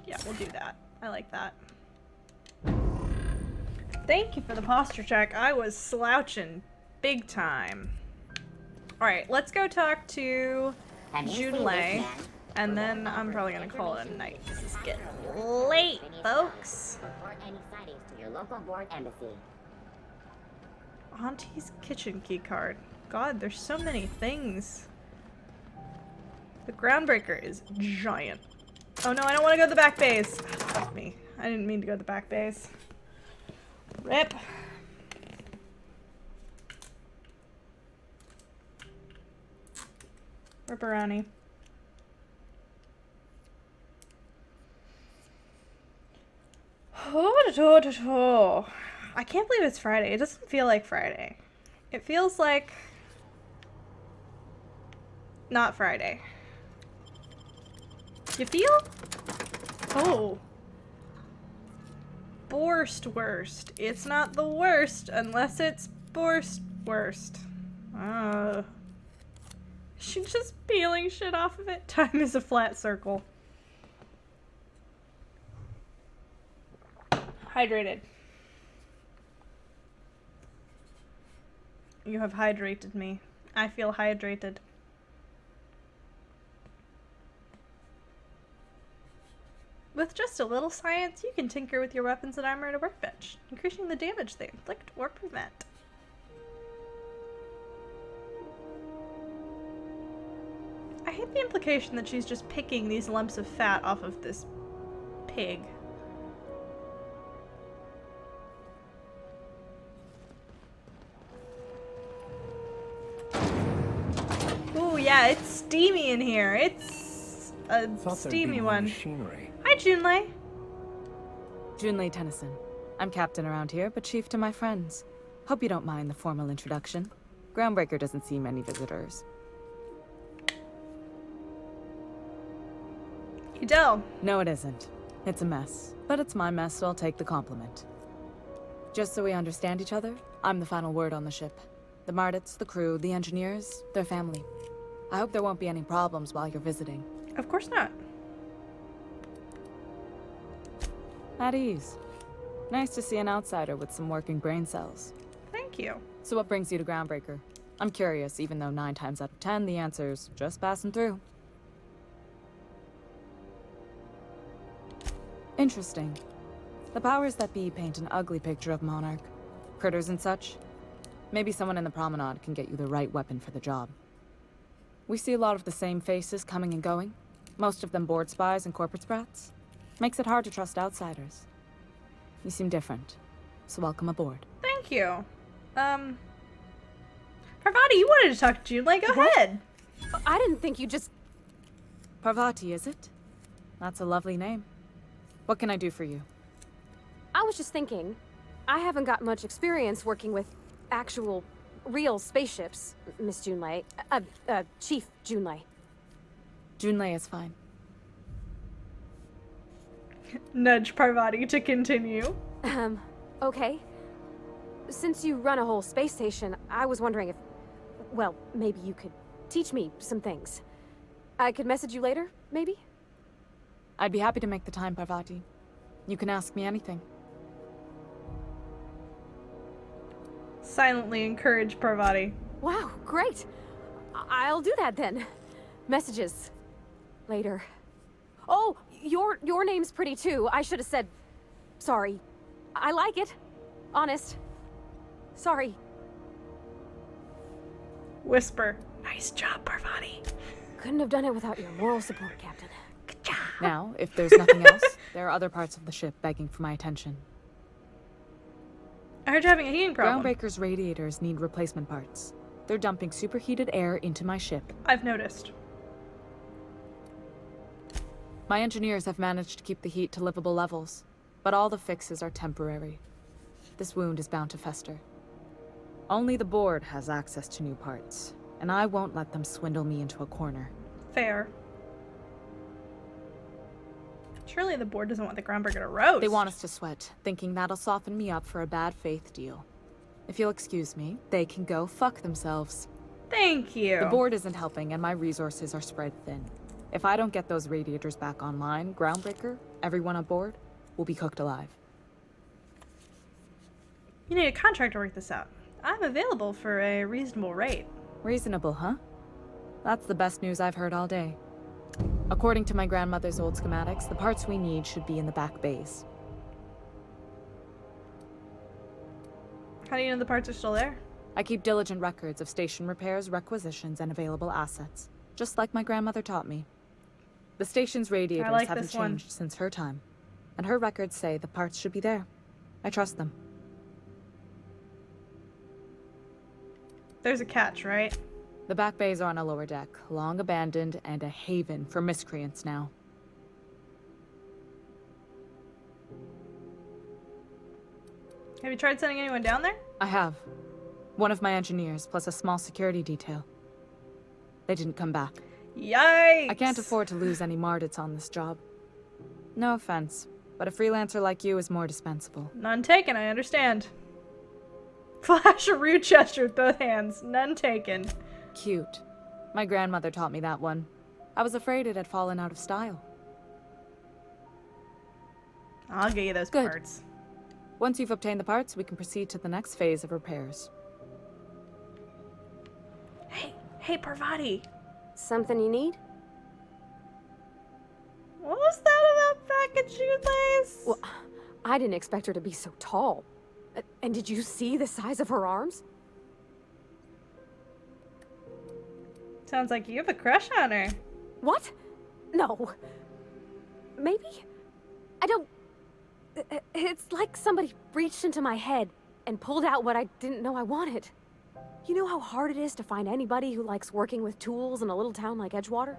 Yeah, we'll do that. I like that. Thank you for the posture check. I was slouching big time. Alright, let's go talk to Junlei, and then I'm probably gonna call it a night. This is getting late, folks. Report any sightings to your local board embassy. Auntie's kitchen key card. God, there's so many things. The Groundbreaker is giant. Oh no, I don't want to go to the back base. Fuck me. I didn't mean to go to the back base. Rip. Ripperoni. I can't believe it's Friday. It doesn't feel like Friday. It feels like... not Friday. You feel? Oh. Borstwurst. It's not the worst unless it's Borstwurst. Oh. She's just peeling shit off of it. Time is a flat circle. Hydrated. You have hydrated me. I feel hydrated. With just a little science, you can tinker with your weapons and armor at a workbench, increasing the damage they inflict or prevent. I hate the implication that she's just picking these lumps of fat off of this pig. Ooh, yeah, it's steamy in here. It's a steamy one. Machinery. Hi, Junlei. Junlei Tennyson. I'm captain around here, but chief to my friends. Hope you don't mind the formal introduction. Groundbreaker doesn't see many visitors. You don't? No, it isn't. It's a mess. But it's my mess, so I'll take the compliment. Just so we understand each other, I'm the final word on the ship. The Mardits, the crew, the engineers, their family. I hope there won't be any problems while you're visiting. Of course not. At ease. Nice to see an outsider with some working brain cells. Thank you. So what brings you to Groundbreaker? I'm curious, even though 9 times out of 10 the answer's just passing through. Interesting. The powers that be paint an ugly picture of Monarch. Critters and such. Maybe someone in the promenade can get you the right weapon for the job. We see a lot of the same faces coming and going. Most of them board spies and corporate sprats. Makes it hard to trust outsiders. You seem different, so welcome aboard. Thank you. Parvati, you wanted to talk to Junlei. Go ahead. I didn't think you just... Parvati, is it? That's a lovely name. What can I do for you? I was just thinking, I haven't got much experience working with actual, real spaceships, Miss Junlei. Chief Junlei. Junlei is fine. Nudge Parvati to continue. Okay. Since you run a whole space station, I was wondering if... Well, maybe you could teach me some things. I could message you later, maybe? I'd be happy to make the time, Parvati. You can ask me anything. Silently encourage Parvati. Wow, great. I'll do that then. Messages. Later. Oh, your name's pretty too. I should have said... Sorry. I like it. Honest. Sorry. Whisper. Nice job, Parvati. Couldn't have done it without your moral support, Captain. Good job. Now, if there's nothing else, there are other parts of the ship begging for my attention. I heard you're having a heating problem. Groundbreaker's radiators need replacement parts. They're dumping superheated air into my ship. I've noticed. My engineers have managed to keep the heat to livable levels, but all the fixes are temporary. This wound is bound to fester. Only the board has access to new parts, and I won't let them swindle me into a corner. Fair. Surely the board doesn't want the Groundbreaker to roast. They want us to sweat, thinking that'll soften me up for a bad faith deal. If you'll excuse me, they can go fuck themselves. Thank you. The board isn't helping, and my resources are spread thin. If I don't get those radiators back online, Groundbreaker, everyone aboard, will be cooked alive. You need a contract to work this out. I'm available for a reasonable rate. Reasonable, huh? That's the best news I've heard all day. According to my grandmother's old schematics, the parts we need should be in the back bays. How do you know the parts are still there? I keep diligent records of station repairs, requisitions, and available assets, just like my grandmother taught me. The station's radiators haven't changed since her time, and her records say the parts should be there. I trust them. There's a catch, right? The back bays are on a lower deck, long abandoned and a haven for miscreants now. Have you tried sending anyone down there? I have. One of my engineers, plus a small security detail. They didn't come back. Yikes! I can't afford to lose any Mardits on this job. No offense, but a freelancer like you is more dispensable. None taken, I understand. Flash a rude gesture with both hands. None taken. Cute. My grandmother taught me that one. I was afraid it had fallen out of style. I'll get you those parts. Once you've obtained the parts, we can proceed to the next phase of repairs. Hey, Parvati. Something you need? What was that about back at Junlei's? Well, I didn't expect her to be so tall. And did you see the size of her arms? Sounds like you have a crush on her. What? No. Maybe? I don't... It's like somebody reached into my head and pulled out what I didn't know I wanted. You know how hard it is to find anybody who likes working with tools in a little town like Edgewater?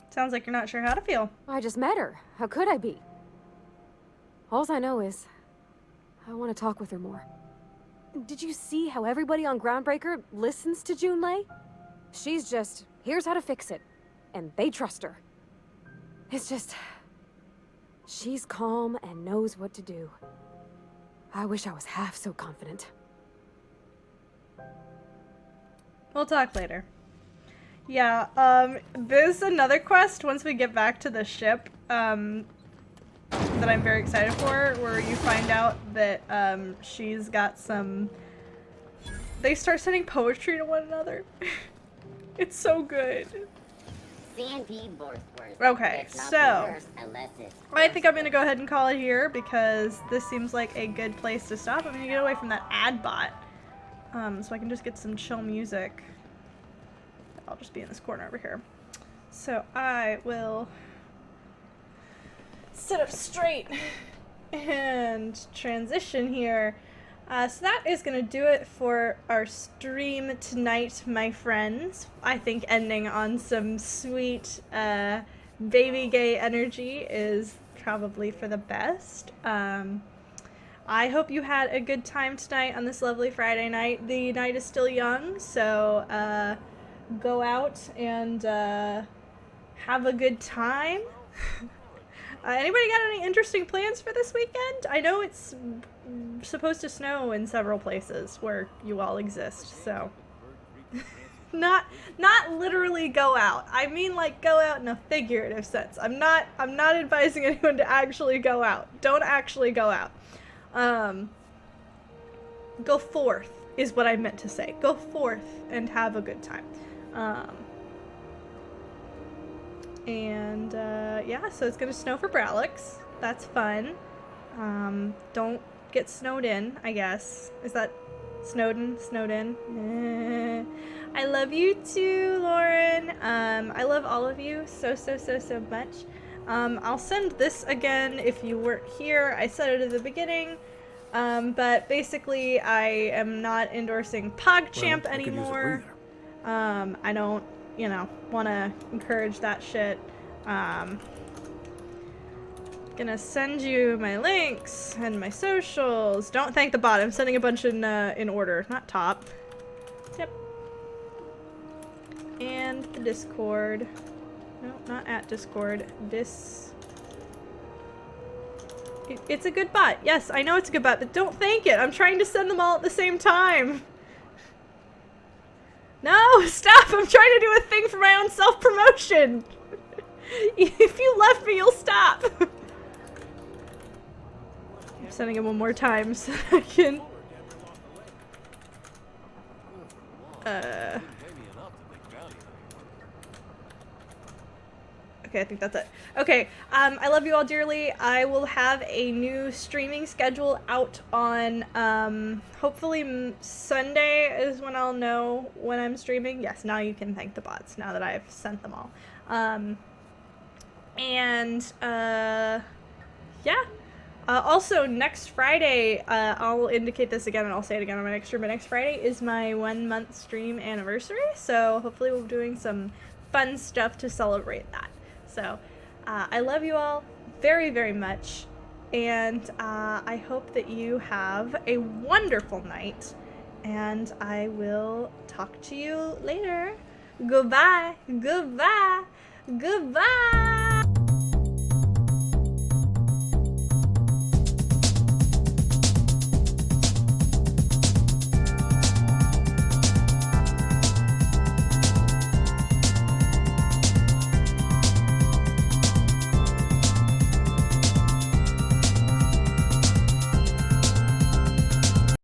Sounds like you're not sure how to feel. I just met her. How could I be? Alls I know is, I want to talk with her more. Did you see how everybody on Groundbreaker listens to Junlei? She's just, here's how to fix it. And they trust her. It's just... she's calm and knows what to do. I wish I was half so confident. We'll talk later. Yeah, there's another quest once we get back to the ship, that I'm very excited for, where you find out that, she's got some... They start sending poetry to one another. It's so good. Okay, so I think I'm gonna go ahead and call it here because this seems like a good place to stop. I'm gonna get away from that ad bot, so I can just get some chill music. I'll just be in this corner over here. So I will sit up straight and transition here. So that is going to do it for our stream tonight, my friends. I think ending on some sweet baby gay energy is probably for the best. I hope you had a good time tonight on this lovely Friday night. The night is still young, so go out and have a good time. Anybody got any interesting plans for this weekend? I know it's supposed to snow in several places where you all exist, so not literally go out. I mean like go out in a figurative sense. I'm not advising anyone to actually go out. Don't actually go out. Go forth is what I meant to say. Go forth and have a good time. Yeah, so it's gonna snow for Bralix. That's fun. Don't get snowed in, I guess. Is that Snowden? I love you too, Lauren. I love all of you so much. I'll send this again if you weren't here. I said it at the beginning. But basically I am not endorsing PogChamp anymore. I don't, you know, want to encourage that shit. Gonna send you my links and my socials. Don't thank the bot. I'm sending a bunch in order, not top. Yep. And the Discord. No, not at Discord. It's a good bot. Yes, I know it's a good bot, but don't thank it. I'm trying to send them all at the same time. No, stop! I'm trying to do a thing for my own self-promotion! If you left me, you'll stop! I'm sending it one more time so I can... Okay, I think that's it. Okay, I love you all dearly. I will have a new streaming schedule out on, hopefully Sunday is when I'll know when I'm streaming. Yes, now you can thank the bots, now that I've sent them all. Yeah. Also, next Friday, I'll indicate this again and I'll say it again on my next stream, but next Friday is my 1 month stream anniversary, so hopefully we'll be doing some fun stuff to celebrate that. So, I love you all very much, and I hope that you have a wonderful night, and I will talk to you later. Goodbye.